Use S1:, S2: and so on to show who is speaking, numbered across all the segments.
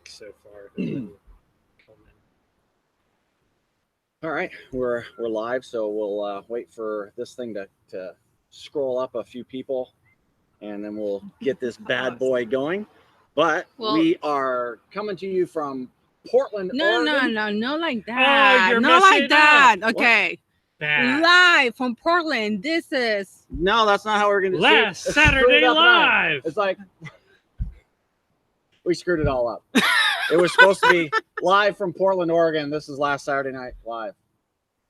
S1: so far.
S2: All right, we're live, so we'll wait for this thing to scroll up a few people, and then we'll get this bad boy going. But we are coming to you from Portland, Oregon.
S3: No, like that.
S1: Oh, you're
S3: not
S1: messing
S3: like that.
S1: up.
S3: Okay.
S1: Bad.
S3: Live from Portland. This is
S2: No, that's not how we're gonna do it.
S1: Last Saturday Live.
S2: It's like we screwed it all up. It was supposed to be live from Portland, Oregon. This is Last Saturday Night Live.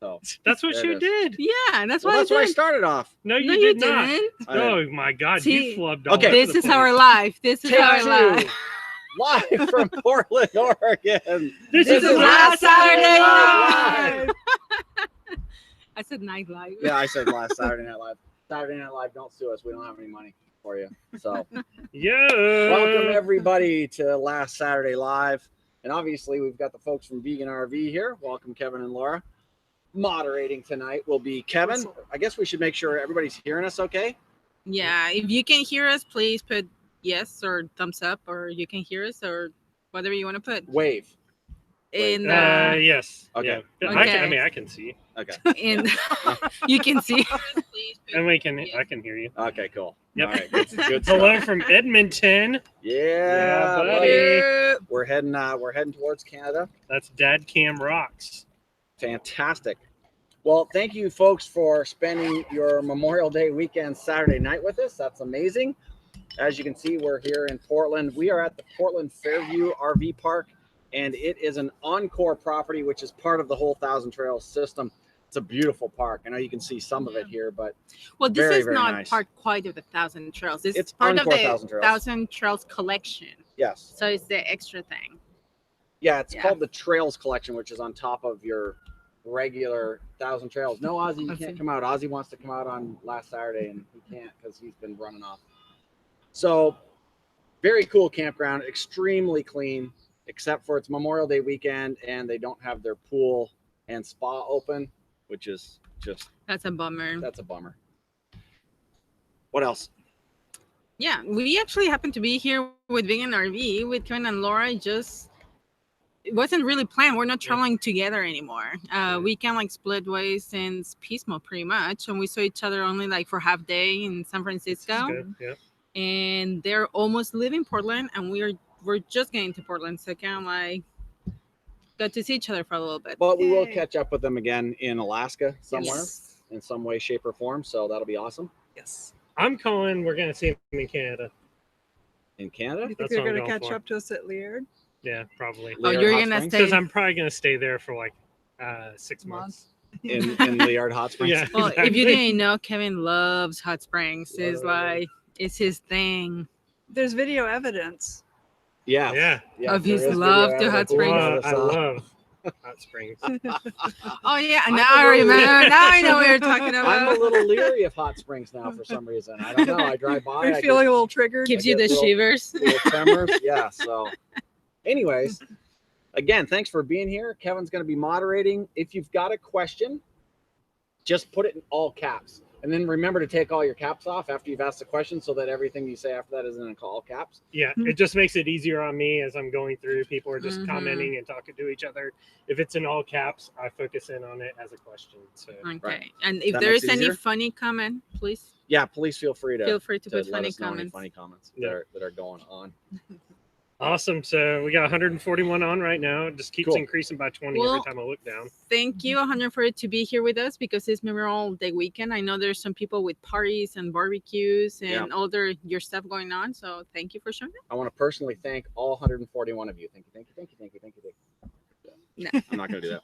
S2: So
S1: that's what you did.
S3: Yeah, that's
S2: well,
S3: why
S2: that's why I started off.
S1: No, you did not.
S3: Didn't.
S1: Oh my God, you flubbed all
S2: Okay.
S1: over
S3: This
S1: the
S3: is
S1: place.
S3: our live. This is
S2: Take
S3: our
S2: two.
S3: live.
S2: Live from Portland, Oregon.
S1: This is
S3: Last Saturday
S2: Live.
S3: Live. I said night live.
S2: Yeah, I said Last Saturday Night Live. Saturday Night Live, don't sue us. We don't have any money for you. So
S1: Yeah.
S2: welcome everybody to Last Saturday Live. And obviously we've got the folks from Vegan RV here. Welcome, Kevin and Laura. Moderating tonight will be Kevin. I guess we should make sure everybody's hearing us okay.
S3: Yeah, if you can hear us, please put yes or thumbs up, or you can hear us, or whatever you want to put.
S2: Wave.
S3: In
S1: yes.
S2: Okay.
S1: Yeah.
S3: Okay.
S1: I can see.
S2: Okay.
S3: in you can see.
S1: And I can hear you.
S2: Okay, cool.
S1: Yep.
S2: All right, good stuff.
S1: Hello from Edmonton.
S2: Yeah,
S1: buddy.
S2: We're heading towards Canada.
S1: That's Dad Cam Rocks.
S2: Fantastic. Well, thank you folks for spending your Memorial Day weekend Saturday night with us. That's amazing. As you can see, we're here in Portland. We are at the Portland Fairview RV Park, and it is an Encore property, which is part of the whole Thousand Trails system. It's a beautiful park. I know you can see some of it here, but
S3: Well, this
S2: very,
S3: is
S2: very
S3: not
S2: nice.
S3: part quite of the Thousand Trails.
S2: It's
S3: part
S2: Encore
S3: of the
S2: Thousand Trails.
S3: Thousand Trails collection.
S2: Yes.
S3: So it's the extra thing.
S2: Yeah, it's called the Trails Collection, which is on top of your regular Thousand Trails. No, Ozzy, you can't come out. Ozzy wants to come out on last Saturday, and he can't because he's been running off. So, very cool campground, extremely clean, except for it's Memorial Day weekend, and they don't have their pool and spa open, which is just...
S3: That's a bummer.
S2: That's a bummer. What else?
S3: Yeah, we actually happen to be here with Vegan RV with Kevin and Laura. It wasn't really planned. We're not traveling together anymore. We can like split ways since Pismo pretty much, and we saw each other only like for half day in San Francisco.
S1: Yeah.
S3: And they're almost leaving Portland, and we're just getting to Portland, so kind of like got to see each other for a little bit.
S2: But we will catch up with them again in Alaska somewhere,
S3: Yes.
S2: in some way, shape, or form. So that'll be awesome.
S4: Yes.
S1: I'm calling. We're going to see him in Canada.
S2: In Canada?
S4: You think
S1: That's
S4: you're
S1: what I'm
S4: going to
S1: going
S4: catch
S1: for.
S4: up to us at Liard?
S1: Yeah, probably.
S3: Oh,
S2: Liard
S3: you're
S2: Hot
S3: gonna
S2: Springs?
S3: stay.
S1: Because I'm probably going to stay there for like 6 months.
S2: in Liard Hot Springs.
S1: Yeah.
S3: Well, if you
S1: exactly.
S3: didn't know, Kevin loves hot springs. It's his thing.
S4: There's video evidence.
S2: Yeah.
S1: Yeah.
S3: Of
S2: there
S3: his
S2: is video
S3: love to
S2: evidence.
S3: hot springs.
S1: I love hot springs.
S3: Oh yeah, now I remember. Now I know what you're talking
S2: I'm
S3: about.
S2: a little leery of hot springs now for some reason. I don't know. I drive by.
S4: Are you
S2: I
S4: feeling a little triggered?
S3: Gives
S2: I
S3: you
S2: get
S3: the
S2: little-
S3: shivers.
S2: little tremors. Yeah. So, anyways, again, thanks for being here. Kevin's going to be moderating. If you've got a question, just put it in all caps. And then remember to take all your caps off after you've asked the question so that everything you say after that is in all caps.
S1: Yeah, it just makes it easier on me as I'm going through. People are just
S3: Mhm.
S1: commenting and talking to each other. If it's in all caps, I focus in on it as a question. So
S3: Okay.
S2: Right.
S3: And if
S2: That
S3: there
S2: makes
S3: is
S2: it
S3: any
S2: easier?
S3: funny comment, please
S2: Yeah, please feel free to
S3: feel free to
S2: let
S3: put funny
S2: us know any
S3: comments.
S2: funny comments
S1: Yeah.
S2: that are going on.
S1: awesome. So we got 141 on right now. It just keeps
S2: Cool.
S1: increasing by 20
S3: Well,
S1: every time I look down.
S3: Thank you, 100, for it to be here with us because it's Memorial Day weekend. I know there's some people with parties and barbecues and all your stuff going on. So thank you for showing up.
S2: I want to personally thank all 141 of you. Thank you.
S3: No.
S2: I'm not going to do that.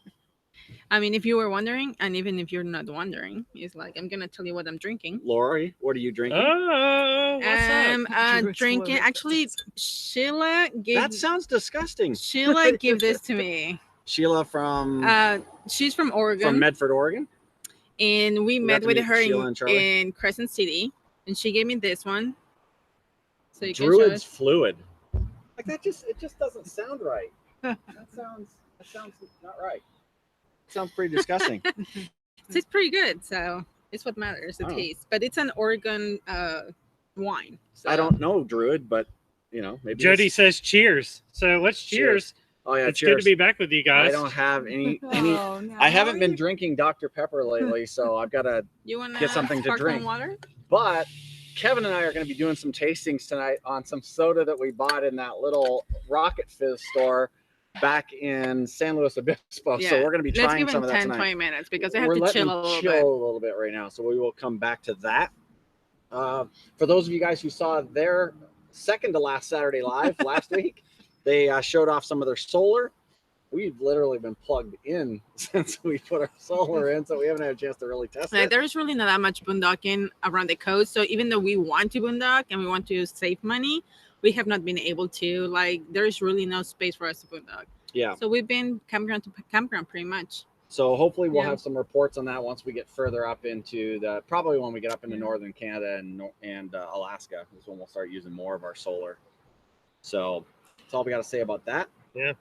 S3: I mean, if you were wondering, and even if you're not wondering, it's like I'm gonna tell you what I'm drinking.
S2: Lori, what are you drinking?
S1: Oh, what's up?
S4: Jewish
S3: Drinking.
S4: women.
S3: Actually, Sheila gave
S2: That sounds disgusting.
S3: Sheila gave this to me.
S2: Sheila from
S3: She's from Oregon,
S2: Medford, Oregon.
S3: and we
S2: got
S3: met
S2: to
S3: with
S2: meet
S3: her
S2: Sheila and Charlie.
S3: in Crescent City, and she gave me this one. So you can show
S2: Druid's
S3: us.
S2: Fluid. Like it just doesn't sound right. That sounds not right. Sounds pretty disgusting.
S3: It's pretty good, so it's what matters, the
S2: Oh.
S3: taste. But it's an Oregon wine. So.
S2: I don't know Druid, but maybe.
S1: Jody says cheers. So let's cheers.
S2: Oh yeah,
S1: It's
S2: cheers.
S1: good to be back with you guys.
S2: I don't have any.
S4: Oh, no.
S2: I haven't been drinking Dr. Pepper lately, so I've got to
S3: You want
S2: get something to drink.
S3: water?
S2: But Kevin and I are going to be doing some tastings tonight on some soda that we bought in that little Rocket Fizz store back in San Luis Obispo.
S3: Yeah.
S2: So we're going to be
S3: Let's
S2: trying
S3: give
S2: some
S3: them
S2: of that
S3: 10,
S2: tonight.
S3: 20 minutes because they have
S2: We're
S3: to
S2: letting
S3: chill
S2: them
S3: a little
S2: chill
S3: bit.
S2: a little bit right now, so we will come back to that. For those of you guys who saw their second to last Saturday live last week, they showed off some of their solar. We've literally been plugged in since we put our solar in, so we haven't had a chance to really test it.
S3: There's really not that much boondocking around the coast. So even though we want to boondock and we want to save money, we have not been able to. Like, there's really no space for us to boondock.
S2: Yeah.
S3: So we've been campground to campground pretty much.
S2: So hopefully we'll
S3: Yeah.
S2: have some reports on that once we get further up into probably when we get up into northern Canada and Alaska is when we'll start using more of our solar. So that's all we got to say about that.
S1: Yeah.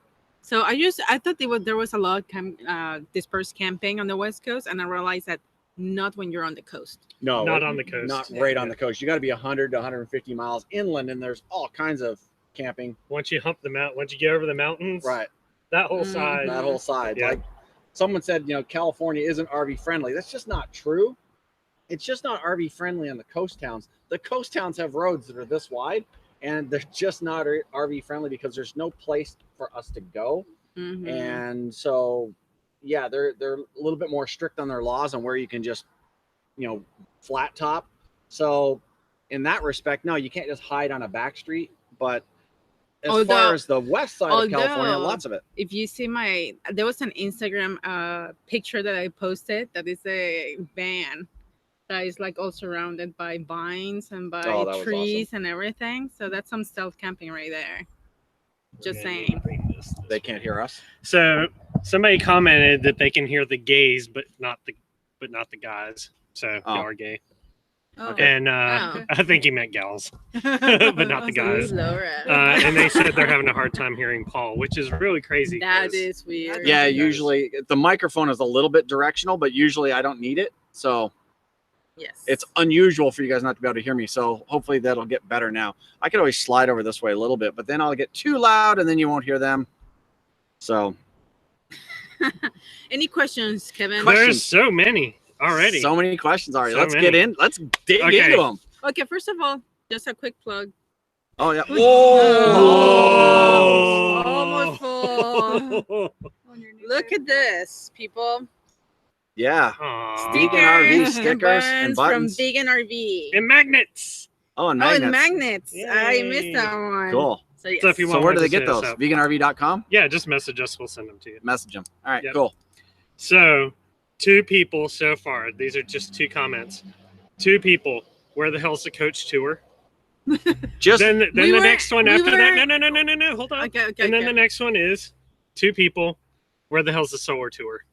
S3: So I thought there was a lot of dispersed camping on the West Coast, and I realized that not when you're on the coast.
S2: No,
S1: Not on the coast.
S2: Not right on the coast. You got to be 100 to 150 miles inland, and there's all kinds of camping.
S1: Once you once you get over the mountains,
S2: Right.
S1: that whole
S3: Mm.
S1: side.
S2: That whole side.
S1: Yeah.
S2: Like someone said, California isn't RV friendly. That's just not true. It's just not RV friendly on the coast towns. The coast towns have roads that are this wide, and they're just not RV friendly because there's no place for us to go.
S3: Mhm.
S2: And so, yeah, they're a little bit more strict on their laws on where you can just, flat top. So in that respect, no, you can't just hide on a back street. But as far as the west side of California, lots of it.
S3: If you see there was an Instagram picture that I posted that is a van that is like all surrounded by vines and by
S2: Oh, that was
S3: trees and everything. So that's some stealth camping right there. Just
S1: Yeah,
S3: saying.
S2: They can't hear us.
S1: So somebody commented that they can hear the gays, but not the guys. So
S2: Oh.
S1: they are gay.
S4: Oh.
S3: Okay.
S1: And
S3: Oh.
S1: I think he meant gals, but not the guys.
S3: Laura.
S1: And they said they're having a hard time hearing Paul, which is really crazy.
S3: That
S1: 'cause-
S3: is weird.
S2: Yeah,
S1: Guys.
S2: usually the microphone is a little bit directional, but usually I don't need it. So
S3: Yes.
S2: it's unusual for you guys not to be able to hear me. So hopefully that'll get better now. I could always slide over this way a little bit, but then I'll get too loud and then you won't hear them. So
S3: Any questions, Kevin?
S2: Question.
S1: There's so many already.
S2: so many questions already.
S1: So
S2: Let's
S1: many.
S2: get in. Let's dig
S1: Okay.
S2: into them.
S3: Okay, first of all, just a quick plug.
S2: Oh yeah.
S1: Oh.
S3: Almost full.
S4: On your new
S3: Look at this, people.
S2: Yeah.
S1: Aw.
S2: Vegan RV
S3: Stickers
S2: stickers and buttons.
S3: from Vegan RV.
S1: And magnets.
S2: Oh, and
S3: Oh,
S2: magnets.
S3: and magnets. I
S1: Yay.
S3: missed that one.
S2: Cool.
S3: So, yes.
S1: So if you
S2: So
S1: want
S2: where do
S1: one
S2: they
S1: to
S2: get
S1: set us
S2: those?
S1: up.
S2: Veganrv.com?
S1: Yeah, just message us. We'll send them to you.
S2: Message them. All right,
S1: Yep.
S2: cool.
S1: So 2 people so far. These are just 2 comments. 2 people. Where the hell's the coach tour?
S2: Just
S1: Then
S3: We
S1: the
S3: were-
S1: next one
S3: we
S1: after that.
S3: were-
S1: No. Hold on.
S3: Okay.
S1: And then the next one is 2 people. Where the hell's the solar tour?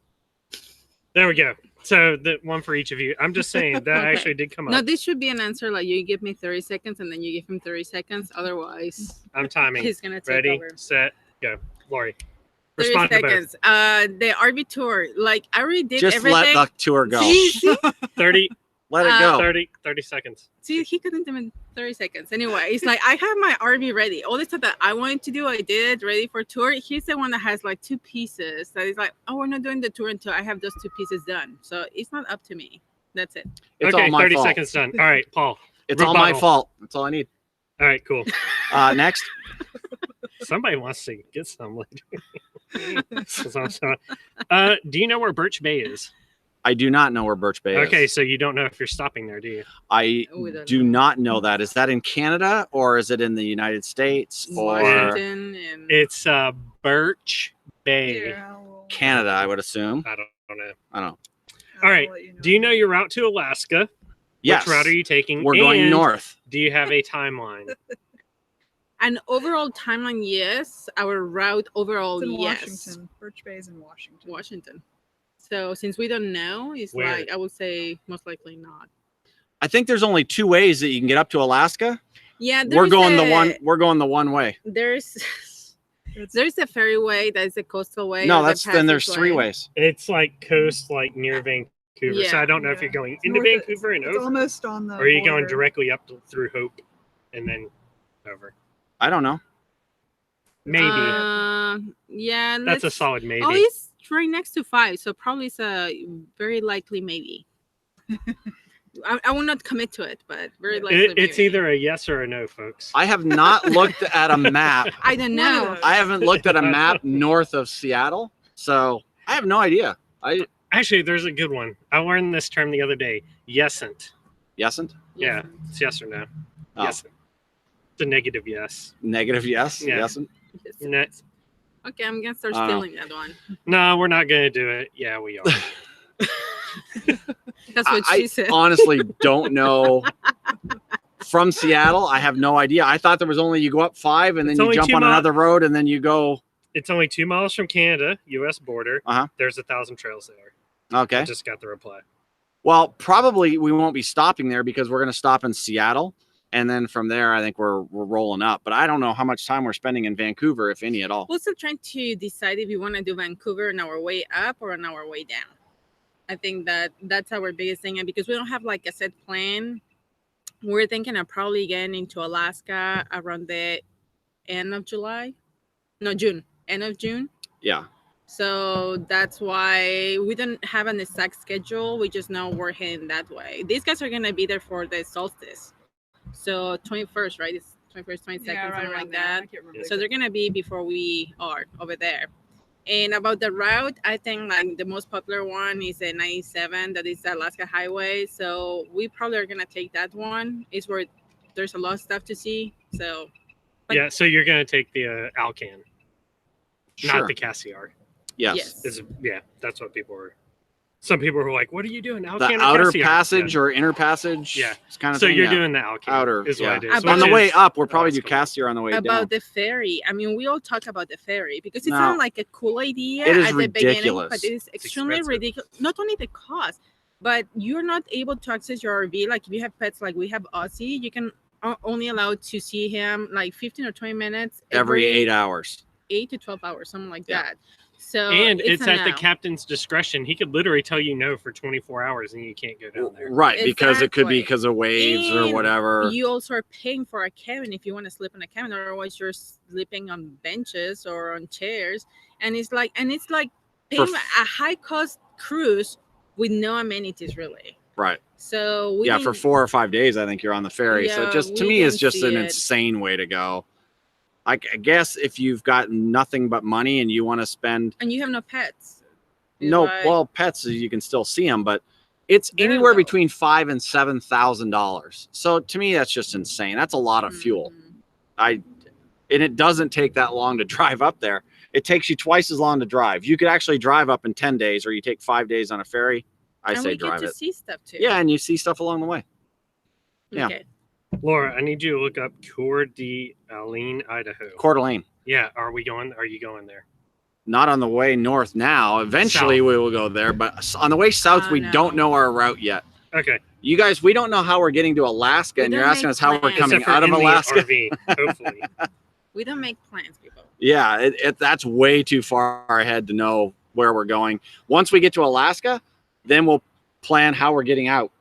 S1: There we go. So the one for each of you. I'm just saying that
S3: Okay.
S1: actually did come
S3: No,
S1: up.
S3: this should be an answer like you give me 30 seconds and then you give him 30 seconds. Otherwise,
S1: I'm timing.
S3: he's going to take
S1: Ready,
S3: over.
S1: set, go. Lori.
S3: 30
S1: Respond to both.
S3: seconds. The RV tour. Like, I already did
S2: just
S3: everything.
S2: let the tour go.
S3: See?
S1: 30,
S2: Let it
S3: Uh,
S2: go.
S1: 30 seconds.
S3: See, he couldn't even 30 seconds. Anyway, it's like I have my RV ready. All the stuff that I wanted to do, I did ready for tour. He's the one that has like 2 pieces. That is like, oh, we're not doing the tour until I have those 2 pieces done. So it's not up to me. That's it.
S2: It's
S1: Okay,
S2: all my
S1: 30
S2: fault.
S1: seconds done. All right, Paul.
S2: It's all my
S1: Rebuttal.
S2: fault. That's all I need.
S1: All right, cool.
S2: Next.
S1: Somebody wants to get some later. Do you know where Birch Bay is?
S2: I do not know where Birch Bay
S1: Okay,
S2: is.
S1: so you don't know if you're stopping there, do you?
S2: I
S3: We don't
S2: do
S3: know.
S2: not know that. Is that in Canada or is it in the United States or
S3: Washington and
S1: It's Birch Bay.
S4: Here, I will-
S2: Canada, I would assume.
S1: I don't know.
S2: I don't know.
S4: I
S1: All right,
S4: will let
S1: Do you know your route to Alaska?
S2: Yes.
S1: Which route are you taking?
S2: We're going
S1: And
S2: north.
S1: Do you have a timeline?
S3: an overall timeline, yes. Our route overall,
S4: It's in
S3: yes.
S4: Washington. Birch Bay is in Washington.
S3: Washington. So since we don't know, it's
S1: Where?
S3: like I would say most likely not.
S2: I think there's only 2 ways that you can get up to Alaska.
S3: Yeah,
S2: We're going
S3: a-
S2: the one way.
S3: There's
S4: It's-
S3: there's a ferry that is a coastal way.
S2: No,
S3: or the
S2: then there's 3
S3: passageway.
S2: ways.
S1: It's like coast, like near Vancouver. So
S3: Yeah.
S1: I don't know if
S4: Yeah.
S1: you're going
S4: It's
S1: into
S4: north of-
S1: Vancouver and
S4: It's
S1: over,
S4: almost on the
S1: or are you going
S4: border.
S1: directly up through Hope and then over?
S2: I don't know.
S1: Maybe.
S3: Yeah.
S1: That's a solid maybe.
S3: Oh, it's right next to 5, so probably it's a very likely maybe. I will not commit to it, but very likely.
S1: It's
S3: maybe.
S1: either a yes or a no, folks.
S2: I have not looked at a map.
S3: I don't know.
S2: I haven't looked at a map north of Seattle, so I have no idea.
S1: Actually, there's a good one. I learned this term the other day. Yesn't.
S2: Yesn't?
S1: Yeah. It's yes or no.
S2: Oh.
S1: Yesn't. It's a negative yes.
S2: Negative yes?
S1: Yeah.
S2: Yesn't?
S1: No,
S3: Okay, I'm gonna start stealing that one.
S1: no, we're not going to do it. Yeah, we are.
S3: That's what she said.
S2: I honestly don't know. From Seattle, I have no idea. I thought there was only you go up 5 and then
S1: It's
S2: you
S1: only
S2: jump
S1: 2
S2: on another road and then you go.
S1: It's only 2 miles from Canada, U.S. border.
S2: Uh-huh.
S1: There's 1,000 trails there.
S2: Okay.
S1: I just got the reply.
S2: Well, probably we won't be stopping there because we're going to stop in Seattle. And then from there, I think we're rolling up. But I don't know how much time we're spending in Vancouver, if any at all.
S3: We're still trying to decide if you want to do Vancouver on our way up or on our way down. I think that's our biggest thing. And because we don't have like a set plan, we're thinking of probably getting into Alaska around the end of July. No, June. End of June.
S2: Yeah.
S3: So that's why we don't have an exact schedule. We just know we're heading that way. These guys are going to be there for the solstice. So 21st, right? It's 21st, 22nd, something like that. So they're going to be before we are over there. And about the route, I think like the most popular one is the 97. That is the Alaska Highway. So we probably are going to take that one. It's where there's a lot of stuff to see. So
S1: Yeah, so you're going to take the Alcan,
S2: Sure.
S1: not the Cassiar.
S2: Yes.
S1: Yeah, that's what people were. Some people were like, "What are you doing, Alcan
S2: The
S1: or
S2: outer
S1: Cassiar?"
S2: passage or inner passage.
S1: Yeah.
S2: It's kind of
S1: So
S2: thing,
S1: you're
S2: yeah.
S1: doing the Alcan.
S2: Outer,
S1: is
S2: yeah.
S1: what it is.
S3: On
S2: On the
S1: which
S2: way
S1: is-
S2: up, we'll probably do
S1: cool.
S2: Cassiar on the way
S3: about
S2: down.
S3: the ferry, I mean, we all talk about the ferry because it
S2: No.
S3: sounds like a cool idea
S2: It is
S3: at the beginning,
S2: ridiculous.
S3: but it is extremely
S1: expensive.
S3: ridiculous. Not only the cost, but you're not able to access your RV. Like if you have pets, like we have Ozzy, you can only allowed to see him like 15 or 20 minutes
S2: Every 8 hours.
S3: 8 to 12 hours, something like
S2: Yeah.
S3: that. So
S1: And it's
S3: a
S1: at the
S3: no.
S1: captain's discretion. He could literally tell you no for 24 hours and you can't go down there.
S2: Right, because it could be
S3: Exactly.
S2: because of waves or
S3: And
S2: whatever.
S3: You also are paying for a cabin if you want to sleep in a cabin. Otherwise, you're sleeping on benches or on chairs, and it's like paying a high cost cruise with no amenities really.
S2: Right.
S3: So we
S2: Yeah,
S3: didn't-
S2: for 4 or 5 days, I think you're on the ferry. So
S3: Yeah,
S2: just to
S3: we
S2: me, it's
S3: didn't
S2: just
S3: see
S2: an
S3: it.
S2: insane way to go. I guess if you've got nothing but money and you want to spend
S3: and you have no pets. It's
S2: no,
S3: like-
S2: well, pets you can still see them, but it's
S3: They're
S2: anywhere
S3: low.
S2: between $5,000 and $7,000. So to me, that's just insane. That's a lot of fuel.
S3: Mhm.
S2: And it doesn't take that long to drive up there. It takes you twice as long to drive. You could actually drive up in 10 days, or you take 5 days on a ferry. I
S3: And
S2: say
S3: we
S2: drive
S3: get to
S2: it.
S3: see stuff too.
S2: Yeah, and you see stuff along the way. yeah.
S3: Okay.
S1: Laura, I need you to look up Coeur d'Alene, Idaho.
S2: Coeur d'Alene.
S1: Yeah, are you going there?
S2: Not on the way north now. Eventually
S1: South.
S2: we will go there, but on the way south, we
S3: no.
S2: don't know our route yet.
S1: Okay.
S2: You guys, we don't know how we're getting to Alaska,
S3: We
S2: and you're
S3: don't
S2: asking
S3: make
S2: us how we're
S3: plans.
S2: coming
S1: Except for
S2: out of
S1: in the
S2: Alaska.
S1: RV, hopefully.
S3: We don't make plans, people.
S2: Yeah, that's way too far ahead to know where we're going. Once we get to Alaska, then we'll plan how we're getting out.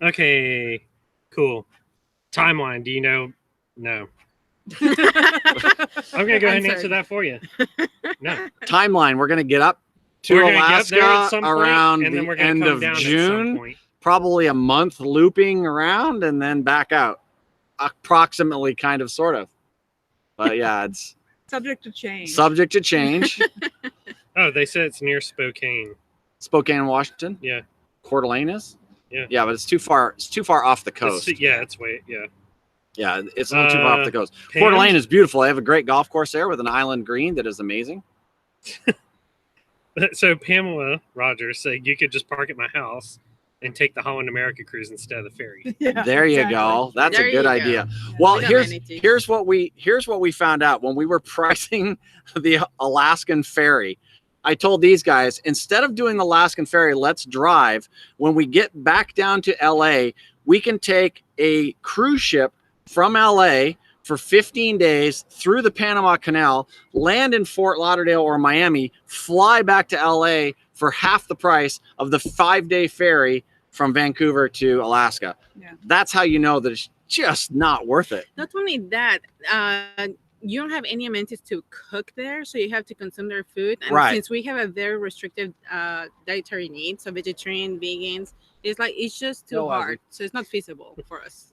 S1: Okay. Cool. Timeline. Do you know? No. I'm gonna go ahead and answer
S3: Answered.
S1: that for you. No.
S2: Timeline, we're going to get up to
S1: We're gonna get up there at
S2: Alaska
S1: some point,
S2: around
S1: and then
S2: the
S1: we're gonna
S2: end
S1: come
S2: of
S1: down at some
S2: June,
S1: point.
S2: probably a month looping around and then back out. Approximately, kind of, sort of. But yeah, it's
S4: Subject to change.
S2: subject to change.
S1: Oh, they said it's near Spokane.
S2: Spokane, Washington.
S1: Yeah.
S2: Coeur d'Alene is?
S1: Yeah.
S2: Yeah, but it's too far. It's too far off the coast.
S1: It's way. Yeah.
S2: Yeah, it's a little too far off the coast.
S1: Pam?
S2: Coeur d'Alene is beautiful. They have a great golf course there with an island green that is amazing.
S1: So Pamela Rogers said you could just park at my house and take the Holland America cruise instead of the ferry.
S4: Yeah,
S2: There you
S4: exactly.
S2: go. That's
S3: There
S2: a
S3: you
S2: good
S3: go.
S2: idea.
S4: Yeah.
S2: Well,
S3: We got amenities.
S2: here's what we found out when we were pricing the Alaskan ferry. I told these guys, instead of doing the Alaskan ferry, let's drive. When we get back down to LA, we can take a cruise ship from LA for 15 days through the Panama Canal, land in Fort Lauderdale or Miami, fly back to LA for half the price of the 5-day ferry from Vancouver to Alaska.
S4: Yeah.
S2: That's how you know that it's just not worth it.
S3: Not only that, you don't have any amenities to cook there, so you have to consume their food. And
S2: Right.
S3: since we have a very restricted dietary needs, so vegetarian, vegans, it's just too
S2: No,
S3: hard. So it's not feasible for us.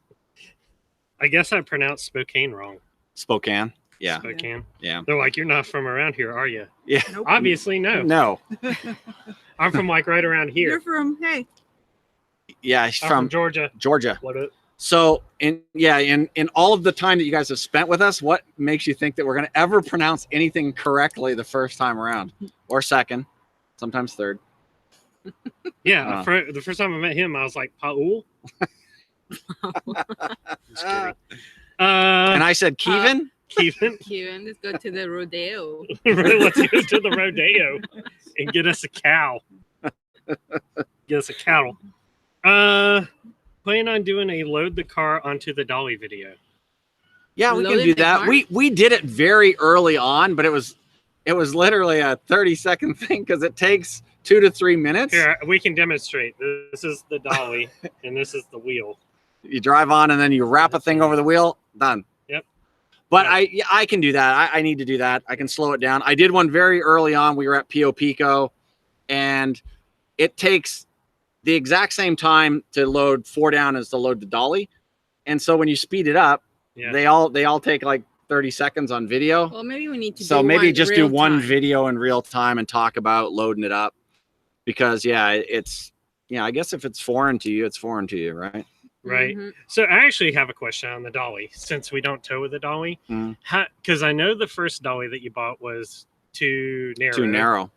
S1: I guess I pronounced Spokane wrong.
S2: Spokane. Yeah.
S1: Spokane.
S2: Yeah.
S1: They're like, you're not from around here, are you?
S2: Yeah.
S4: Nope.
S1: Obviously, no.
S2: No.
S1: I'm from like right around
S4: You're
S1: here.
S4: from, hey,
S2: Yeah. He's
S1: I'm
S2: from
S1: Georgia.
S2: Georgia.
S1: What up?
S2: So in all of the time that you guys have spent with us, what makes you think that we're going to ever pronounce anything correctly the first time around, or second, sometimes third?
S1: Yeah, the first time I met him, I was like, Paul. Just kidding.
S2: And I said, Kevin.
S1: Kevin,
S3: Kevin, let's go to the rodeo.
S1: let's go to the rodeo and get us a cow. Get us a cattle. Plan on doing a load the car onto the dolly video.
S2: Yeah, we can
S3: Loaded
S2: do
S3: the
S2: that.
S3: car?
S2: We did it very early on, but it was literally a 30-second thing because it takes 2 to 3 minutes.
S1: Here, we can demonstrate. This is the dolly, and this is the wheel.
S2: You drive on and then you wrap a thing over the wheel. Done.
S1: Yep.
S2: But I can do that. I need to do that. I can slow it down. I did one very early on. We were at Pio Pico, and it takes the exact same time to load 4 down as to load the dolly. And so when you speed it up,
S1: Yeah.
S2: they all take like 30 seconds on video.
S3: Well, maybe we need to
S2: So
S3: do
S2: maybe
S3: one
S2: just do
S3: real
S2: one
S3: time.
S2: video in real time and talk about loading it up, because I guess if it's foreign to you, it's foreign to you, right?
S1: Right.
S3: Mhm.
S1: So I actually have a question on the dolly, since we don't tow with the dolly.
S2: Mhm.
S1: Because I know the first dolly that you bought was too narrow.
S2: Too narrow.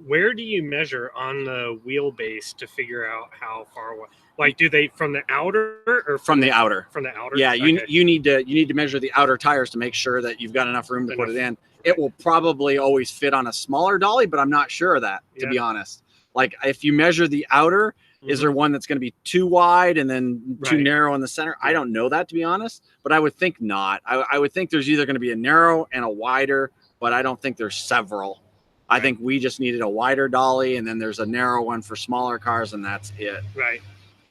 S1: Where do you measure on the wheelbase to figure out how far away? Like, do they from the outer or
S2: From the outer.
S1: from the outer?
S2: Yeah,
S1: Okay.
S2: you need to measure the outer tires to make sure that you've got enough room to put it in. It will probably always fit on a smaller dolly, but I'm not sure of that, to
S1: Yeah.
S2: be honest. Like, if you measure the outer, is there one that's going to be too wide and then too
S1: Right.
S2: narrow in the center? I don't know that, to be honest, but I would think not. I would think there's either going to be a narrow and a wider, but I don't think there's several. I think we just needed a wider dolly, and then there's a narrow one for smaller cars, and that's it.
S1: Right.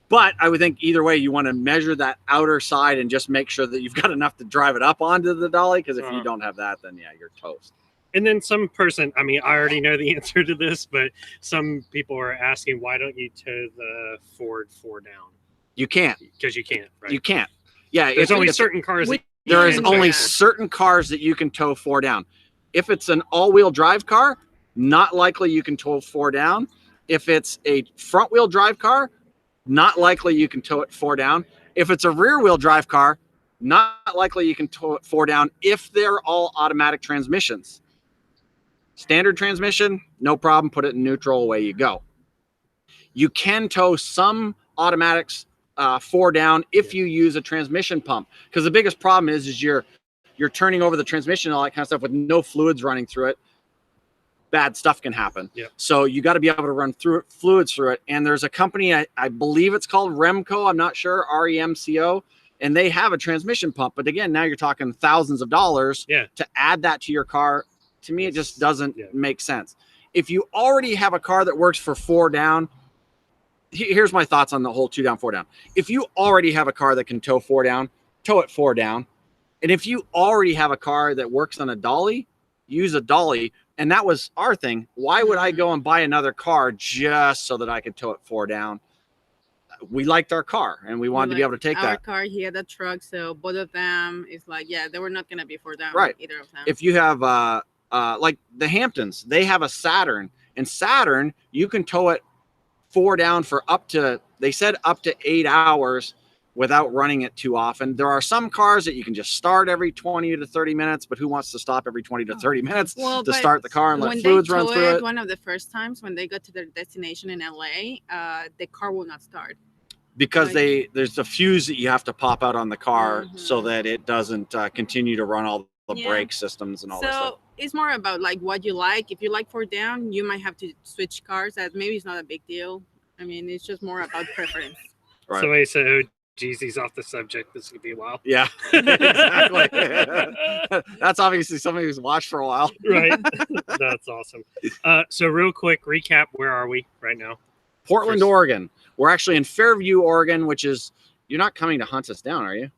S2: But I would think either way, you want to measure that outer side and just make sure that you've got enough to drive it up onto the dolly, because if you don't have that, then yeah, you're toast.
S1: And then some person, I mean, I already know the answer to this, but some people are asking, why don't you tow the Ford 4 down?
S2: You can't.
S1: Because you can't, right?
S2: You can't. Yeah,
S1: There's only
S2: it's-
S1: certain cars.
S3: We-
S1: that you
S2: there is
S1: can
S2: only
S1: tow.
S2: certain cars that you can tow 4 down. If it's an all-wheel drive car, not likely you can tow 4 down. If it's a front-wheel drive car, not likely you can tow it 4 down. If it's a rear-wheel drive car, not likely you can tow it 4 down if they're all automatic transmissions. Standard transmission, no problem. Put it in neutral, away you go. You can tow some automatics 4 down if you use a transmission pump, because the biggest problem is you're turning over the transmission and all that kind of stuff with no fluids running through it. Bad stuff can happen.
S1: Yeah.
S2: So you got to be able to run through fluids through it. And there's a company, I believe it's called Remco. I'm not sure, REMCO. And they have a transmission pump. But again, now you're talking thousands of dollars to add that to your car. To me, it just doesn't make sense. If you already have a car that works for 4 down, here's my thoughts on the whole 2 down, 4 down. If you already have a car that can tow 4 down, tow it 4 down. And if you already have a car that works on a dolly, use a dolly. And that was our thing. Why would I go and buy another car just so that I could tow it 4 down? We liked our car and we wanted to be able to take
S3: our
S2: that.
S3: car, he had a truck, so both of them is like, they were not gonna be 4 down,
S2: Right.
S3: either of them.
S2: If you have like the Hamptons, they have a Saturn, and Saturn, you can tow it 4 down for up to 8 hours without running it too often. There are some cars that you can just start every 20 to 30 minutes, but who wants to stop every 20 to 30 minutes to
S3: but
S2: start the car and let
S3: when
S2: fluids
S3: they
S2: run
S3: tow
S2: through it?
S3: one of the first times when they got to their destination in LA, the car will not start.
S2: Because there's a fuse that you have to pop out on the car so
S3: Mhm.
S2: that it doesn't continue to run all the
S3: Yeah.
S2: brake systems and all that stuff.
S3: So it's more about like what you like. If you like 4 down, you might have to switch cars. That maybe it's not a big deal. I mean, it's just more about preference.
S2: Right.
S1: So I said, Jeezy's off the subject. This could be a while.
S2: Yeah, exactly. That's obviously somebody who's watched for a while.
S1: Right. That's awesome. So real quick recap, where are we right now?
S2: Portland, Oregon. We're actually in Fairview, Oregon, which is, you're not coming to hunt us down, are you?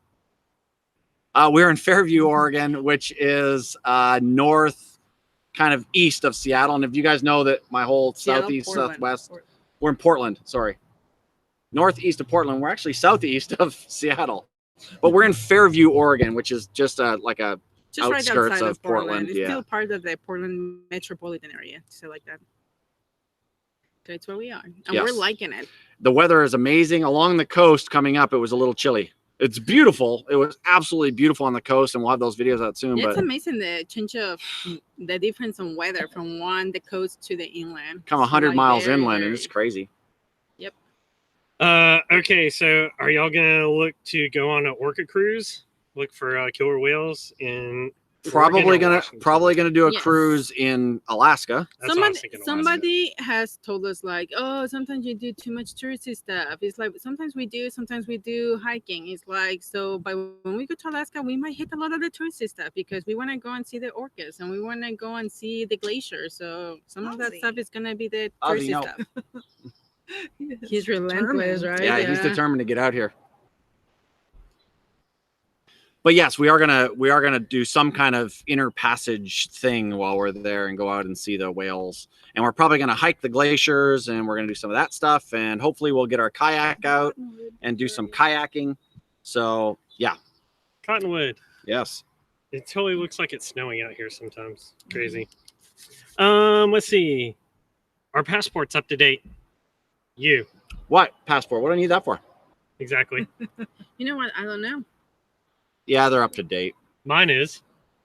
S2: We're in Fairview, Oregon, which is north, kind of east of Seattle. And if you guys know that my whole southeast, southwest, we're in Portland, sorry. Northeast of Portland. We're actually southeast of Seattle. But we're in Fairview, Oregon, which is just like a
S3: just right
S2: outskirts
S3: outside
S2: of Portland.
S3: It's
S2: Yeah.
S3: still part of the Portland metropolitan area, so like that. So it's where we are, and
S2: Yes.
S3: we're liking it.
S2: The weather is amazing. Along the coast coming up, it was a little chilly. It's beautiful. It was absolutely beautiful on the coast, and we'll have those videos out soon.
S3: Yeah, it's
S2: But
S3: amazing the change of the difference on weather from the coast to the inland.
S2: come
S3: It's
S2: 100
S3: like
S2: miles
S3: very,
S2: inland, and
S3: very-
S2: it's crazy.
S3: Yep.
S1: Okay, so are y'all gonna look to go on an orca cruise? Look for killer whales in
S2: Probably
S1: Oregon or
S2: gonna
S1: Washington?
S2: do a
S3: Yes.
S2: cruise in Alaska.
S1: That's what I was thinking. Alaska.
S3: Somebody has told us like, oh, sometimes you do too much touristy stuff. It's like sometimes we do hiking. It's like, so by when we go to Alaska, we might hit a lot of the touristy stuff because we want to go and see the orcas and we want to go and see the glacier. So some of that
S4: Ozzy.
S3: stuff is gonna be the
S2: Ozzy,
S3: touristy
S2: no.
S3: stuff.
S4: Yes,
S3: He's relentless,
S4: determined.
S3: right?
S2: Yeah, he's determined to get out here. But yes, we are gonna do some kind of inner passage thing while we're there and go out and see the whales. And we're probably gonna hike the glaciers and we're gonna do some of that stuff. And hopefully we'll get our kayak out and do some kayaking. So yeah,
S1: Cottonwood.
S2: yes.
S1: It totally looks like it's snowing out here sometimes. Crazy. Let's see. Our passport's up to date. You.
S2: What passport? What do I need that for?
S1: Exactly.
S3: You know what? I don't know
S2: Yeah, they're up to date.
S1: Mine is.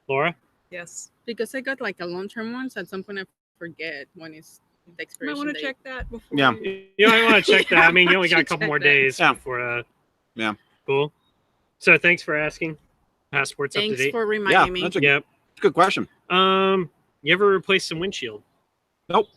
S1: Laura?
S4: Yes.
S3: because I got like the long-term ones. At some point, I forget when is the
S4: You
S3: expiration
S4: might want to
S3: date.
S4: check that before.
S2: Yeah.
S1: You might want to check that. I mean, you only got a
S3: Should
S1: couple
S3: check
S1: more
S3: that.
S1: days
S2: Yeah.
S1: before.
S2: Yeah.
S1: Cool. So thanks for asking. Passport's up to
S3: Thanks
S1: date.
S3: for
S2: Yeah,
S3: reminding me.
S2: that's a
S1: Yep.
S2: good question.
S1: You ever replaced some windshield?
S2: Nope.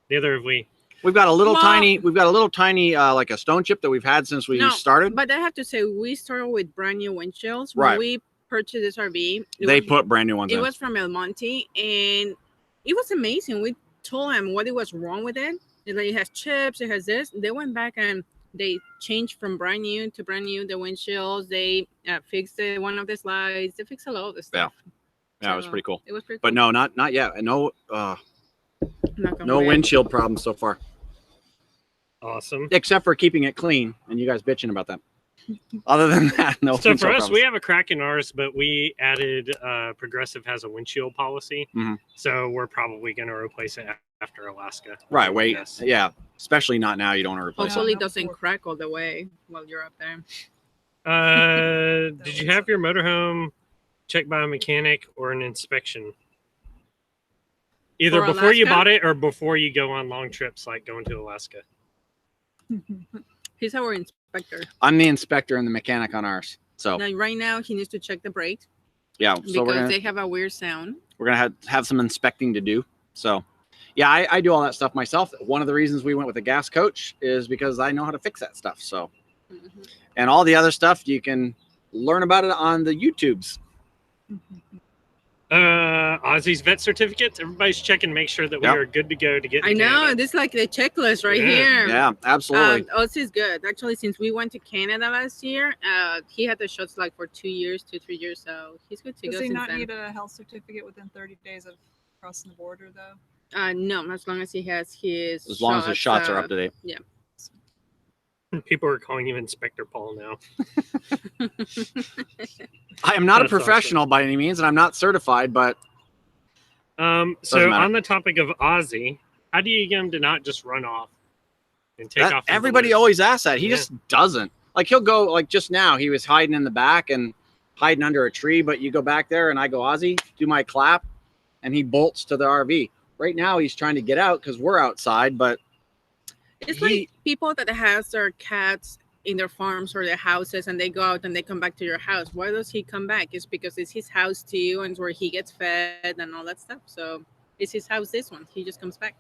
S1: Neither have we.
S2: We've got a little
S3: Well-
S2: tiny like a stone chip that we've had since we
S3: No,
S2: started.
S3: But I have to say, we started with brand new windshields.
S2: Right.
S3: When we purchased this RV,
S2: They put brand new ones
S3: it
S2: in.
S3: was from El Monte, and it was amazing. We told them what it was wrong with it. It's like it has chips, it has this. They went back and they changed from brand new to brand new the windshields. They fixed one of the slides. They fixed a lot of the stuff.
S2: Yeah, it was
S3: So,
S2: pretty cool.
S3: It was pretty
S2: But
S3: cool.
S2: no, not yet. No
S3: Knock on
S2: no
S3: wood.
S2: windshield problems so far.
S1: Awesome.
S2: Except for keeping it clean and you guys bitching about that. Other than that, no
S1: So for
S2: windshield
S1: us,
S2: problems.
S1: we have a crack in ours, but we added Progressive has a windshield policy.
S2: Mhm.
S1: So we're probably going to replace it after Alaska.
S2: Right, wait.
S1: Yes.
S2: Yeah. Especially not now. You don't want to replace
S3: Hopefully,
S2: it.
S3: it doesn't crack all the way while you're up there.
S1: Did you have your motorhome checked by a mechanic or an inspection? Either
S3: For
S1: before you
S3: Alaska?
S1: bought it or before you go on long trips like going to Alaska.
S3: He's our inspector.
S2: I'm the inspector and the mechanic on ours. So
S3: Now, right now, he needs to check the brakes
S2: yeah. So
S3: because
S2: we're
S3: they have a weird sound.
S2: gonna have some inspecting to do. So yeah, I do all that stuff myself. One of the reasons we went with a gas coach is because I know how to fix that stuff. So
S3: Mhm.
S2: and all the other stuff you can learn about it on the YouTubes.
S1: Ozzy's vet certificates. Everybody's checking to make sure that we
S2: Yep.
S1: are good to go to get.
S3: I
S1: into
S3: know.
S1: Canada.
S3: This is like the checklist right
S1: Yeah.
S3: here.
S2: Yeah, absolutely.
S3: Us is good. Actually, since we went to Canada last year, he had the shots like for 3 years, so he's good to
S4: Does
S3: go
S4: he
S3: since
S4: not
S3: then.
S4: need a health certificate within 30 days of crossing the border, though?
S3: No, as long as he has his
S2: As long as the shots are up to date.
S1: People are calling you Inspector Paul now.
S2: I am not a
S1: That's awesome.
S2: professional by any means, and I'm not certified, but
S1: So
S2: Doesn't matter.
S1: on the topic of Ozzy, how do you get him to not just run off and take off? into
S2: everybody
S1: the-
S2: always asks that. He
S1: Yeah.
S2: just doesn't. Like he'll go like just now, he was hiding in the back and hiding under a tree, but you go back there and I go, Ozzy, do my clap, and he bolts to the RV. Right now he's trying to get out because we're outside, but
S3: It's
S2: he-
S3: like people that has their cats in their farms or their houses and they go out and they come back to your house. Why does he come back? It's because it's his house too and it's where he gets fed and all that stuff. So it's his house, this one. He just comes back.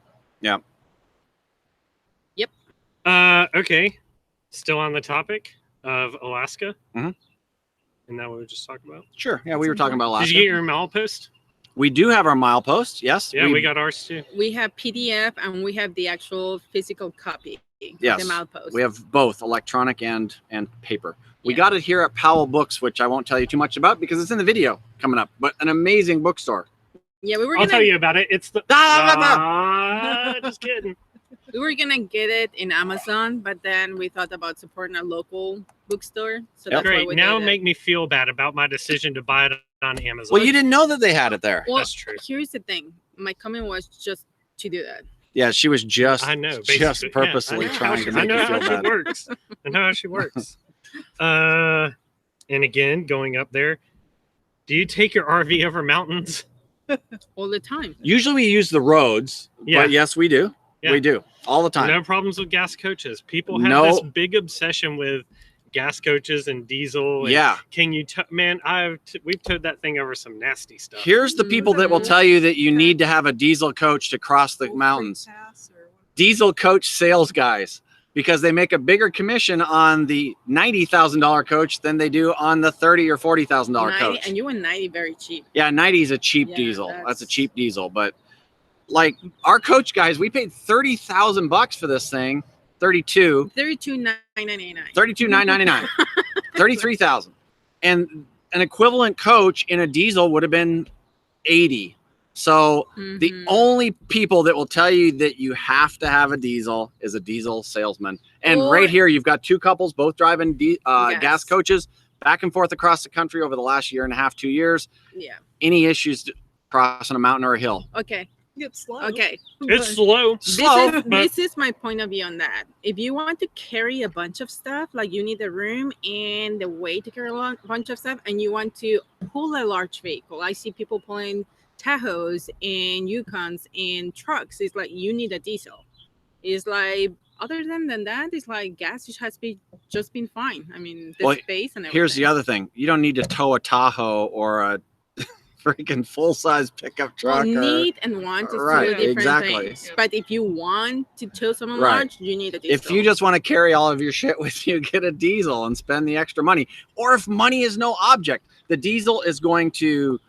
S1: Okay. Still on the topic of Alaska.
S2: Mhm.
S1: And that what we just talked about.
S2: sure. Yeah, we were talking about last.
S1: Did you get your milepost?
S2: We do have our milepost. Yes.
S1: Yeah, we got ours too.
S3: We have PDF and we have the actual physical copy.
S2: Yes,
S3: the milepost.
S2: we have both electronic and paper. We
S3: Yeah.
S2: got it here at Powell Books, which I won't tell you too much about because it's in the video coming up. But an amazing bookstore.
S3: Yeah, we were
S1: I'll
S3: gonna
S1: tell you about it. It's the just kidding.
S3: we were gonna get it in Amazon, but then we thought about supporting a local bookstore. So
S2: Yep.
S3: that's why
S1: Great.
S3: we
S1: Now
S3: did it.
S1: make me feel bad about my decision to buy it on Amazon.
S2: Well, you didn't know that they had it there.
S3: Well,
S1: That's true.
S3: Here's the thing. My comment was just to do that.
S2: Yeah, she was just
S1: I know,
S2: just
S1: basically.
S2: purposely
S1: Yeah, I know
S2: trying
S1: how
S2: to
S1: she-
S2: make
S1: I know
S2: you
S1: how
S2: feel
S1: she
S2: bad.
S1: works. I know how she works. And again, going up there, do you take your RV over mountains?
S3: All the time.
S2: Usually we use the roads,
S1: Yeah.
S2: but yes, we do.
S1: Yeah.
S2: We do all the time.
S1: No problems with gas coaches. People have
S2: No.
S1: this big obsession with gas coaches and diesel. And
S2: Yeah.
S1: Can you, man? We've towed that thing over some nasty stuff.
S2: Here's the people that will tell you that you need to have a diesel coach to cross the
S4: Full
S2: mountains.
S4: free pass or what?
S2: Diesel coach sales guys, because they make a bigger commission on the $90,000 coach than they do on the $30,000 or $40,000 coach.
S3: And you went 90 very cheap.
S2: Yeah, 90 is a cheap
S3: Yeah,
S2: diesel. That's a
S3: that's-
S2: cheap diesel, but like our coach guys, we paid $30,000 for this thing. 32,
S3: 32,999.
S2: 32,999, 33,000, and an equivalent coach in a diesel would have been 80. So the
S3: Mhm.
S2: only people that will tell you that you have to have a diesel is a diesel salesman. And
S3: Or-
S2: right here, you've got two couples both driving gas
S3: Gas.
S2: coaches back and forth across the country over the last year and a half, 2 years.
S3: Yeah.
S2: Any issues crossing a mountain or a hill?
S3: Okay.
S4: Get slow.
S3: Okay.
S1: It's slow.
S2: Slow,
S1: but-
S3: This is my point of view on that. If you want to carry a bunch of stuff, like you need the room and the way to carry a bunch of stuff, and you want to pull a large vehicle, I see people pulling Tahoes and Yukons and trucks. It's like you need a diesel. It's like other than that, it's like gas just been fine. I mean, the
S2: Well,
S3: space and everything.
S2: Here's the other thing. You don't need to tow a Tahoe or a freaking full-size pickup truck.
S3: Well,
S2: or-
S3: need and want is
S2: Right,
S3: two different
S2: exactly.
S3: things. But if you want to tow someone
S2: Right.
S3: large, you need a diesel.
S2: If you just want to carry all of your shit with you, get a diesel and spend the extra money. Or if money is no object, the diesel is going to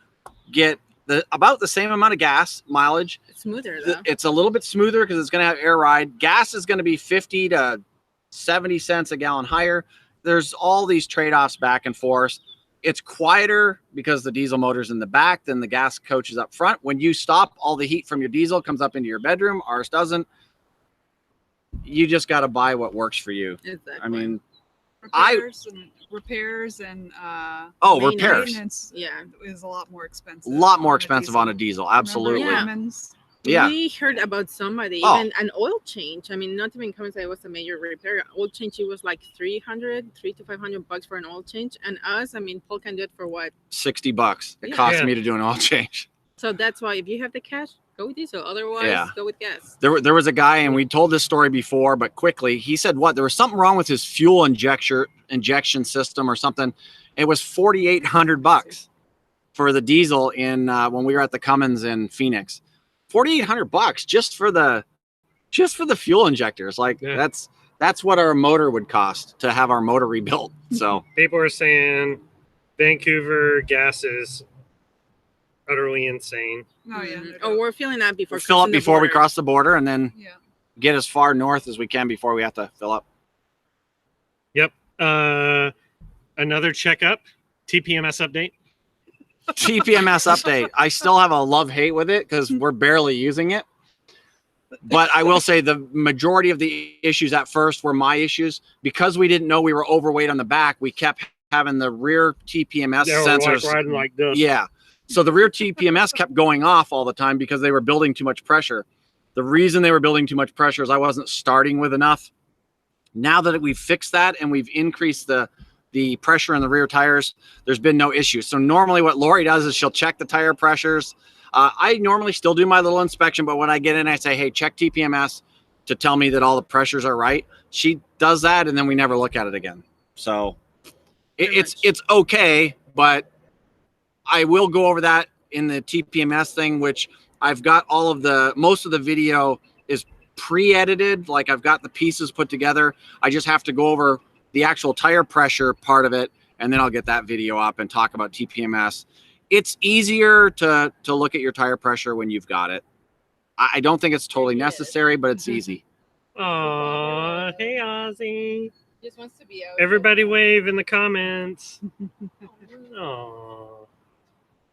S2: get about the same amount of gas mileage.
S3: It's smoother though.
S2: It's a little bit smoother because it's going to have air ride. Gas is going to be 50 to 70 cents a gallon higher. There's all these trade-offs back and forth. It's quieter because the diesel motor's in the back than the gas coach is up front. When you stop, all the heat from your diesel comes up into your bedroom. Ours doesn't. You just got to buy what works for you.
S3: Exactly.
S2: I mean,
S4: repairs and
S2: repairs.
S4: maintenance
S3: yeah.
S4: is a lot more
S2: A
S4: expensive.
S2: lot more expensive on a diesel.
S4: Remember
S2: Absolutely.
S3: Yeah.
S4: Wynns?
S2: Yeah.
S3: We heard about somebody,
S2: Oh.
S3: even an oil change. I mean, not even coming say it was a major repair. Oil change, it was like $300 to $500 for an oil change. And us, I mean, Paul can do it for what?
S2: $60 it
S3: Yeah.
S2: cost
S1: Yeah.
S2: me to do an oil change.
S3: So that's why if you have the cash, go with diesel. Otherwise,
S2: Yeah.
S3: go with gas.
S2: There was a guy, and we told this story before, but quickly, he said there was something wrong with his fuel injection system or something. It was $4,800 for the diesel in when we were at the Cummins in Phoenix. $4,800 just for the fuel injectors. Like
S1: Yeah.
S2: that's what our motor would cost to have our motor rebuilt. So
S1: People are saying Vancouver gas is utterly insane.
S4: Oh yeah.
S3: Mhm. Oh, we're feeling that before.
S2: we'll fill up
S3: crossing the
S2: before we
S3: border.
S2: cross the border, and then
S4: Yeah.
S2: get as far north as we can before we have to fill up.
S1: Yep. Another checkup. TPMS update.
S2: TPMS update. I still have a love-hate with it because we're barely using it. But I will say the majority of the issues at first were my issues. Because we didn't know we were overweight on the back, we kept having the rear TPMS
S1: Yeah, we're
S2: sensors.
S1: like riding like this.
S2: Yeah. So the rear TPMS kept going off all the time because they were building too much pressure. The reason they were building too much pressure is I wasn't starting with enough. Now that we've fixed that and we've increased the pressure in the rear tires, there's been no issue. So normally what Lori does is she'll check the tire pressures. I normally still do my little inspection, but when I get in, I say, hey, check TPMS to tell me that all the pressures are right. She does that, and then we never look at it again. So it's okay, but I will go over that in the TPMS thing, which I've got most of the video is pre-edited. Like I've got the pieces put together. I just have to go over the actual tire pressure part of it, and then I'll get that video up and talk about TPMS. It's easier to look at your tire pressure when you've got it. I don't think it's totally necessary, but it's easy.
S1: Aw, hey Ozzy.
S3: Just wants to be out.
S1: Everybody wave in the comments. Aw.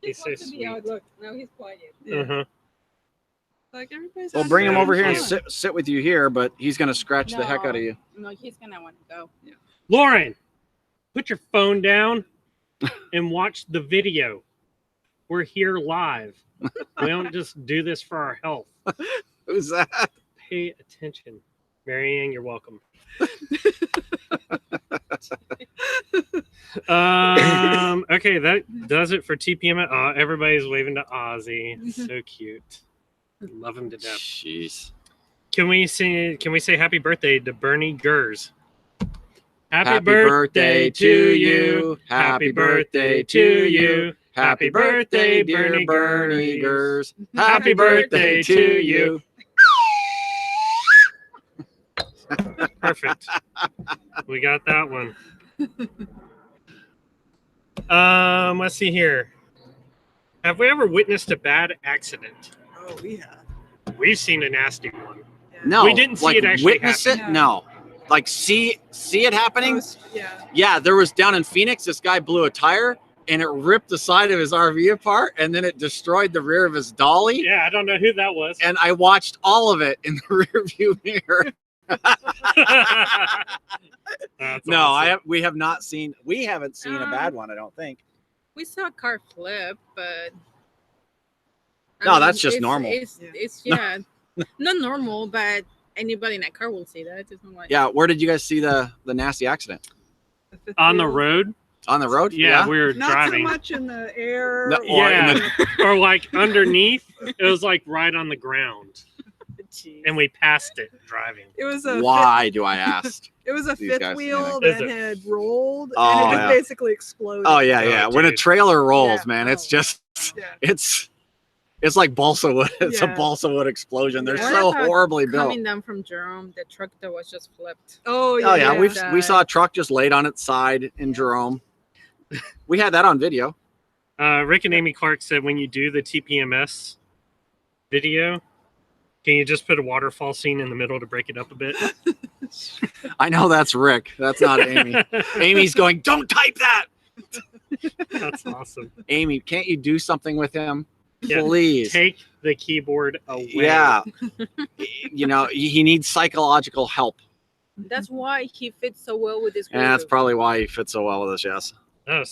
S1: He's
S3: Just
S1: so
S3: wants to be
S1: sweet.
S3: out. Look, now he's quiet.
S1: Uh-huh.
S4: Like everybody's.
S2: We'll
S4: having
S2: bring him
S4: fun.
S2: over here and
S1: Yeah.
S2: sit with you here, but he's gonna scratch the heck out of you.
S3: No, he's gonna want to go.
S1: Lauren, put your phone down and watch the video. We're here live. We don't just do this for our health.
S2: Who's that?
S1: Pay attention. Marianne, you're welcome. Okay, that does it for TPM. Everybody's waving to Ozzy. So cute. Love him to death.
S2: Jeez.
S1: Can we say happy birthday to Bernie Gers?
S2: Happy birthday to you. Happy birthday to you. Happy birthday, dear Bernie Gers. Happy birthday to you.
S1: Perfect. We got that one. Let's see here. Have we ever witnessed a bad accident?
S4: Oh, we have.
S1: We've seen a nasty one.
S4: Yeah.
S2: No,
S1: We didn't see
S2: like
S1: it actually
S2: witness
S1: happen.
S2: it. No, like see it happening.
S4: Yeah.
S2: Yeah, there was down in Phoenix. This guy blew a tire and it ripped the side of his RV apart, and then it destroyed the rear of his dolly.
S1: Yeah, I don't know who that was.
S2: And I watched all of it in the rear view mirror.
S1: That's
S2: No,
S1: awesome.
S2: we haven't seen a bad one. I don't think.
S3: We saw a car flip, but
S2: No, that's just normal.
S3: It's not normal, but anybody in a car will see that. It's not like
S2: Yeah, where did you guys see the nasty accident?
S1: On the road?
S2: On the road?
S1: Yeah, we were
S4: Not
S1: driving.
S4: so much in the air.
S2: No,
S4: or
S1: Yeah.
S2: in the-
S1: Or like underneath. It was like right on the ground.
S3: Jeez.
S1: And we passed it driving.
S4: It was a
S2: Why do I ask?
S4: it was a
S2: These
S4: fifth
S2: guys,
S4: wheel
S1: Is
S4: that
S1: it?
S4: had rolled,
S2: Oh,
S4: and it
S2: yeah.
S4: just basically exploded.
S2: Oh yeah.
S1: Oh,
S2: When a
S1: dude.
S2: trailer rolls,
S4: Yeah.
S2: man, it's
S3: Oh.
S2: just
S4: Yeah.
S2: it's like balsa wood. It's a
S4: Yeah.
S2: balsa wood explosion. They're
S4: What
S2: so
S3: about
S2: horribly built.
S3: Coming down from Jerome, the truck that was just flipped.
S4: Oh yeah.
S2: Oh yeah,
S3: Yeah.
S2: we saw a truck just laid on its side in Jerome. We had that on video.
S1: Rick and Amy Clark said when you do the TPMS video, can you just put a waterfall scene in the middle to break it up a bit?
S2: I know that's Rick. That's not Amy. Amy's going, don't type that.
S1: That's awesome.
S2: Amy, can't you do something with him?
S1: Yeah.
S2: Please.
S1: Take the keyboard away.
S2: Yeah. You know, he needs psychological help.
S3: That's why he fits so well with this group.
S2: And that's probably why he fits so well with us, yes.
S1: Oh,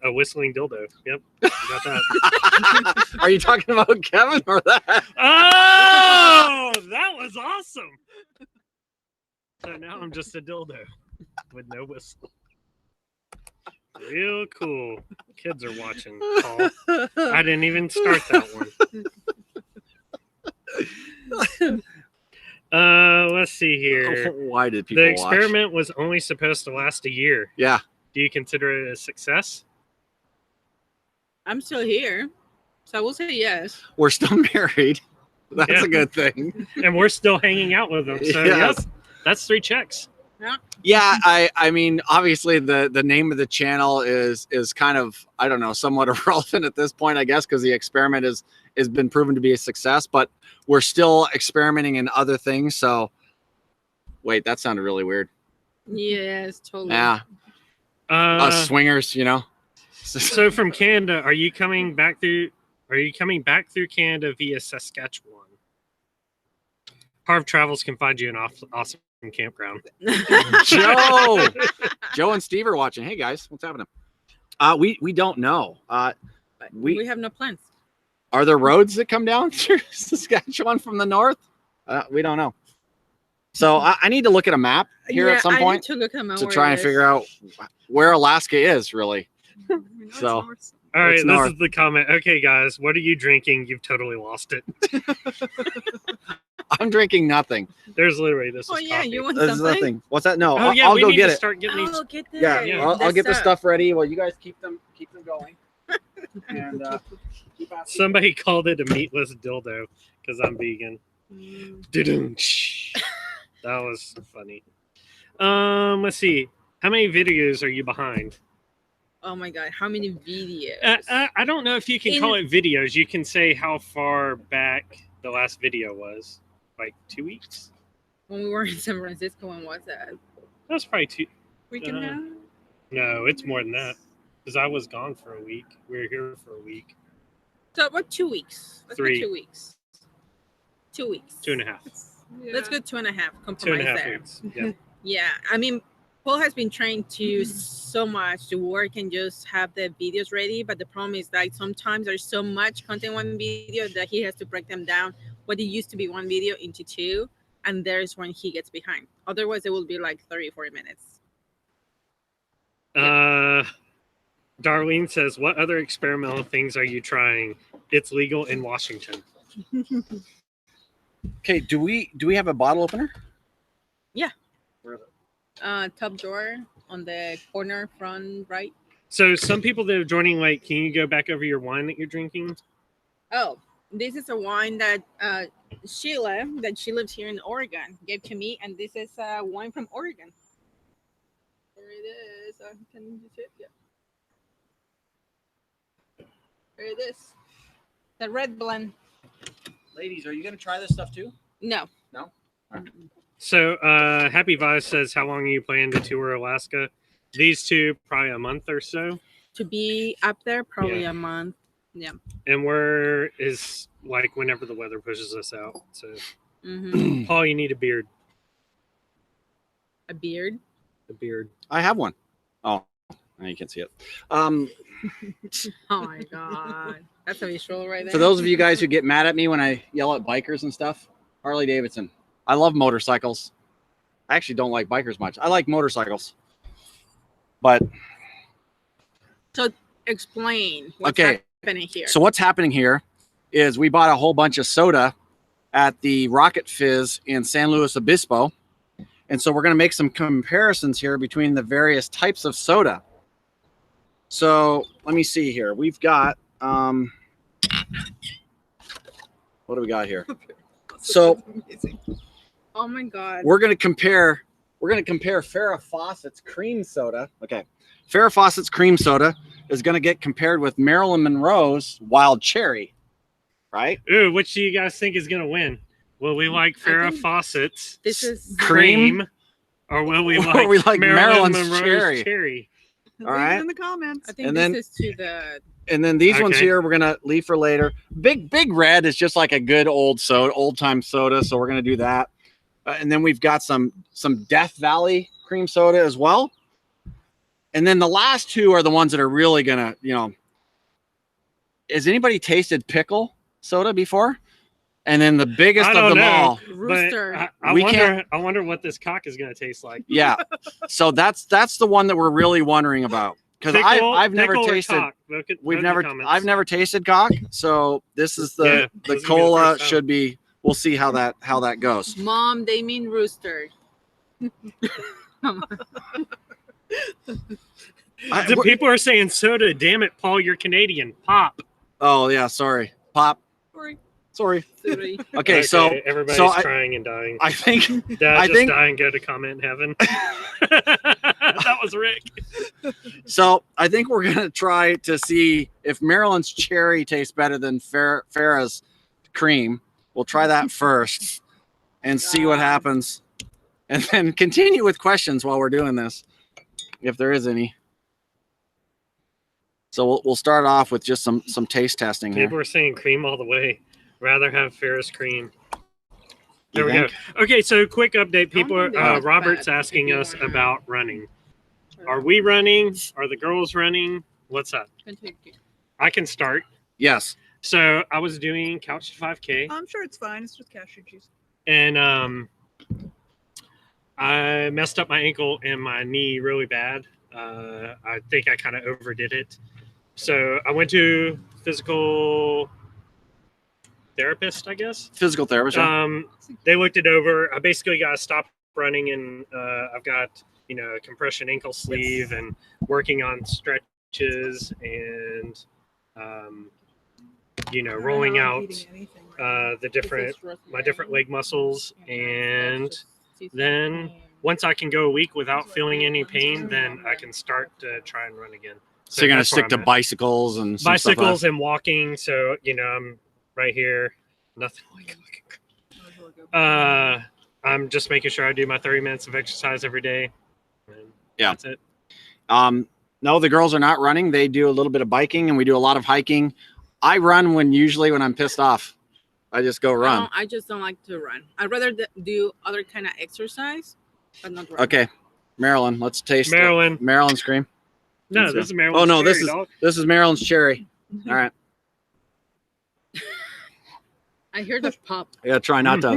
S1: a whistling dildo. Yep. You got that.
S2: Are you talking about Kevin or that?
S1: Oh, that was awesome. So now I'm just a dildo with no whistle. Real cool. Kids are watching, Paul. I didn't even start that one. Let's see here.
S2: Why did people
S1: The
S2: watch?
S1: experiment was only supposed to last a year.
S2: Yeah.
S1: Do you consider it a success?
S3: I'm still here, so I will say yes.
S2: We're still married. That's
S1: Yeah.
S2: a good thing.
S1: And we're still hanging out with them. So
S2: Yeah.
S1: yes, that's 3 checks.
S2: Yeah, I mean, obviously the name of the channel is kind of, I don't know, somewhat irrelevant at this point, I guess, because the experiment has been proven to be a success, but we're still experimenting in other things. So wait, that sounded really weird.
S3: Yes, totally.
S2: Yeah. Us swingers, you know.
S1: So from Canada, are you coming back through Canada via Saskatchewan? Harv Travels can find you an awesome campground.
S2: Joe and Steve are watching. Hey guys, what's happening? We don't know.
S3: We have no plans.
S2: Are there roads that come down through Saskatchewan from the north? We don't know. So I need to look at a map here at some
S3: I
S2: point
S3: need to look at
S2: to try and figure out where Alaska is really.
S4: We know it's
S2: So-
S4: north.
S1: All right,
S2: It's
S1: this
S2: north.
S1: is the comment. Okay, guys, what are you drinking? You've totally lost it.
S2: I'm drinking nothing.
S1: There's literally this.
S3: Oh
S1: is
S3: yeah,
S1: coffee.
S3: you want
S2: There's
S3: something?
S2: nothing. What's that? No,
S1: Oh yeah,
S2: I'll
S1: we
S2: go
S1: need
S2: get
S1: to
S2: it.
S1: start getting these.
S3: Oh, get that.
S2: Yeah,
S1: Yeah.
S2: I'll get the stuff ready while you guys keep them going. And keep asking.
S1: Somebody called it a meatless dildo because I'm vegan. That was funny. Let's see. How many videos are you behind?
S3: Oh my god, how many videos?
S1: I don't know if you can call it videos. You can say how far back the last video was. Like 2 weeks?
S3: When we were in San Francisco, when was that?
S1: That was probably 2.
S4: We can have.
S1: No, it's more than that. Because I was gone for a week. We were here for a week.
S3: So about 2 weeks. Let's
S1: 3.
S3: go 2 weeks. 2 weeks.
S1: 2.5.
S4: Yeah.
S3: Let's go 2.5. Compromise
S1: 2.5
S3: there.
S1: weeks. Yeah.
S3: Yeah, I mean, Paul has been trying to so much to work and just have the videos ready, but the problem is that sometimes there's so much content in one video that he has to break them down. What it used to be one video into 2, and there's when he gets behind. Otherwise, it will be like 30, 40 minutes.
S1: Darlene says, "What other experimental things are you trying? It's legal in Washington."
S2: Okay, do we have a bottle opener?
S3: Yeah. Top drawer on the corner front right.
S1: So some people that are joining late, can you go back over your wine that you're drinking?
S3: Oh, this is a wine that Sheila, that she lives here in Oregon, gave to me, and this is a wine from Oregon. There it is. Can you see it? Yeah. There it is. The red blend.
S2: Ladies, are you gonna try this stuff too?
S3: No.
S2: No?
S1: So Happy Vice says, "How long are you planning to tour Alaska?" These two, probably a month or so.
S3: To be up there, probably
S1: Yeah.
S3: a month. Yeah.
S1: And where is like whenever the weather pushes us out. So
S3: Mm-hmm.
S1: Paul, you need a beard.
S3: A beard.
S1: A beard.
S2: I have one. Oh, now you can't see it.
S3: Oh my god, that's a visual right there.
S2: For those of you guys who get mad at me when I yell at bikers and stuff, Harley Davidson. I love motorcycles. I actually don't like bikers much. I like motorcycles. But
S3: So explain what's
S2: okay,
S3: happening here.
S2: so what's happening here is we bought a whole bunch of soda at the Rocket Fizz in San Luis Obispo. And so we're going to make some comparisons here between the various types of soda. So let me see here. We've got, what do we got here? So
S3: Oh my god.
S2: we're going to compare Farrah Fawcett's cream soda. Okay. Farrah Fawcett's cream soda is going to get compared with Marilyn Monroe's wild cherry, right?
S1: Ooh, which do you guys think is gonna win? Will we like Farrah
S3: think
S1: Fawcett's
S3: This is
S2: Cream?
S1: or will we
S2: Or we like Marilyn's
S1: Monroe's
S2: cherry.
S4: Leave
S2: All
S4: it
S2: right.
S4: in the comments.
S3: I think
S2: And
S3: this
S2: then-
S3: is to the
S2: And then these ones
S1: Okay.
S2: here we're gonna leave for later. Big Red is just like a good old time soda, so we're gonna do that. And then we've got some Death Valley cream soda as well. And then the last two are the ones that are really gonna, has anybody tasted pickle soda before? And then the biggest
S1: I
S2: of
S1: don't
S2: them
S1: know.
S2: all.
S3: rooster.
S1: But I wonder what this cock is gonna taste like.
S2: Yeah. So that's the one that we're really wondering about. Because I've never
S1: Pickle or
S2: tasted.
S1: cock? Vote in the comments.
S2: I've never tasted cock, so this is
S1: Yeah,
S2: the
S1: this is gonna be the
S2: cola
S1: first time.
S2: should be. We'll see how that goes.
S3: Mom, they mean rooster.
S1: The people are saying soda. Damn it, Paul, you're Canadian. Pop.
S2: Oh yeah, sorry, pop. Sorry.
S3: Sorry.
S2: Okay, so
S1: everybody's crying and dying.
S2: I think
S1: Dad
S2: I
S1: just
S2: think-
S1: die and go to comment heaven. That was Rick.
S2: so. I think we're gonna try to see if Maryland's cherry tastes better than Farrah's cream. We'll try that first and see what happens, and then continue with questions while we're doing this, if there is any. So we'll start off with just some taste testing here.
S1: People are saying cream all the way. Rather have Ferris cream. There
S2: You
S1: we
S2: think?
S1: go. Okay, so quick update. People
S3: think
S1: are
S3: that's
S1: Robert's
S3: bad
S1: asking
S3: if you
S1: us
S3: wanna-
S1: about running. Are we running? Are the girls running? What's up? I can start.
S2: Yes.
S1: So I was doing couch to 5K,
S4: I'm sure it's fine. It's just cashew cheese.
S1: and I messed up my ankle and my knee really bad. I think I kind of overdid it. So I went to physical therapist, I guess.
S2: Physical therapist. Yeah.
S1: They looked it over. I basically got to stop running, and I've got a compression ankle sleeve and working on stretches and rolling out the different my different leg muscles. And then once I can go a week without feeling any pain, then I can start to try and run again.
S2: So you're gonna
S1: that's where
S2: stick to
S1: I'm at.
S2: bicycles and some stuff like
S1: Bicycles and walking. So I'm right here. Nothing like I'm just making sure I do my 30 minutes of exercise every day. And
S2: Yeah.
S1: that's it.
S2: No, the girls are not running. They do a little bit of biking and we do a lot of hiking. I run usually when I'm pissed off. I just go run.
S3: I just don't like to run. I'd rather do other kind of exercise, but not run.
S2: Okay, Marilyn, let's taste Maryland's cream.
S1: No,
S2: Let's
S1: this
S2: go.
S1: is Maryland's
S2: Oh no,
S1: cherry,
S2: this is Maryland's cherry. All right.
S3: I hear the pop.
S2: Yeah, try not to.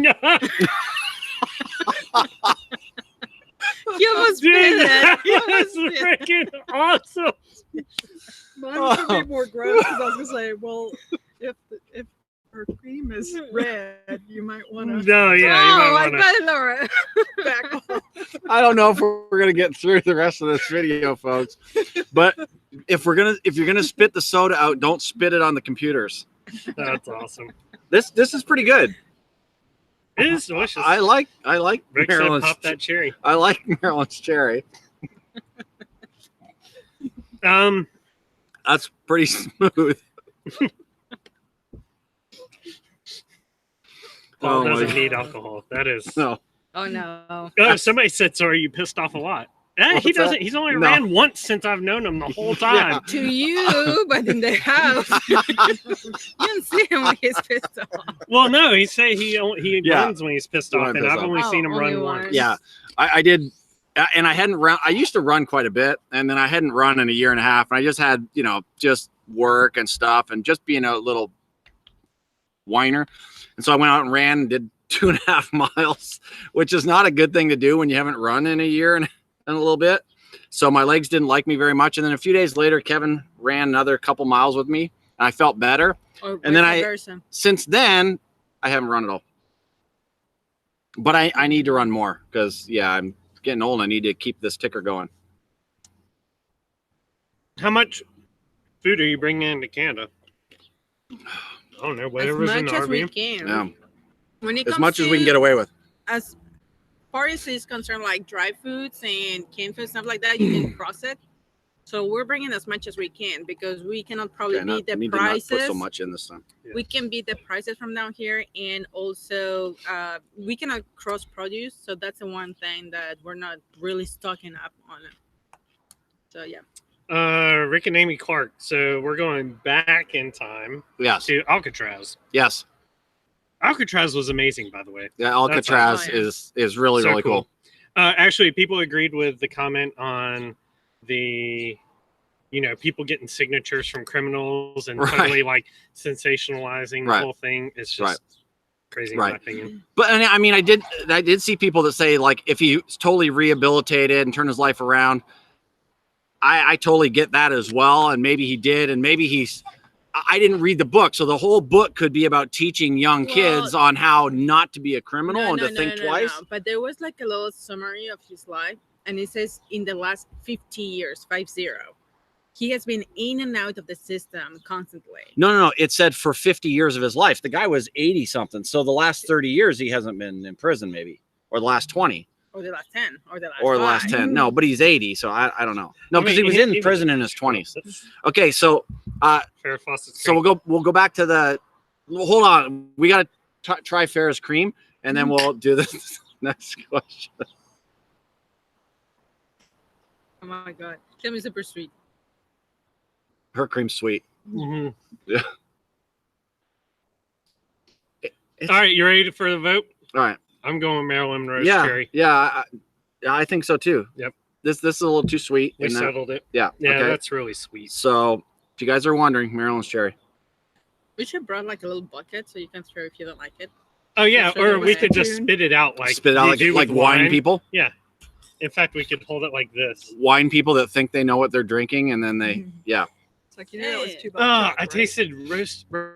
S3: He almost
S1: Dude,
S3: spit it.
S1: that
S3: He almost
S1: was
S3: spit it.
S1: freaking awesome.
S4: Mine was gonna be more gross because I was gonna say, well, if her cream is red, you might want to
S1: No, yeah,
S3: Oh,
S1: you
S3: I
S1: might want
S3: got it, Laura.
S4: back off.
S2: I don't know if we're gonna get through the rest of this video, folks. But if you're gonna spit the soda out, don't spit it on the computers.
S1: to. That's awesome.
S2: This is pretty good.
S1: It is delicious.
S2: I like
S1: Rick said
S2: Maryland's.
S1: pop that cherry.
S2: I like Maryland's cherry. That's pretty smooth.
S1: Paul
S2: my
S1: doesn't
S2: God.
S1: need alcohol. That is.
S2: No.
S3: Oh no.
S1: Oh, somebody said, so are you pissed off a lot? He
S2: What's
S1: doesn't.
S2: that?
S1: He's only
S2: No.
S1: ran once since I've known him the whole time.
S3: To you, but in the house, you don't see him when he's pissed off.
S1: Well, no, he
S2: Yeah.
S1: runs when he's pissed
S2: When
S1: off,
S2: I'm
S1: and
S2: pissed
S1: I've
S2: off.
S1: only
S3: Oh,
S1: seen him
S3: only
S1: run
S3: once.
S1: once.
S2: Yeah, I did, and I hadn't run. I used to run quite a bit, and then I hadn't run in a year and a half, and I just had just work and stuff, and just being a little whiner, and so I went out and ran and did 2.5 miles, which is not a good thing to do when you haven't run in a year and a little bit. So my legs didn't like me very much, and then a few days later, Kevin ran another couple miles with me, and I felt better.
S3: Or
S2: And then
S3: vice versa.
S2: Since then, I haven't run at all. But I need to run more because, I'm getting old. I need to keep this ticker going.
S1: How much food are you bringing into Canada? I don't know. Whatever's
S3: as
S1: in the
S3: much as we
S1: RV.
S3: can.
S2: Yeah.
S3: When it
S2: As
S3: comes
S2: much as we can
S3: to-
S2: get away with.
S3: As far as it's concerned, like dry foods and canned food, stuff like that, you can cross it. So we're bringing as much as we can because we cannot probably
S2: Okay,
S3: beat the
S2: need to not put
S3: prices.
S2: so much in this time.
S1: Yeah.
S3: We can beat the prices from down here, and also we cannot cross produce. So that's the one thing that we're not really stocking up on it. So yeah.
S1: Rick and Amy Clark. So we're going back in time
S2: Yes.
S1: to Alcatraz.
S2: Yes.
S1: Alcatraz was amazing, by the way.
S2: Yeah, Alcatraz
S3: awesome. Oh, yeah.
S2: is really,
S1: So
S2: really cool.
S1: Actually, people agreed with the comment on the, people getting signatures from criminals and
S2: Right.
S1: totally like sensationalizing the
S2: Right.
S1: whole thing. It's
S2: Right.
S1: just crazy in
S2: Right.
S1: my opinion.
S2: But I mean, I did see people that say, like, if he totally rehabilitated and turned his life around, I totally get that as well. And maybe he did. And maybe I didn't read the book. So the whole book could be about teaching young kids on how not to be a criminal and to think twice.
S3: No. But there was like a little summary of his life. And it says in the last 50 years, 50, he has been in and out of the system constantly.
S2: No. It said for 50 years of his life. The guy was 80 something. So the last 30 years, he hasn't been in prison, maybe, or the last 20.
S3: Or the last 10, or the last
S2: Or the
S3: 5.
S2: last 10. No, but he's 80. So I don't know. No,
S1: I
S2: because
S1: mean,
S2: he was in prison in his 20s.
S1: That's
S2: Okay. So,
S1: Farrah Fawcett's
S2: so we'll go back to hold on. We got to try Farrah's cream and then we'll do the next question.
S3: Oh my God. Tell me super sweet.
S2: Her cream's sweet.
S1: Mhm.
S2: Yeah.
S1: All right, you ready for the vote?
S2: All right.
S1: I'm going Maryland Rose
S2: Yeah.
S1: Cherry.
S2: Yeah. I think so too.
S1: Yep.
S2: This is a little too sweet.
S1: We
S2: and
S1: settled it.
S2: yeah.
S1: Yeah,
S2: Okay.
S1: that's really sweet.
S2: So if you guys are wondering, Maryland's cherry.
S3: We should brought like a little bucket so you can throw if you don't like it.
S1: Oh yeah,
S3: Sure,
S1: or we
S3: go
S1: could just
S4: ahead.
S1: spit it out like
S2: Spit out
S1: you do
S2: like
S1: with
S2: wine people.
S1: In fact, we could hold it like this.
S2: Wine people that think they know what they're drinking and then they
S4: Mhm.
S2: yeah.
S4: It's like, that was too
S1: Oh,
S4: much.
S1: I tasted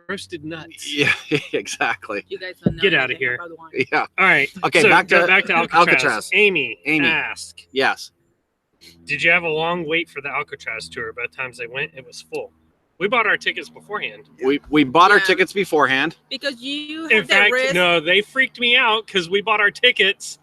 S1: roasted nuts.
S2: Yeah, exactly.
S3: You guys don't know
S1: Get outta
S3: anything
S1: here.
S3: about wine.
S2: Yeah.
S1: All right.
S2: Okay,
S1: so
S2: back to
S1: Alcatraz.
S2: Alcatraz.
S1: Amy
S2: Amy.
S1: ask,
S2: Yes.
S1: did you have a long wait for the Alcatraz tour? By the time they went, it was full. We bought our tickets beforehand.
S2: We bought our
S3: Yeah.
S2: tickets beforehand.
S3: Because you have
S1: In
S3: the
S1: fact,
S3: risk.
S1: no, they freaked me out because we bought our tickets,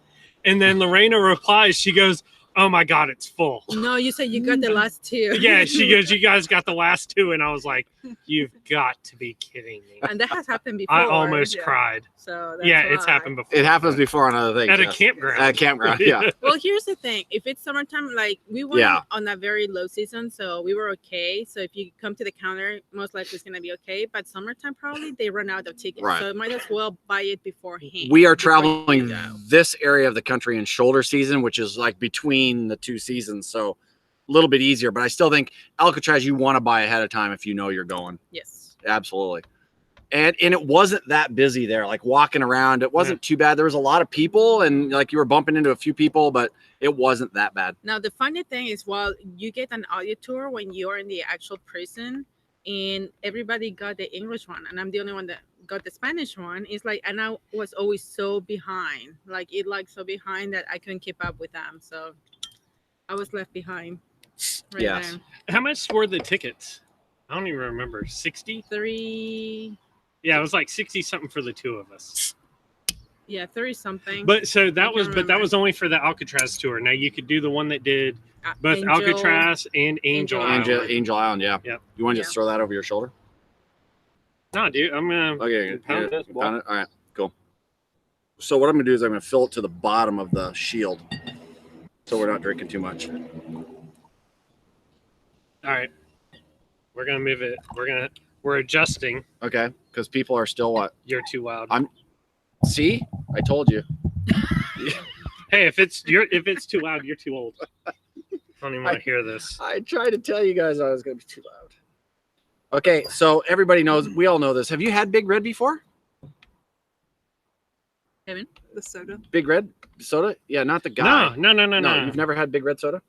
S1: and then Lorena replies, she goes, oh my God, it's full.
S3: No, you said you got the last two.
S1: Yeah, she goes, you guys got the last two. And I was like, you've got to be kidding me.
S3: And that has happened before.
S1: I almost cried.
S3: So that's
S1: Yeah, it's
S3: why.
S1: happened before.
S2: It happens before on other things.
S1: At a
S2: yes.
S1: campground.
S2: At a campground, yeah.
S3: Well, here's the thing. If it's summertime, like we were on a very low season, so we were okay. So if you come to the counter, most likely it's going to be okay. But summertime, probably they run out of tickets.
S2: Right.
S3: So you might as well buy it beforehand.
S2: We are traveling this area of the country in shoulder season, which is like between the two seasons. So a little bit easier, but I still think Alcatraz, you want to buy ahead of time if you know you're going.
S3: Yes.
S2: Absolutely. And it wasn't that busy there, like walking around. It wasn't too bad. There was a lot of people and like you were bumping into a few people, but it wasn't that bad.
S3: Now, the funny thing is, while you get an audio tour when you're in the actual prison and everybody got the English one and I'm the only one that got the Spanish one, it's like, and I was always so behind, so behind that I couldn't keep up with them. So I was left behind. Right there.
S1: How much were the tickets? I don't even remember. 60?
S3: 3.
S1: Yeah, it was like 60 something for the two of us.
S3: Yeah, 30 something.
S1: But so that was only for the Alcatraz tour. Now you could do the one that did both Alcatraz and Angel Island.
S2: Angel Island, yeah.
S1: Yep.
S2: You want to just throw that over your shoulder?
S1: No, dude, I'm gonna
S2: pound it. All right, cool. So what I'm gonna do is I'm gonna fill it to the bottom of the shield, so we're not drinking too much.
S1: All right, we're gonna move it. We're adjusting.
S2: Okay, because people are still what?
S1: You're too loud.
S2: See, I told you.
S1: Hey, if it's too loud, you're too old. I don't even want to hear this.
S2: I tried to tell you guys I was gonna be too loud. Okay, so everybody knows. We all know this. Have you had Big Red before?
S3: Kevin,
S4: the soda.
S2: Big Red soda? Yeah, not the guy.
S1: No.
S2: You've never had Big Red soda?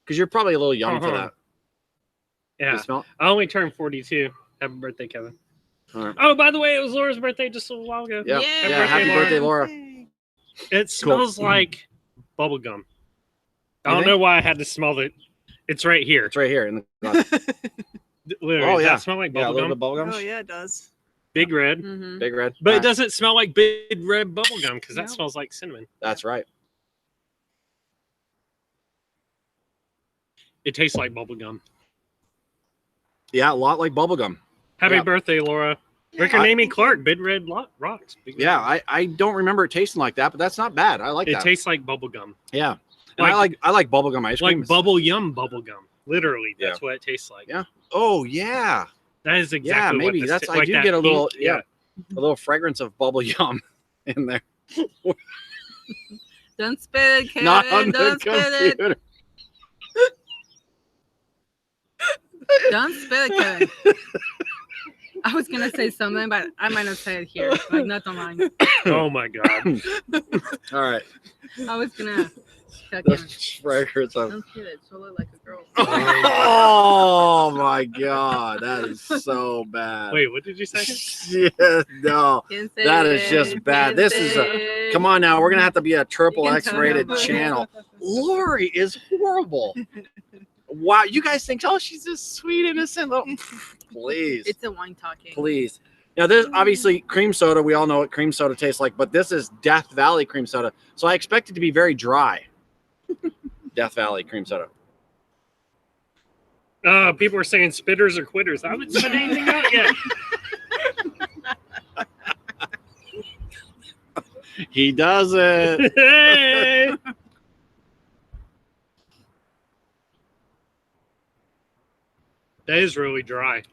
S2: Because you're probably a little young for that.
S1: Yeah.
S2: You smell?
S1: I only turned 42. Happy birthday, Kevin.
S2: All right.
S1: Oh, by the way, it was Laura's birthday just a little while ago.
S2: Yeah.
S3: Yeah.
S2: Happy birthday, Laura.
S1: It smells like bubble gum. I don't know why I had to smell it. It's right here.
S2: It's right here in the glass.
S1: Literally, does that smell like bubble gum?
S2: Bubble gum.
S4: Oh yeah, it does.
S1: Big Red.
S3: Mm-hmm.
S2: Big Red.
S1: But it doesn't smell like Big Red bubble gum because that smells like cinnamon.
S2: That's right.
S1: It tastes like bubble gum.
S2: Yeah, a lot like bubble gum.
S1: Happy birthday, Laura. Rick and Amy Clark, Big Red Rocks.
S2: I don't remember it tasting like that, but that's not bad. I like that.
S1: It tastes like bubble gum.
S2: Yeah. And I like bubble gum ice cream.
S1: Like bubble gum. Literally, that's what it tastes like.
S2: Yeah. Oh yeah.
S1: That is exactly
S2: maybe
S1: what
S2: that's.
S1: like
S2: I do
S1: that
S2: get a little
S1: pink,
S2: a little fragrance of bubble yum in there.
S3: Don't spit it, Kevin.
S2: Not on
S3: Don't
S2: the
S3: spit it.
S2: computer.
S3: Don't spit it, Kevin. I was gonna say something, but I might not say it here. Like not online.
S1: Oh my god.
S2: All right.
S3: I was gonna check
S2: The
S3: him.
S2: fragrance of.
S3: Don't spit it. She'll look like a girl.
S2: Oh my god, that is so bad.
S1: Wait, what did you say?
S2: Yeah, no, that is just bad. This is come on now. We're gonna have to be a triple X rated channel. Lori is horrible. Wow, you guys think, oh, she's just sweet, innocent. Oh, please.
S3: It's a wine talking.
S2: Please. Now, there's obviously cream soda. We all know what cream soda tastes like, but this is Death Valley cream soda. So I expect it to be very dry. Death Valley cream soda.
S1: People are saying spitters or quitters. I haven't spit anything out yet.
S2: He does it.
S1: Hey! That is really dry.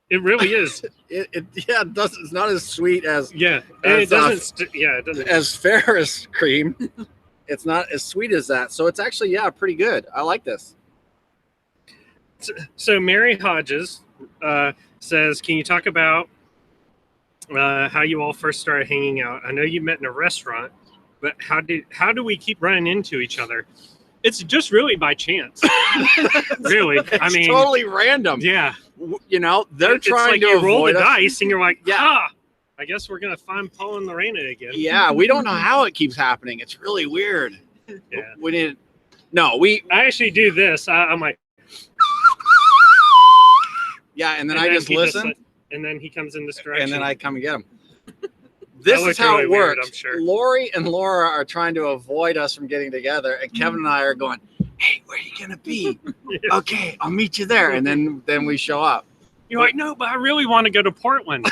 S1: It really is.
S2: It does. It's not as sweet as
S1: it doesn't. It doesn't.
S2: As Ferris cream. It's not as sweet as that. So it's actually pretty good. I like this.
S1: So Mary Hodges says, "Can you talk about how you all first started hanging out? I know you met in a restaurant, but how do we keep running into each other? It's just really by chance. Really,
S2: It's totally random.
S1: Yeah,
S2: you know, they're trying
S1: like
S2: to
S1: you roll
S2: avoid
S1: the
S2: us.
S1: dice, and you're like, I guess we're gonna find Paul and Lorena again.
S2: Yeah, we don't know how it keeps happening. It's really weird.
S1: Yeah,
S2: we didn't. No, I
S1: actually do this. I'm like,
S2: and then I just listen,
S1: and then he comes in this direction,
S2: and then I come and get him. this
S1: That
S2: is how
S1: looked
S2: it
S1: really weird,
S2: works.
S1: I'm sure.
S2: Lori and Laura are trying to avoid us from getting together, and Kevin and I are going, "Hey, where are you gonna be? Okay, I'll meet you there." And then we show up.
S1: You're like, no, but I really want to go to Portland.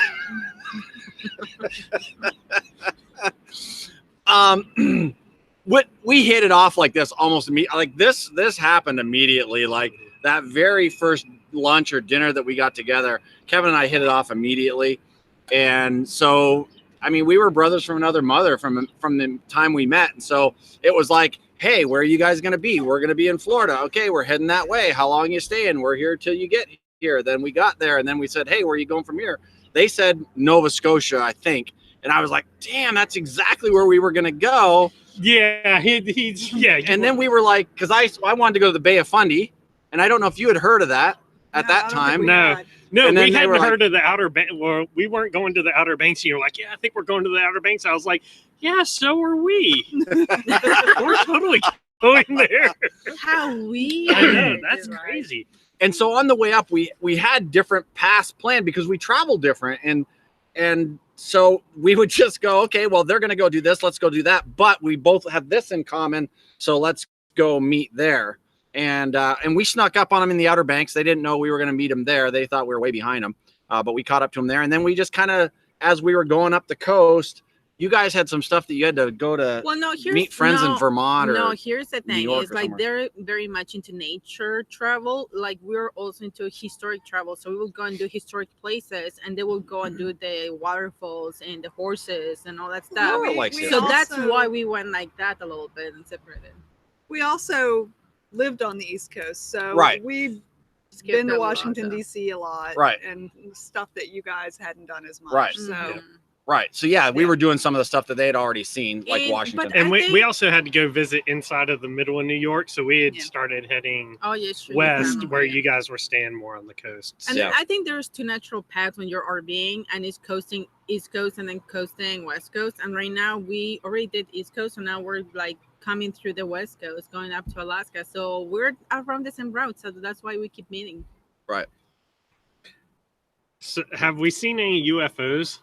S2: What we hit it off like this almost immediately. Like this happened immediately. Like that very first lunch or dinner that we got together, Kevin and I hit it off immediately. And so, I mean, we were brothers from another mother from the time we met. And so it was like, hey, where are you guys going to be? We're going to be in Florida. Okay, we're heading that way. How long are you staying? We're here till you get here. Then we got there, and then we said, hey, where are you going from here? They said Nova Scotia, I think. And I was like, damn, that's exactly where we were going to go.
S1: Yeah, he's yeah.
S2: And then we were like, because I wanted to go to the Bay of Fundy, and I don't know if you had heard of that at that time.
S1: No, we
S2: And then they
S1: hadn't
S2: were like-
S1: heard of the Outer Banks. Well, we weren't going to the Outer Banks. And you're like, yeah, I think we're going to the Outer Banks. I was like, yeah, so are we. We're totally going there.
S3: How we?
S1: I know, that's crazy.
S2: And so on the way up, we had different paths planned because we traveled different, and so we would just go, okay, well, they're going to go do this. Let's go do that. But we both have this in common. So let's go meet there. And we snuck up on them in the Outer Banks. They didn't know we were going to meet them there. They thought we were way behind them. But we caught up to them there. And then we just kind of, as we were going up the coast, you guys had some stuff that you had to go to meet friends in Vermont.
S3: No,
S2: Or
S3: here's the
S2: New
S3: thing.
S2: York
S3: It's
S2: or
S3: like
S2: somewhere.
S3: they're very much into nature travel. Like we're also into historic travel. So we will go and do historic places, and they will go and do the waterfalls and the horses and all that stuff.
S2: Oh, like
S3: So that's why we went like that a little bit and separated.
S4: We also lived on the East Coast, so
S2: Right.
S4: we've
S3: Skipped
S4: been
S3: that
S4: to
S3: a lot,
S4: Washington
S3: though.
S4: D.C. a lot,
S2: Right.
S4: and stuff that you guys hadn't done as much.
S2: Right.
S4: So
S3: Mhm.
S2: Right. So, yeah, we were doing some of the stuff that they had already seen, like
S3: And-
S2: Washington.
S3: but
S1: And
S3: I
S1: we
S3: think-
S1: also had to go visit inside of the middle of New York. So we had
S4: Yeah.
S1: started heading
S3: Oh yeah, sure.
S1: west,
S3: Yeah.
S1: where you guys were staying more on the coast.
S3: And
S2: Yeah.
S3: I think there's two natural paths when you're RVing, and it's coasting East Coast and then coasting West Coast. And right now we already did East Coast, so now we're like coming through the West Coast, going up to Alaska. So we're around the same route, so that's why we keep meeting.
S2: Right.
S1: So have we seen any UFOs?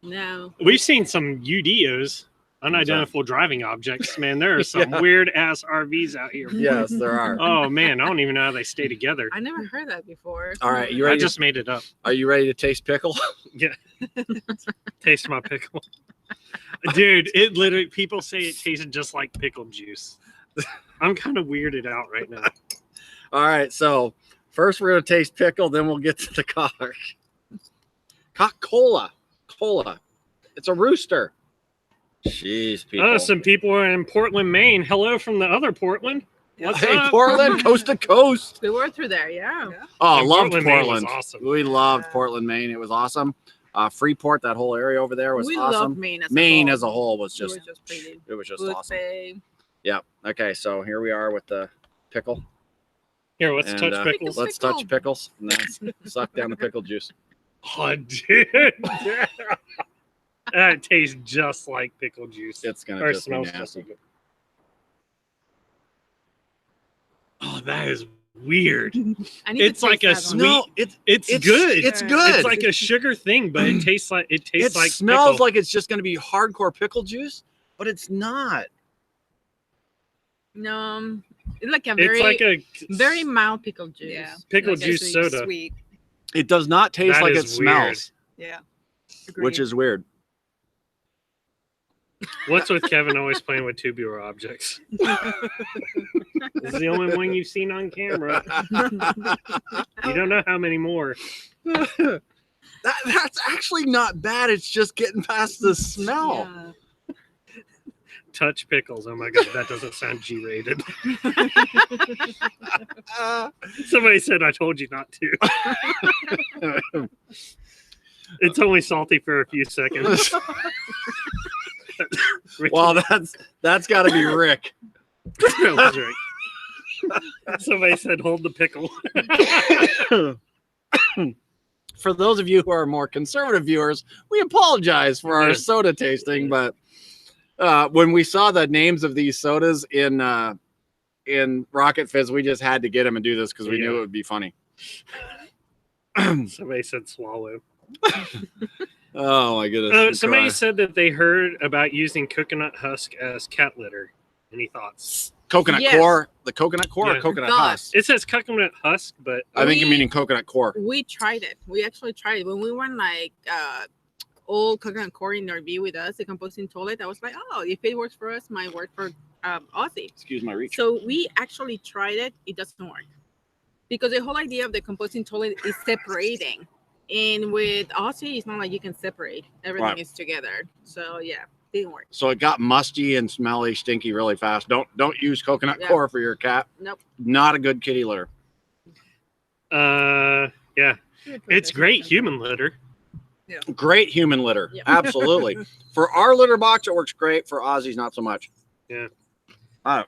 S3: No.
S1: We've seen some UDOs, unidentified driving objects. Man, there are some
S2: Yeah.
S1: weird ass RVs out here.
S2: Yes, there are.
S1: Oh man, I don't even know how they stay together.
S3: I never heard that before.
S2: All right, you
S1: I
S2: ready?
S1: just made it up.
S2: Are you ready to taste pickle?
S1: Yeah. Taste my pickle. Dude, it literally, people say it tasted just like pickle juice. I'm kind of weirded out right now.
S2: All right, so first we're going to taste pickle, then we'll get to the cock. Cola. It's a rooster. Jeez, people.
S1: Oh, some people are in Portland, Maine. Hello from the other Portland. What's
S2: Hey,
S1: up?
S2: Portland, coast to coast.
S3: We were through there, yeah.
S2: Oh,
S1: And
S2: loved
S1: Portland, Maine was
S2: Portland.
S1: awesome.
S2: We loved
S4: Yeah.
S2: Portland, Maine. It was awesome. Freeport, that whole area over there was
S3: We
S2: awesome.
S3: love Maine as
S2: Maine
S3: a whole.
S2: as a whole was
S3: It was
S2: just,
S3: just pretty.
S2: it was just
S3: Blue
S2: awesome.
S3: Bay.
S2: Yeah. Okay, so here we are with the pickle.
S1: Here, let's
S2: And,
S1: touch pickles.
S2: Let's touch pickles and then suck down the pickle juice.
S1: Oh, dude. That tastes just like pickle juice.
S2: It's gonna
S1: Or
S2: just be
S1: smells just
S2: nasty.
S1: like it. Oh, that is weird.
S3: I need to
S1: It's like
S3: taste
S1: a
S3: that one.
S1: sweet. It's good.
S2: It's
S4: Yeah.
S2: good.
S1: It's like a sugar thing, but it tastes like
S2: it
S1: like
S2: smells
S1: pickle.
S2: like it's just gonna be hardcore pickle juice, but it's not.
S3: No, it's like a very,
S1: It's like a
S3: very mild pickle juice.
S4: Yeah.
S1: pickle
S3: like a
S1: juice
S3: sweet-
S1: soda.
S4: Sweet.
S2: It does not taste
S1: That
S2: like it
S1: is weird.
S2: smells,
S4: Yeah.
S2: which is weird.
S1: What's with Kevin always playing with tubular objects? This is the only one you've seen on camera. You don't know how many more.
S2: That's actually not bad. It's just getting past the smell.
S3: Yeah.
S1: Touch pickles. Oh my god, that doesn't sound G-rated. Somebody said I told you not to. It's only salty for a few seconds.
S2: Well, that's got to be Rick.
S1: That was right. Somebody said hold the pickle.
S2: For those of you who are more conservative viewers, we apologize for our
S1: Yeah.
S2: soda tasting, but when we saw the names of these sodas in Rocket Fizz, we just had to get them and do this because we knew
S1: Yeah.
S2: it would be funny.
S1: Somebody said swallow.
S5: Oh my goodness.
S1: Somebody said that they heard about using coconut husk as cat litter. Any thoughts?
S5: Coconut
S3: Yes.
S5: core, the coconut core
S1: Yeah.
S5: or coconut
S3: Thoughts.
S5: husk?
S1: It says coconut husk, but
S5: I think you're
S3: We-
S5: meaning coconut core.
S3: We tried it. We actually tried it when we were like old coconut core in RV with us, the composting toilet. I was like, oh, if it works for us, might work for Aussie.
S5: Excuse my reach.
S3: So we actually tried it. It doesn't work because the whole idea of the composting toilet is separating, and with Aussie, it's not like you can separate. Everything
S5: Right.
S3: is together. So yeah, didn't work.
S5: So it got musty and smelly, stinky really fast. Don't use coconut
S3: Yeah.
S5: core for your cat.
S3: Nope.
S5: Not a good kitty litter.
S1: yeah, it's great human litter.
S5: Great human litter.
S3: Yeah.
S5: Absolutely. For our litter box, it works great. For Aussie's, not so much.
S1: Yeah.
S5: All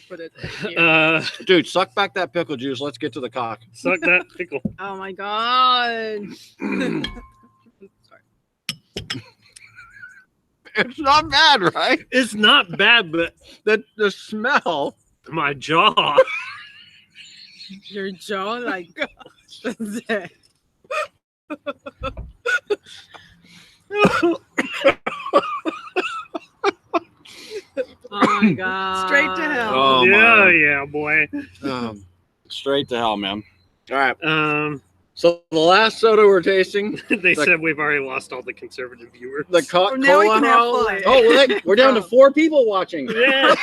S3: Put it here.
S5: right. Dude, suck back that pickle juice. Let's get to the cock.
S1: Suck that pickle.
S3: Oh my god. Sorry.
S5: It's not bad, right?
S1: It's not bad, but
S5: The smell.
S1: my jaw.
S3: Your jaw, like. That's it. Oh my god.
S4: Straight to hell.
S5: Oh,
S1: yeah,
S5: my.
S1: yeah, boy.
S5: Straight to hell, man. All right.
S1: Um,
S5: So the last soda we're tasting,
S1: they said we've already lost all the conservative viewers.
S5: the Coca-Cola.
S4: Now we can have fun.
S5: Oh, well, we're down to 4 people watching.
S1: Yeah.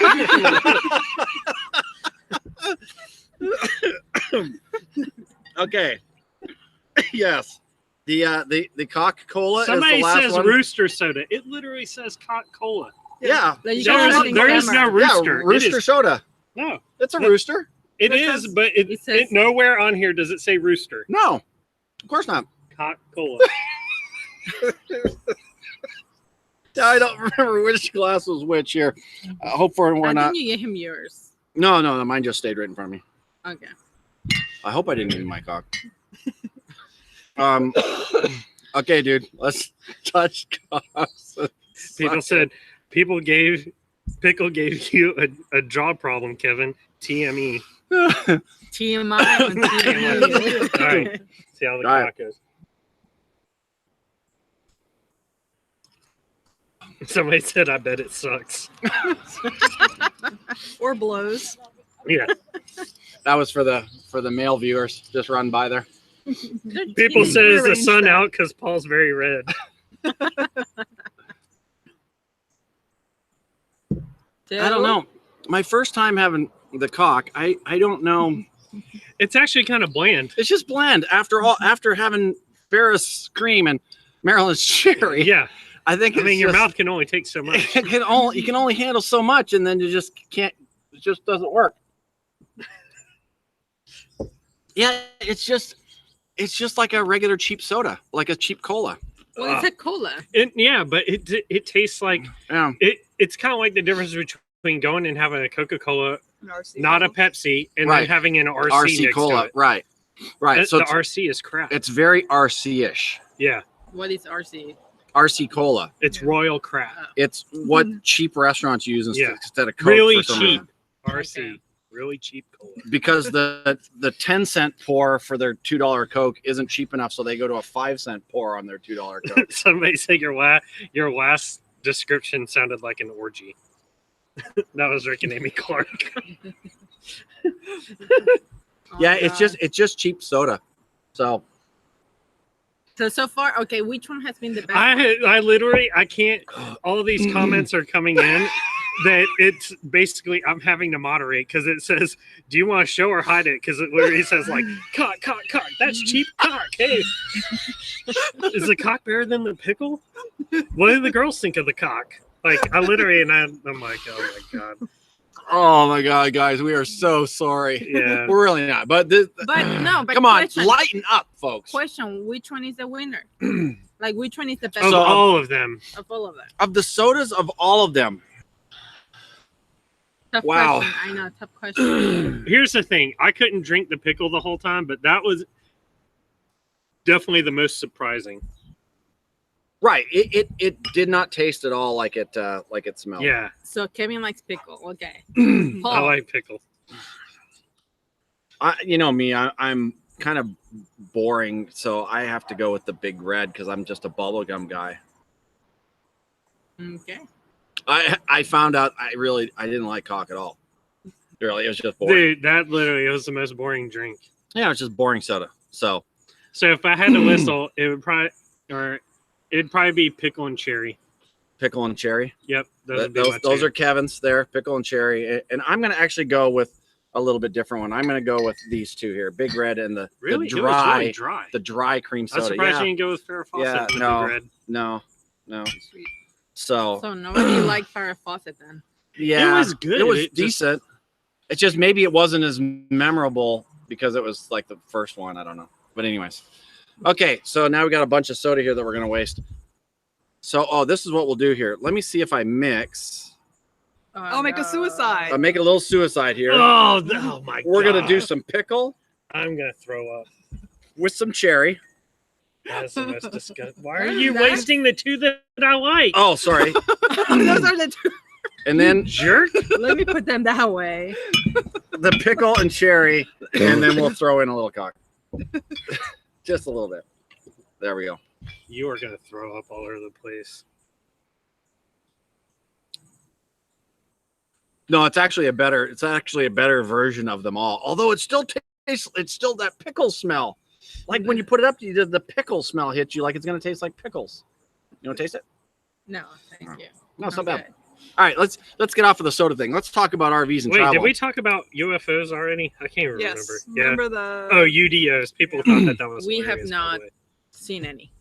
S5: Okay. Yes. The Coca-Cola is
S1: Somebody
S5: the last
S1: says
S5: one.
S1: Rooster soda. It literally says Coca-Cola.
S5: Yeah.
S3: Like, you
S1: There
S3: gotta
S1: is-
S3: have it
S1: there is
S3: camera.
S1: no rooster.
S5: Yeah, rooster
S1: It is,
S5: soda.
S1: no,
S5: It's a
S1: No.
S5: rooster.
S1: it
S4: It
S1: is,
S4: says-
S1: but
S3: It
S1: it
S3: says-
S1: nowhere on here does it say rooster.
S5: No, of course not.
S1: Coca-Cola.
S5: I don't remember which glass was which here. Hopefully we're
S3: I
S5: not.
S3: think you gave him yours.
S5: No, mine just stayed right in front of me.
S3: Okay.
S5: I hope I didn't eat my cock. Okay, dude. Let's touch cocks.
S1: Pickle gave you a jaw problem, Kevin. TME.
S3: TMI. on TMI.
S1: All right. See how the
S5: All right.
S1: cock goes. Somebody said, "I bet it sucks."
S4: Or blows.
S1: Yeah.
S5: That was for the male viewers. Just run by there.
S1: People
S3: Team.
S1: said, "Is the
S4: Rearrange
S1: sun
S4: that.
S1: out?" Because Paul's very red.
S5: I don't know. My first time having the cock, I don't know.
S1: It's actually kind of bland.
S5: It's just bland. After having Ferris Cream and Maryland's Cherry.
S1: Yeah.
S5: I think
S1: I mean, your
S5: just-
S1: mouth can only take so much.
S5: you can only handle so much, and then you just can't. It just doesn't work. Yeah, it's just like a regular cheap soda, like a cheap cola.
S3: Well, it's a cola.
S1: Yeah, but it tastes like
S5: Yeah,
S1: it's kind of like the difference between going and having a Coca-Cola,
S4: An RC
S1: not a
S4: bottle.
S1: Pepsi, and
S5: Right.
S1: then having an RC,
S5: RC
S1: next
S5: cola,
S1: to it.
S5: right? So
S1: The
S5: it's,
S1: RC is crap.
S5: it's very RC-ish.
S1: Yeah,
S3: What is RC?
S5: RC cola.
S1: it's royal crap.
S5: It's what cheap restaurants use
S1: Yeah.
S5: instead of Coke
S1: Really
S5: for some
S1: cheap.
S5: reason.
S1: RC,
S3: Okay.
S1: really cheap cola.
S5: Because the 10-cent pour for their $2 Coke isn't cheap enough, so they go to a 5-cent pour on their $2 Coke.
S1: Somebody said your last description sounded like an orgy. That was Rick and Amy Clark.
S3: Oh
S5: Yeah,
S3: my
S5: it's
S3: God.
S5: just cheap soda. So
S3: So far, okay. Which one has been the best?
S1: I literally can't. All of these comments are coming in that it's basically I'm having to moderate because it says, "Do you want to show or hide it?" Because it literally says like cock. That's cheap cock. Hey, is the cock better than the pickle? What do the girls think of the cock? Like I literally and I'm like, oh my god.
S5: oh my god, guys, we are so sorry.
S1: Yeah.
S5: We're really not. But
S3: But
S5: come on,
S3: question,
S5: lighten up, folks.
S3: Question: which one is the winner? Like, which one is the best
S1: Of
S5: So,
S1: all of them,
S3: of all of them?
S5: Of the sodas of all of them,
S3: Tough
S5: Wow.
S3: question. I know, tough question.
S1: here's the thing: I couldn't drink the pickle the whole time, but that was definitely the most surprising.
S5: right? It did not taste at all like it smelled.
S1: Yeah,
S3: So Kevin likes pickle. Okay.
S1: I
S3: Paul,
S1: like pickle.
S5: You know me, I'm kind of boring, so I have to go with the Big Red because I'm just a bubblegum guy.
S3: Okay.
S5: I found out I didn't like cock at all. Really, it was just boring.
S1: Dude, that literally was the most boring drink.
S5: Yeah, it's just boring soda. So
S1: if I had to whistle, it'd probably be pickle and cherry.
S5: pickle and cherry.
S1: Yep,
S5: Those are Kevin's there, pickle and cherry. And I'm going to actually go with a little bit different one. I'm going to go with these two here, Big Red and the
S1: really
S5: dry,
S1: dry.
S5: the dry cream soda.
S1: I'm surprised you didn't go with Farrah Fawcett.
S5: Yeah,
S1: Big Red.
S5: no.
S4: Sweet.
S5: So
S3: nobody liked Farrah Fawcett then.
S5: yeah,
S1: it was good.
S5: It was decent. It's just maybe it wasn't as memorable because it was like the first one. I don't know. But anyways, okay. So now we got a bunch of soda here that we're going to waste. So, this is what we'll do here. Let me see if I mix.
S4: I'll make a suicide.
S5: I'll make a little suicide here.
S1: Oh my God.
S5: We're going to do some pickle.
S1: I'm going to throw up.
S5: With some cherry.
S1: That's the most disgusting. Why are you wasting the two that I like?
S5: Oh, sorry.
S3: Those are the two.
S5: And then
S1: Jerk.
S3: Let me put them that way.
S5: the pickle and cherry. And then we'll throw in a little cock. Just a little bit. There we go.
S1: You are going to throw up all over the place.
S5: No, it's actually a better version of them all. Although it still tastes, it's still that pickle smell. Like when you put it up, the pickle smell hits you like it's going to taste like pickles. You want to taste it?
S3: No, thank you.
S5: No, it's not
S3: I'm
S5: bad.
S3: good.
S5: All right, let's get off of the soda thing. Let's talk about RVs and
S1: Wait,
S5: travel.
S1: did we talk about UFOs already? I can't remember.
S4: Yes.
S1: Yeah.
S4: Remember the?
S1: Oh, UDOs. People thought that was
S3: We have
S1: hilarious, by
S3: not
S1: the way.
S3: seen any.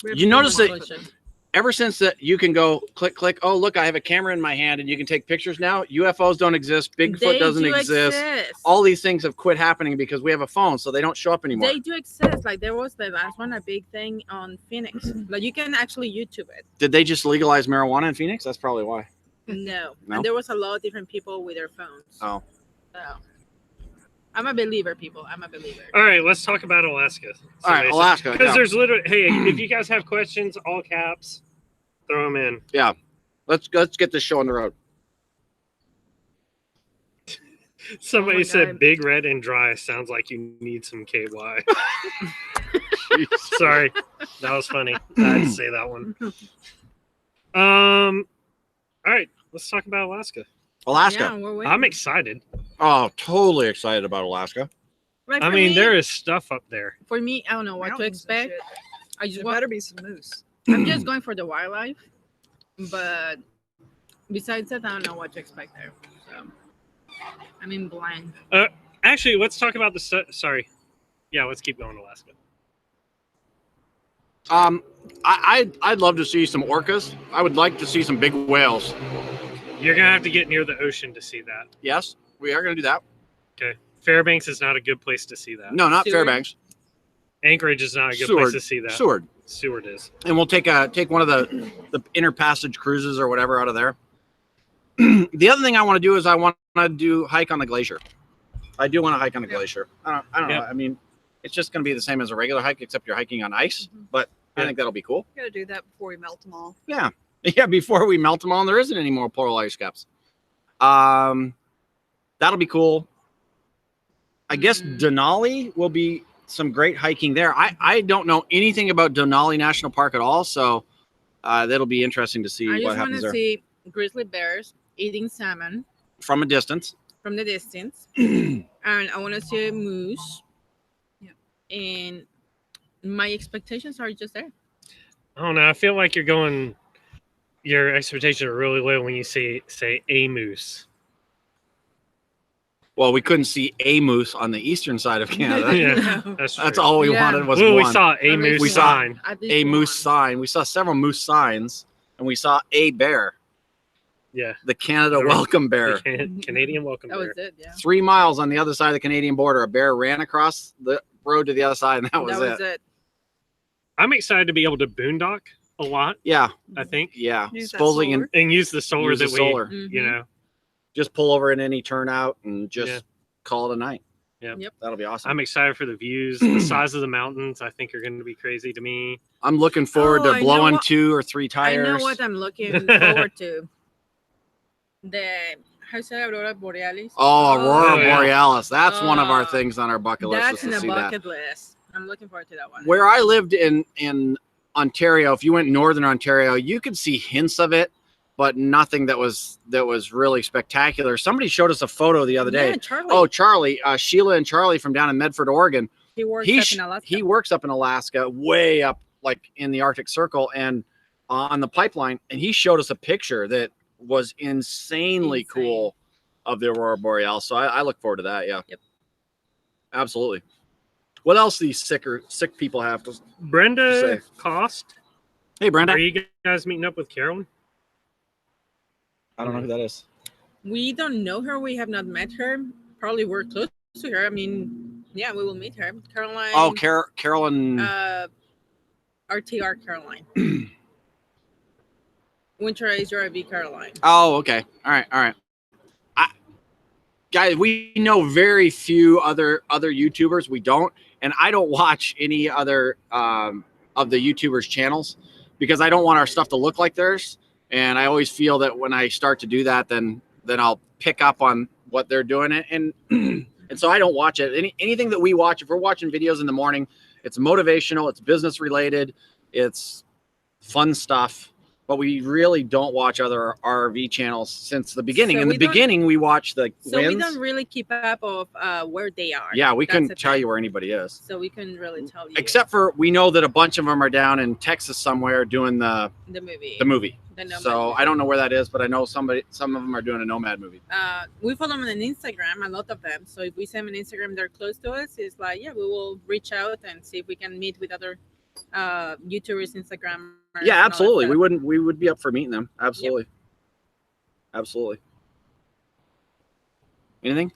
S5: You notice that
S3: Demolition.
S5: ever since that you can go click. Oh, look, I have a camera in my hand and you can take pictures now. UFOs don't exist. Bigfoot
S3: They
S5: doesn't
S3: do
S5: exist. All these things have quit happening because we have a phone, so they don't show up anymore.
S3: They do exist. Like there was the last one, a big thing on Phoenix. Like you can actually YouTube it.
S5: Did they just legalize marijuana in Phoenix? That's probably why.
S3: No.
S5: No?
S3: And there was a lot of different people with their phones.
S5: Oh.
S3: So I'm a believer, people. I'm a believer.
S1: All right, let's talk about Alaska.
S5: All right, Alaska.
S1: Because
S5: Yeah.
S1: there's literally, hey, if you guys have questions, all caps, throw them in.
S5: Yeah. Let's get this show on the road.
S1: Somebody
S3: my
S1: said
S3: God.
S1: Big Red and dry sounds like you need some KY. Sorry, that was funny. I had to say that one. All right, let's talk about Alaska.
S5: Alaska.
S3: Yeah, we're waiting.
S1: I'm excited.
S5: Oh, totally excited about Alaska.
S3: Like,
S1: I
S3: for
S1: mean,
S3: me-
S1: there is stuff up there.
S3: For me, I don't know what to
S4: Mountains and
S3: expect.
S4: shit.
S3: I just
S4: There
S3: want.
S4: better be some moose.
S3: I'm just going for the wildlife, but besides that, I don't know what to expect there. So I'm in blank.
S1: Actually, let's talk about the sorry. Yeah, let's keep going to Alaska.
S5: I'd love to see some orcas. I would like to see some big whales.
S1: You're gonna have to get near the ocean to see that.
S5: Yes, we are going to do that.
S1: Okay, Fairbanks is not a good place to see that.
S5: No, not
S3: Seward?
S5: Fairbanks.
S1: Anchorage is not a good
S5: Seward.
S1: place to see that.
S5: Seward.
S1: Seward is.
S5: And we'll take one of the inner passage cruises or whatever out of there. The other thing I want to do is I want to do hike on the glacier. I do want to hike on the glacier. I don't know.
S1: Yep.
S5: I mean, it's just going to be the same as a regular hike, except you're hiking on ice. But I
S1: Yeah.
S5: think that'll be cool.
S4: We gotta do that before we melt them all.
S5: Yeah. Yeah, before we melt them all, and there isn't any more polar ice caps. That'll be cool. I guess Denali will be some great hiking there. I don't know anything about Denali National Park at all, so that'll be interesting to see
S3: I
S5: what
S3: just want
S5: happens
S3: to
S5: there
S3: see grizzly bears eating salmon
S5: from a distance.
S3: from the distance, and I want to see a moose.
S4: Yeah.
S3: And my expectations are just there.
S1: I don't know. I feel like your expectations are really low when you say a moose.
S5: Well, we couldn't see a moose on the eastern side of Canada.
S1: Yeah, that's true.
S5: That's all we
S3: Yeah.
S5: wanted was
S1: Well, we
S5: one.
S1: saw a
S3: At least
S1: moose
S5: We saw-
S1: sign.
S3: At least
S5: A moose
S3: one.
S5: sign. We saw several moose signs, and we saw a bear,
S1: Yeah,
S5: the Canada
S1: The-
S5: welcome bear.
S1: the Canadian welcome
S3: That
S1: bear.
S3: was it. Yeah.
S5: 3 miles on the other side of the Canadian border, a bear ran across the road to the other side, and that was it.
S1: I'm excited to be able to boondock a lot.
S5: Yeah,
S1: I think
S5: yeah.
S4: Use that
S5: Supposedly,
S4: solar.
S1: and use the solar
S5: use the
S1: that
S5: solar.
S1: we,
S3: Mhm.
S1: you know,
S5: Just pull over in any turnout and just
S1: Yeah.
S5: call it a night.
S1: Yeah.
S3: Yep.
S5: That'll be awesome.
S1: I'm excited for the views. The size of the mountains, I think, are going to be crazy to me.
S5: I'm looking forward
S3: Oh,
S5: to
S3: I know
S5: blowing
S3: what-
S5: 2 or 3
S3: I
S5: tires.
S3: know what I'm looking forward to. The How's that Aurora Borealis?
S5: Oh, Aurora
S1: yeah.
S5: Borealis. That's one of our
S3: Oh.
S5: things on our bucket list.
S3: That's
S5: is
S3: in
S5: to
S3: the
S5: see that.
S3: bucket list. I'm looking forward to that one.
S5: Where I lived in Ontario, if you went northern Ontario, you could see hints of it, but nothing that was really spectacular. Somebody showed us a photo the other day.
S3: Yeah, Charlie.
S5: Oh, Charlie, Sheila and Charlie from down in Medford, Oregon.
S3: he works
S5: He
S3: up in Alaska.
S5: he works up in Alaska, way up like in the Arctic Circle and on the pipeline, and he showed us a picture that was insanely
S3: Insane.
S5: cool of the Aurora Borealis. So I look forward to that. Yeah.
S3: Yep.
S5: Absolutely. What else these sick people have to
S1: Brenda
S5: say?
S1: Cost.
S5: Hey, Brenda.
S1: Are you guys meeting up with Carolyn?
S5: I don't know who that is.
S3: We don't know her. We have not met her. Probably we're close to her. I mean, yeah, we will meet her. Caroline.
S5: Oh, Carolyn.
S3: RTR Caroline. Winter is your RV Caroline.
S5: Oh, okay. All right. Guys, we know very few other YouTubers. We don't, and I don't watch any other of the YouTubers' channels because I don't want our stuff to look like theirs. And I always feel that when I start to do that, then I'll pick up on what they're doing, and and so I don't watch it. Anything that we watch, if we're watching videos in the morning, it's motivational, it's business related, it's fun stuff. But we really don't watch other RV channels since the beginning.
S3: So
S5: In the beginning, we watched the
S3: So
S5: Wynns.
S3: we don't really keep up of where they are.
S5: Yeah, we
S3: That's
S5: couldn't
S3: the
S5: tell
S3: thing.
S5: you where anybody is.
S3: So we couldn't really tell you.
S5: Except for we know that a bunch of them are down in Texas somewhere doing the
S3: the movie. The Nomad
S5: So
S3: movie.
S5: I don't know where that is, but I know some of them are doing a Nomad movie.
S3: We follow them on Instagram, a lot of them. So if we send them an Instagram, they're close to us. It's like, yeah, we will reach out and see if we can meet with other YouTubers, Instagrammers.
S5: Yeah, absolutely. We would be up for meeting them. Absolutely. Absolutely. Anything?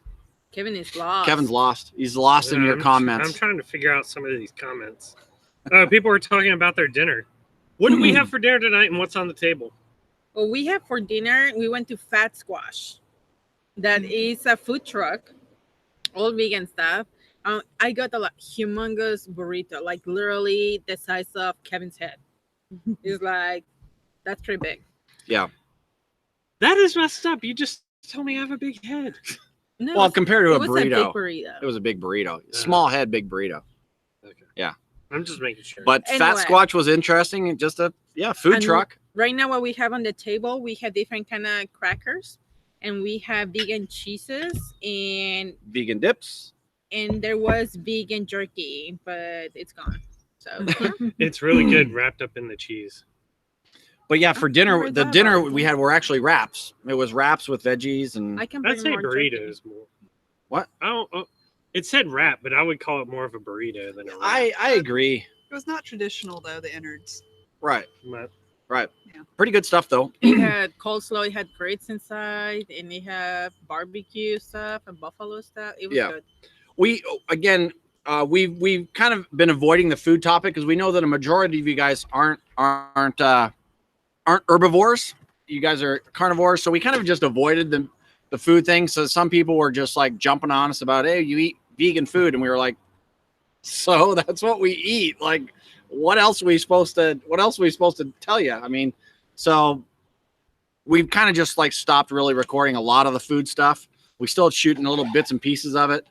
S3: Kevin is lost.
S5: Kevin's lost. He's lost in your comments.
S1: I'm trying to figure out some of these comments. People were talking about their dinner. What do we have for dinner tonight, and what's on the table?
S3: Well, we have for dinner, we went to Fat Squash. That is a food truck, all vegan stuff. I got a humongous burrito, like literally the size of Kevin's head. It's like, that's pretty big.
S5: Yeah.
S1: That is messed up. You just told me I have a big head.
S3: No,
S5: Well, compared to a
S3: it was
S5: burrito,
S3: a big burrito.
S5: it was a big burrito. Small head, big burrito.
S1: Okay.
S5: Yeah.
S1: I'm just making sure.
S5: But Fat
S3: Anyway.
S5: Squatch was interesting. And just a food
S3: And
S5: truck.
S3: Right now, what we have on the table, we have different kind of crackers, and we have vegan cheeses, and
S5: Vegan dips.
S3: there was vegan jerky, but it's gone. So
S1: it's really good wrapped up in the cheese.
S5: But yeah, for dinner,
S3: heard
S5: the
S3: that
S5: dinner
S3: about it.
S5: we had were actually wraps. It was wraps with veggies and
S3: I can
S1: I'd
S3: bring
S1: say
S3: more jerky.
S1: burritos more.
S5: what?
S1: I don't. It said wrap, but I would call it more of a burrito than a wrap.
S5: I agree.
S4: It was not traditional though, the innards.
S5: Right.
S1: But
S5: Right.
S4: Yeah.
S5: Pretty good stuff though.
S3: It had coleslaw, it had grits inside, and it had barbecue stuff and buffalo stuff. It was
S5: Yeah.
S3: good.
S5: We've kind of been avoiding the food topic because we know that a majority of you guys aren't herbivores. You guys are carnivores, so we kind of just avoided the food thing. So some people were just like jumping on us about, hey, you eat vegan food, and we were like, so that's what we eat. Like, what else are we supposed to tell you? I mean, so we've kind of just like stopped really recording a lot of the food stuff. We still shooting little bits and pieces of it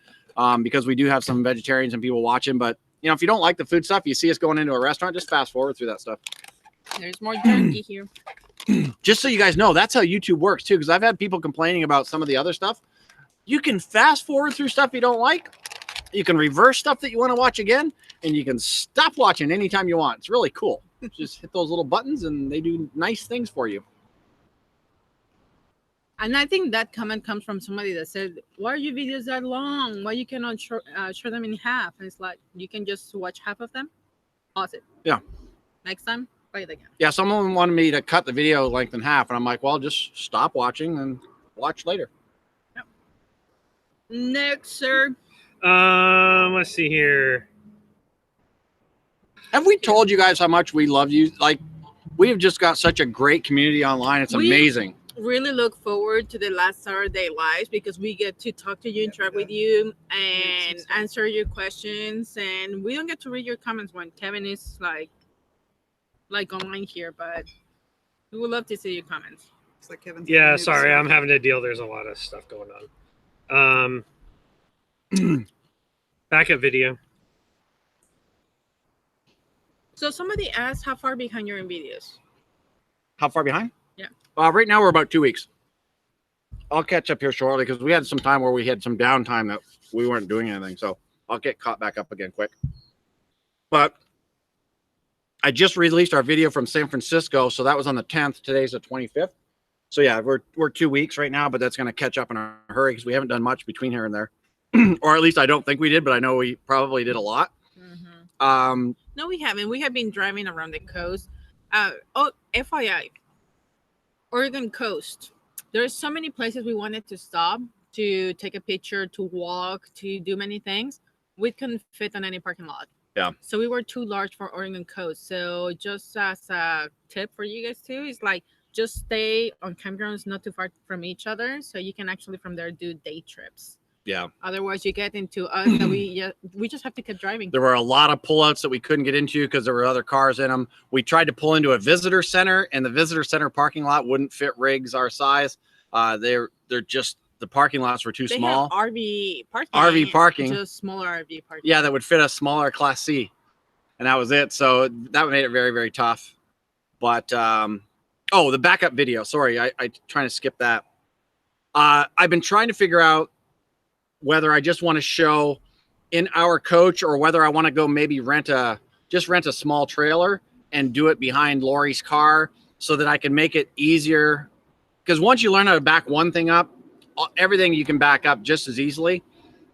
S5: because we do have some vegetarians and people watching. But you know, if you don't like the food stuff, you see us going into a restaurant, just fast forward through that stuff.
S3: There's more jerky here.
S5: Just so you guys know, that's how YouTube works too. Because I've had people complaining about some of the other stuff. You can fast forward through stuff you don't like. You can reverse stuff that you want to watch again, and you can stop watching anytime you want. It's really cool. Just hit those little buttons, and they do nice things for you.
S3: And I think that comment comes from somebody that said, why are your videos that long? Why you cannot show them in half? And it's like, you can just watch half of them, pause it.
S5: Yeah.
S3: Next time, play it again.
S5: Yeah, someone wanted me to cut the video length in half, and I'm like, well, just stop watching and watch later.
S3: Yep. Next, sir.
S1: Let's see here.
S5: Have we told you guys how much we love you? Like, we've just got such a great community online. It's amazing.
S3: Really look forward to the last Saturday lives because we get to talk to you, interact with you, and answer your questions. And we don't get to read your comments when Kevin is like online here, but we would love to see your comments.
S4: It's like Kevin's
S1: Yeah,
S4: having
S1: sorry,
S4: it.
S1: I'm having to deal. There's a lot of stuff going on. Backup video.
S3: So somebody asked how far behind you're in videos.
S5: How far behind?
S3: Yeah.
S5: Right now we're about 2 weeks. I'll catch up here shortly because we had some time where we had some downtime that we weren't doing anything. So I'll get caught back up again quick. But I just released our video from San Francisco. So that was on the 10th. Today's the 25th. So yeah, we're 2 weeks right now, but that's going to catch up in a hurry because we haven't done much between here and there. Or at least I don't think we did, but I know we probably did a lot.
S3: No, we haven't. We have been driving around the coast. FYI, Oregon coast. There's so many places we wanted to stop to take a picture, to walk, to do many things. We couldn't fit on any parking lot.
S5: Yeah.
S3: So we were too large for Oregon coast. So just as a tip for you guys too, is like just stay on campgrounds not too far from each other, so you can actually from there do day trips.
S5: Yeah.
S3: Otherwise, you get into us that we just have to keep driving.
S5: There were a lot of pullouts that we couldn't get into because there were other cars in them. We tried to pull into a visitor center, and the visitor center parking lot wouldn't fit rigs our size. They're just the parking lots were too small.
S3: Have RV parking.
S5: RV parking.
S3: Just smaller RV parking.
S5: Yeah, that would fit a smaller Class C, and that was it. So that made it very, very tough. But the backup video. Sorry, I trying to skip that. I've been trying to figure out whether I just want to show in our coach or whether I want to go maybe rent a small trailer and do it behind Lori's car so that I can make it easier. Because once you learn how to back one thing up, everything you can back up just as easily.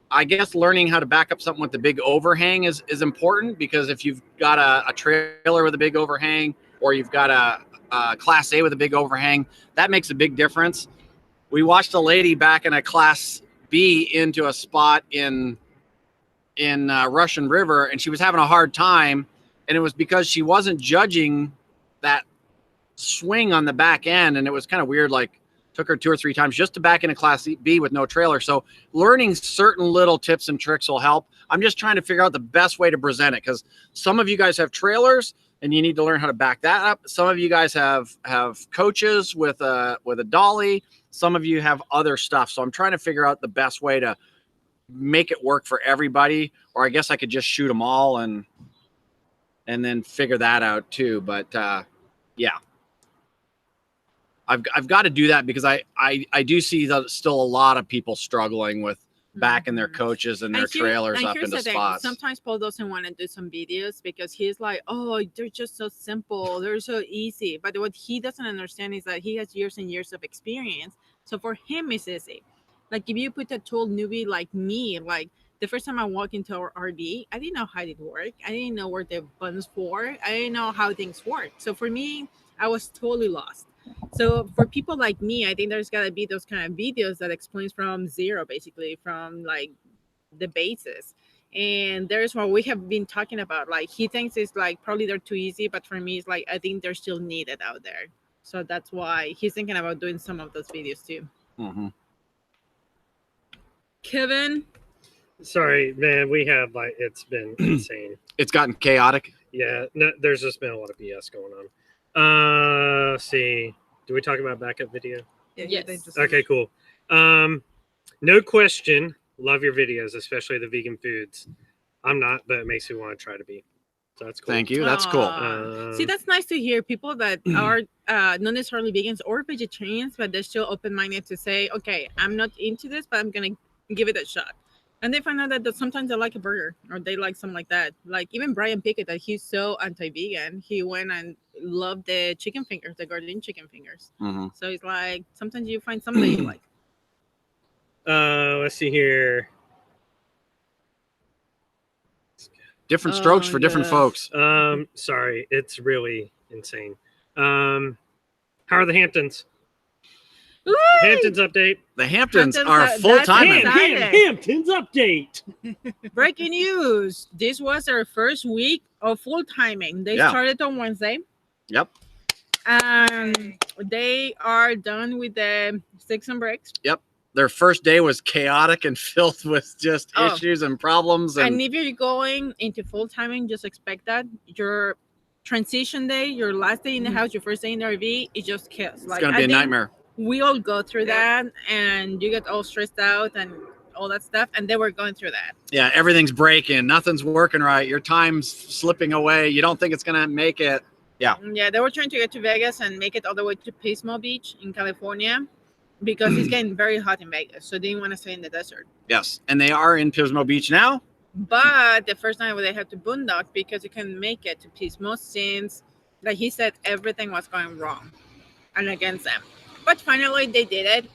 S5: I guess learning how to back up something with the big overhang is important, because if you've got a trailer with a big overhang or you've got a Class A with a big overhang, that makes a big difference. We watched a lady back in a Class B into a spot in Russian River, and she was having a hard time, and it was because she wasn't judging that swing on the back end, and it was kind of weird. Like, took her 2 or 3 times just to back in a Class B with no trailer. So learning certain little tips and tricks will help. I'm just trying to figure out the best way to present it, because some of you guys have trailers and you need to learn how to back that up. Some of you guys have coaches with a dolly. Some of you have other stuff. So I'm trying to figure out the best way to make it work for everybody. Or I guess I could just shoot them all and then figure that out too. But yeah, I've got to do that, because I do see that still a lot of people struggling with backing their coaches and their trailers up into spots.
S3: Sometimes Paul doesn't want to do some videos because he's like, oh, they're just so simple, they're so easy. But what he doesn't understand is that he has years and years of experience. So for him, it's easy. Like if you put a total newbie like me, like the first time I walked into our RV, I didn't know how it worked. I didn't know where the buttons for. I didn't know how things work. So for me, I was totally lost. So for people like me, I think there's got to be those kind of videos that explains from zero, basically from like the basis. And there's what we have been talking about. Like he thinks it's like probably they're too easy, but for me, it's like I think they're still needed out there. So that's why he's thinking about doing some of those videos too.
S5: Mm-hmm.
S3: Kevin,
S1: sorry, man. We have it's been insane.
S5: It's gotten chaotic.
S1: Yeah, no, there's just been a lot of BS going on. Let's see. Do we talk about backup video?
S4: Yeah,
S3: yes.
S4: they just-
S1: Okay, cool. No question. Love your videos, especially the vegan foods. I'm not, but it makes me want to try to be. So that's cool.
S5: Thank you. That's cool.
S3: See, that's nice to hear. People that are not necessarily vegans or vegetarians, but they're still open-minded to say, okay, I'm not into this, but I'm going to give it a shot. And they find out that sometimes they like a burger or they like something like that. Like even Brian Pickett, that he's so anti-vegan, he went and loved the chicken fingers, the garden chicken fingers.
S5: Mm-hmm.
S3: So it's like, sometimes you find something that you like.
S1: Let's see here.
S5: Different strokes for different folks.
S1: Sorry, it's really insane. How are the Hamptons?
S3: Woo!
S1: Hamptons update.
S5: The Hamptons
S3: Hamptons
S5: are
S3: are-
S5: full time.
S3: that's-
S1: Hamptons update.
S3: Breaking news. This was our first week of full timing. They started on Wednesday.
S5: Yep.
S3: They are done with the sticks and bricks.
S5: Yep. Their first day was chaotic and filled with just issues and problems.
S3: And if you're going into full timing, just expect that your transition day, your last day in the house, your first day in the RV, is just chaos.
S5: It's gonna be a nightmare.
S3: we all go through that, and you get all stressed out and all that stuff, and they were going through that.
S5: Yeah, everything's breaking, nothing's working right, your time's slipping away, you don't think it's gonna make it. Yeah,
S3: they were trying to get to Vegas and make it all the way to Pismo Beach in California because it's getting very hot in Vegas, so they didn't want to stay in the desert.
S5: yes, and they are in Pismo Beach now.
S3: But the first night they had to boondock because you couldn't make it to Pismo since, like he said, everything was going wrong and against them. But finally they did it,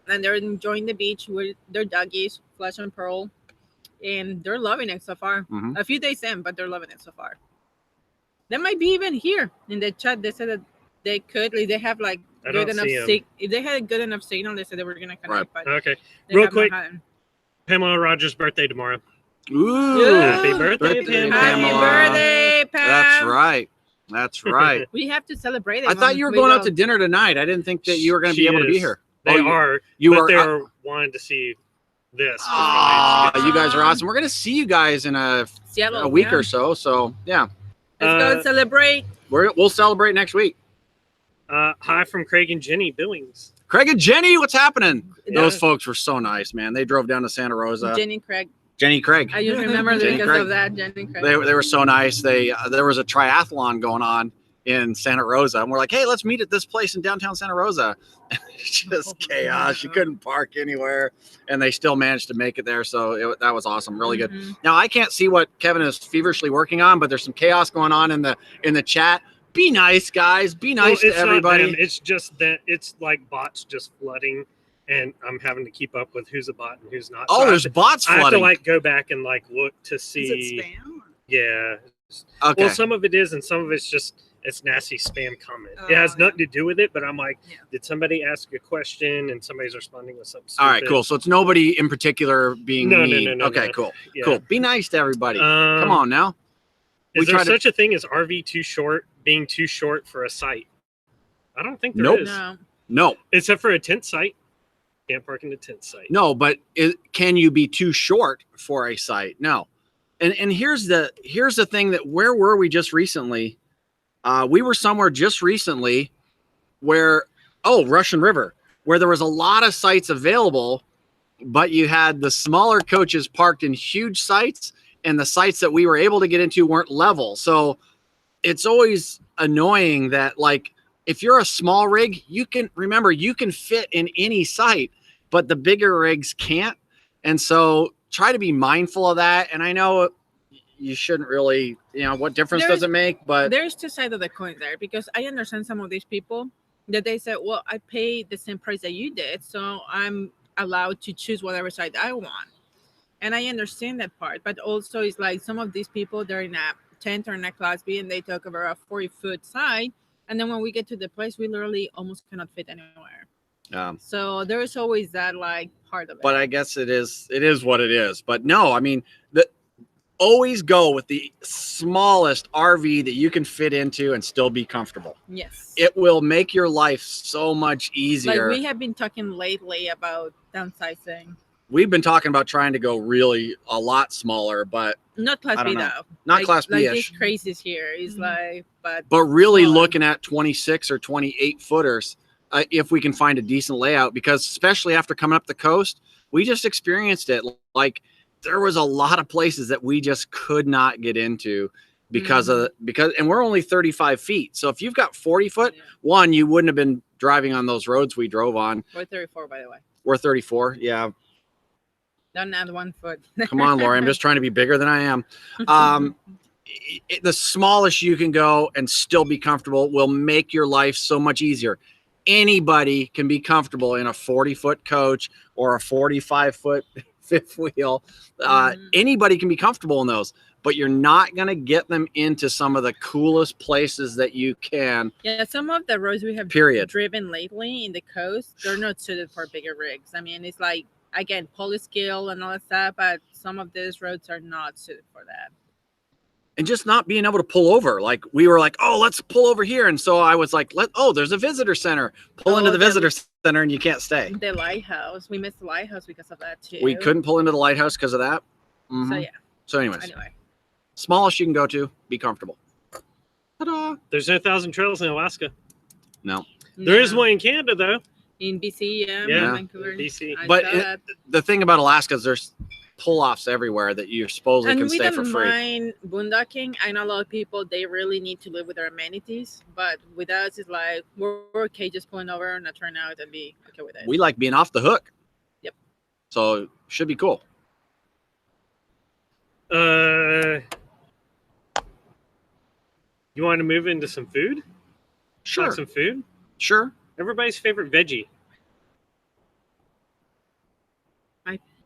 S3: and they're enjoying the beach with their doggies, Flash and Pearl, and they're loving it so far. A few days in, but they're loving it so far. They might be even here in the chat. They said that they could, like, they have like good enough if they had a good enough signal, they said they were gonna connect. But
S1: okay, real quick, Pamela Rogers' birthday tomorrow.
S5: Ooh,
S1: happy birthday, Pamela.
S3: Happy birthday, Pam.
S5: That's right. That's right.
S3: We have to celebrate it.
S5: I thought you were going out to dinner tonight. I didn't think that you were going to be able to be here.
S1: They are.
S5: You
S1: but
S5: were.
S1: They're wanting to see this.
S5: You guys are awesome. We're going to see you guys in a week or so. So yeah,
S3: let's go celebrate.
S5: We'll celebrate next week.
S1: Hi from Craig and Jenny Billings.
S5: Craig and Jenny, what's happening? Yeah. Those folks were so nice, man. They drove down to Santa Rosa.
S3: Jenny Craig.
S5: I
S3: just remember because of that. Jenny Craig.
S5: They were so nice. There was a triathlon going on in Santa Rosa, and we're like, hey, let's meet at this place in downtown Santa Rosa. Just chaos. You couldn't park anywhere, and they still managed to make it there. So that was awesome. Really good. Now I can't see what Kevin is feverishly working on, but there's some chaos going on in the chat. Be nice, guys. Be nice to everybody.
S1: It's just that it's like bots just flooding, and I'm having to keep up with who's a bot and who's not.
S5: Oh, so there's bots flooding.
S1: I have to like go back and like look to see.
S4: Is it spam?
S1: Yeah.
S5: Okay.
S1: Well, some of it is, and some of it's just nasty spam comment. It has nothing to do with it, but I'm like, did somebody ask a question and somebody's responding with something stupid?
S5: All right, cool. So it's nobody in particular being mean.
S1: No.
S5: Okay, cool.
S1: Yeah.
S5: Cool. Be nice to everybody. Come on now.
S1: Is there such a thing as RV being too short for a site? I don't think there is.
S5: No. Except
S1: for a tent site. Can't park in a tent site.
S5: No, but can you be too short for a site? No. And here's the thing that where were we just recently? We were somewhere just recently where Russian River, where there was a lot of sites available, but you had the smaller coaches parked in huge sites, and the sites that we were able to get into weren't level. So it's always annoying that, like, if you're a small rig, you can fit in any site, but the bigger rigs can't. And so try to be mindful of that. And I know you shouldn't really, what difference does it make? But
S3: there's two sides of the coin there, because I understand some of these people that they say, well, I paid the same price that you did, so I'm allowed to choose whatever side I want. And I understand that part, but also it's like some of these people, they're in a tent or in a Class B, and they talk about a 40-foot side, and then when we get to the place, we literally almost cannot fit anywhere. So there is always that like part of it.
S5: But I guess it is what it is. But no, I mean, always go with the smallest RV that you can fit into and still be comfortable.
S3: Yes.
S5: It will make your life so much easier.
S3: Like we have been talking lately about downsizing.
S5: We've been talking about trying to go really a lot smaller, but
S3: not Class B though.
S5: Not Class B-ish.
S3: Like these crazies here is like,
S5: but really looking at 26 or 28 footers, if we can find a decent layout, because especially after coming up the coast, we just experienced it. Like there was a lot of places that we just could not get into because and we're only 35 feet. So if you've got 40 foot, one, you wouldn't have been driving on those roads we drove on.
S3: We're 34, by the way.
S5: We're 34. Yeah.
S3: Don't add 1 foot.
S5: Come on, Lori. I'm just trying to be bigger than I am. The smallest you can go and still be comfortable will make your life so much easier. Anybody can be comfortable in a 40-foot coach or a 45-foot fifth wheel. Anybody can be comfortable in those, but you're not going to get them into some of the coolest places that you can.
S3: Yeah, some of the roads we have driven lately in the coast, they're not suited for bigger rigs. I mean, it's like, again, polyscale and all that stuff, but some of these roads are not suited for that.
S5: And just not being able to pull over. Like we were like, oh, let's pull over here. And so I was like, there's a visitor center. Pull into the visitor center and you can't stay.
S3: The lighthouse. We missed the lighthouse because of that too.
S5: We couldn't pull into the lighthouse because of that.
S3: So yeah.
S5: So anyways, smallest you can go to, be comfortable.
S1: Ta-da. There's no 1,000 trails in Alaska.
S5: No.
S1: There is one in Canada though.
S3: In BC,
S1: Yeah,
S3: Vancouver.
S1: BC.
S3: I
S5: But
S3: saw
S5: it-
S3: that.
S5: The thing about Alaska is there's pull-offs everywhere that you supposedly
S3: And
S5: can
S3: we
S5: stay for
S3: don't
S5: free.
S3: mind boondocking. I know a lot of people, they really need to live with their amenities, but with us it's like we're okay just pulling over on a turnout and be okay with it.
S5: We like being off the hook.
S3: Yep.
S5: So should be cool.
S1: You want to move into some food?
S5: Sure.
S1: Talk some food.
S5: Sure.
S1: Everybody's favorite veggie.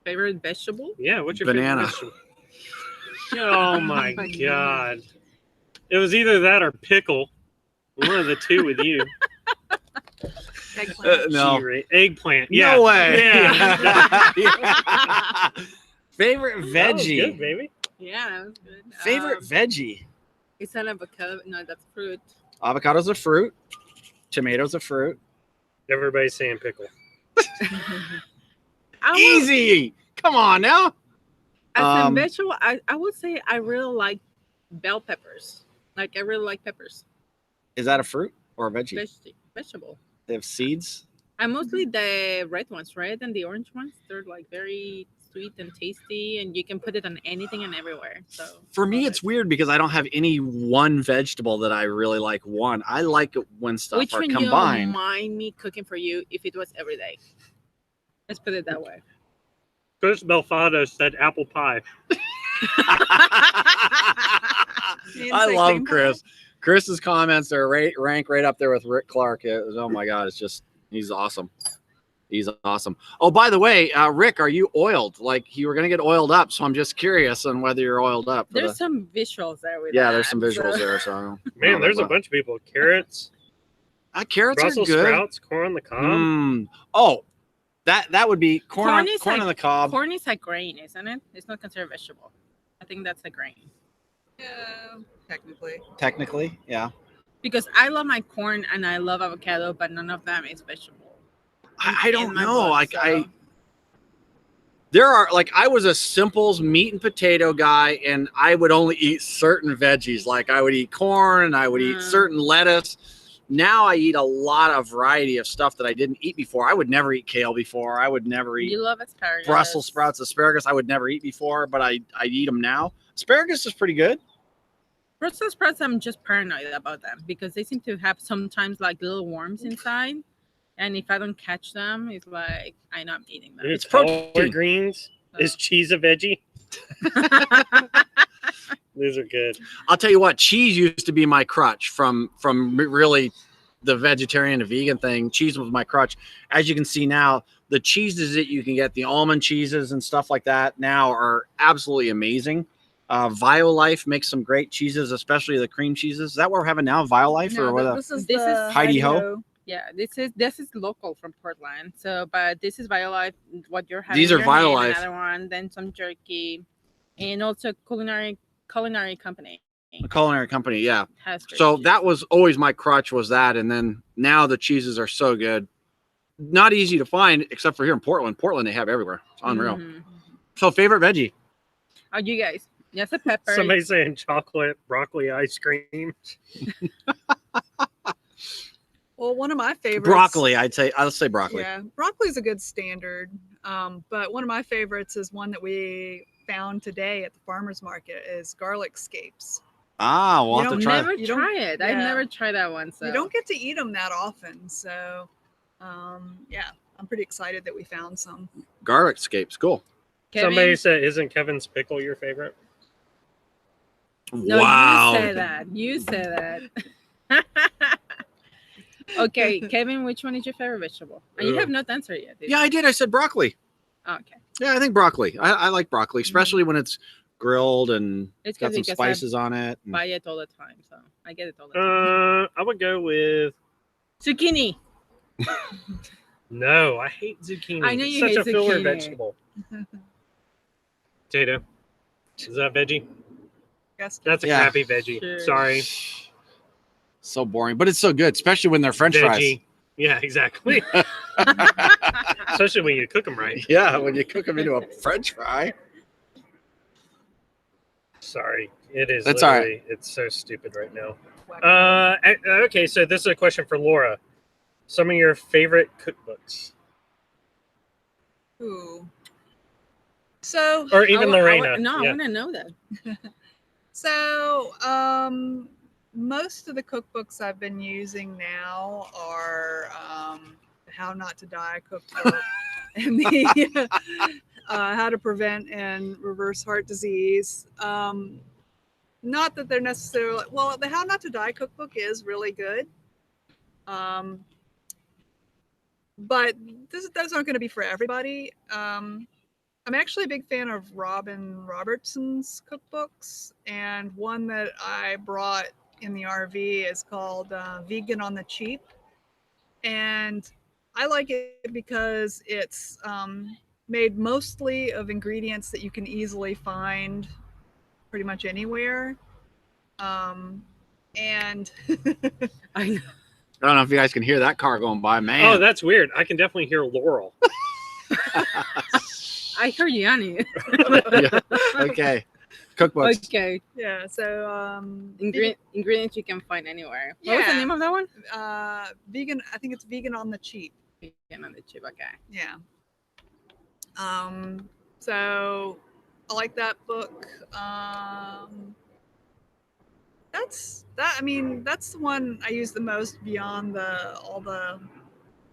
S3: Favorite vegetable?
S1: Yeah, what's your
S5: Banana.
S1: favorite vegetable? Oh my god! It was either that or pickle. One of the two with you.
S4: Eggplant.
S5: No.
S1: G-rate. Eggplant. Yeah.
S5: No way.
S1: Yeah.
S5: Favorite
S1: That was
S5: veggie.
S1: good, baby.
S3: Yeah, that was good.
S5: Favorite veggie.
S3: It's an avocado. No, that's fruit.
S5: Avocado's a fruit. Tomatoes a fruit.
S1: Everybody's saying pickle.
S3: I will-
S5: Easy. Come on now.
S3: As a vegetable, I would say I really like bell peppers. Like I really like peppers.
S5: Is that a fruit or a veggie?
S3: Vegetable.
S5: They have seeds.
S3: And mostly the red ones, right? And the orange ones, they're like very sweet and tasty, and you can put it on anything and everywhere. So
S5: For me,
S3: love
S5: it's
S3: it.
S5: weird because I don't have any one vegetable that I really like. One, I like it when stuff
S3: Which
S5: are
S3: one you
S5: combined.
S3: mind me cooking for you if it was every day? Let's put it that way.
S1: Chris Belfado said apple pie.
S5: I love Chris. Chris's comments are rank right up there with Rick Clark. Oh my God, it's just he's awesome. He's awesome. Oh, by the way, Rick, are you oiled? Like you were gonna get oiled up, so I'm just curious on whether you're oiled up. for
S3: There's
S5: the-
S3: some visuals there with
S5: yeah,
S3: that,
S5: there's some visuals
S3: so-
S5: there. So
S1: Man, there's a bunch of people. Carrots,
S5: carrots
S1: Brussels
S5: are good.
S1: sprouts, corn on the cob.
S5: Oh, that would be corn on
S3: is
S5: corn
S3: like-
S5: on the cob.
S3: Corn is a grain, isn't it? It's not considered vegetable. I think that's a grain.
S4: Yeah, technically.
S5: Technically, yeah.
S3: Because I love my corn and I love avocado, but none of them is vegetable.
S5: I
S3: in
S5: don't
S3: my
S5: know.
S3: book,
S5: Like
S3: so-
S5: there are I was a simples meat and potato guy, and I would only eat certain veggies. Like I would eat corn and I would eat certain lettuce. Now I eat a lot of variety of stuff that I didn't eat before. I would never eat kale before. I would never eat
S3: You love asparagus.
S5: Brussels sprouts, asparagus. I would never eat before, but I eat them now. Asparagus is pretty good.
S3: Brussels sprouts, I'm just paranoid about them because they seem to have sometimes like little worms inside. And if I don't catch them, it's like I know I'm eating them.
S5: It's protein.
S1: Collard greens. Is cheese a veggie? Those are good.
S5: I'll tell you what, cheese used to be my crutch from really the vegetarian to vegan thing. Cheese was my crutch. As you can see now, the cheeses that you can get, the almond cheeses and stuff like that now are absolutely amazing. Violife makes some great cheeses, especially the cream cheeses. Is that what we're having now, Violife?
S4: No,
S5: or what?
S4: this is
S3: This
S4: the
S3: is
S5: Heidi Ho?
S3: Yeah, this is local from Portland. So, but this is Violife. What you're having?
S5: These are
S3: in your hand,
S5: Violife.
S3: Another one, then some jerky, and also culinary company
S5: A culinary company, yeah.
S3: has. great
S5: So
S3: cheese.
S5: that was always my crutch, was that, and then now the cheeses are so good. Not easy to find except for here in Portland. Portland they have everywhere. It's unreal.
S3: Mhm.
S5: So favorite veggie?
S3: Oh, you guys? Yes, a pepper.
S1: Somebody saying chocolate broccoli ice cream.
S4: Well, one of my favorites.
S5: Broccoli, I'll say broccoli.
S4: Yeah, broccoli's a good standard. But one of my favorites is one that we found today at the farmer's market is garlic scapes.
S5: Ah, we'll
S4: You
S5: have to
S4: don't
S5: try.
S3: Never
S4: You don't-
S3: try it. I've
S4: yeah.
S3: never tried that one. So
S4: You don't get to eat them that often. So, yeah, I'm pretty excited that we found some.
S5: Garlic scapes, cool.
S3: Kevin?
S1: Somebody said, "Isn't Kevin's pickle your favorite?"
S3: No,
S5: Wow.
S3: you say that. You say that. Okay, Kevin, which one is your favorite vegetable? And you
S1: Ugh.
S3: have not answered yet. Did
S5: Yeah,
S3: you?
S5: I did. I said broccoli.
S3: Oh, okay.
S5: Yeah, I think broccoli. I like broccoli, especially when it's grilled and
S3: It's
S5: got
S3: good
S5: some
S3: because
S5: spices on it.
S3: I buy it all the time, so I get it all the time.
S1: I would go with
S3: Zucchini.
S1: no. I hate zucchini.
S3: I know
S1: It's
S3: you
S1: such
S3: hate
S1: a filler
S3: zucchini.
S1: vegetable. Potato. Is that veggie?
S4: Guess
S1: That's a
S5: Yeah.
S1: crappy veggie.
S3: Sure.
S1: Sorry.
S5: So boring, but it's so good, especially when they're French fries.
S1: Veggie. Yeah, exactly. Especially when you cook them right.
S5: Yeah, when you cook them into a French fry.
S1: Sorry. It is.
S5: That's all right.
S1: literally- It's so stupid right now. Okay, so this is a question for Laura. some of your favorite cookbooks,
S4: Ooh. So,
S1: or even Lorena.
S3: I
S1: Yeah.
S3: want to know that.
S4: so most of the cookbooks I've been using now are the How Not to Die cookbook and the How to Prevent and Reverse Heart Disease. Not that they're necessarily, well, the How Not to Die cookbook is really good. But those aren't going to be for everybody. I'm actually a big fan of Robin Robertson's cookbooks, and one that I brought in the RV is called Vegan on the Cheap. And I like it because it's made mostly of ingredients that you can easily find pretty much anywhere. And
S3: I know.
S5: I don't know if you guys can hear that car going by, man.
S1: Oh, that's weird. I can definitely hear Laurel.
S3: I heard Yanni.
S5: Yeah. Okay. Cookbooks.
S3: Okay.
S4: yeah, so
S3: Ingredients you can find anywhere. What was the
S4: Yeah.
S3: name of that one?
S4: vegan, I think it's Vegan on the Cheap.
S3: Vegan on the Cheap. Okay.
S4: Yeah. So I like that book. That's the one I use the most beyond all the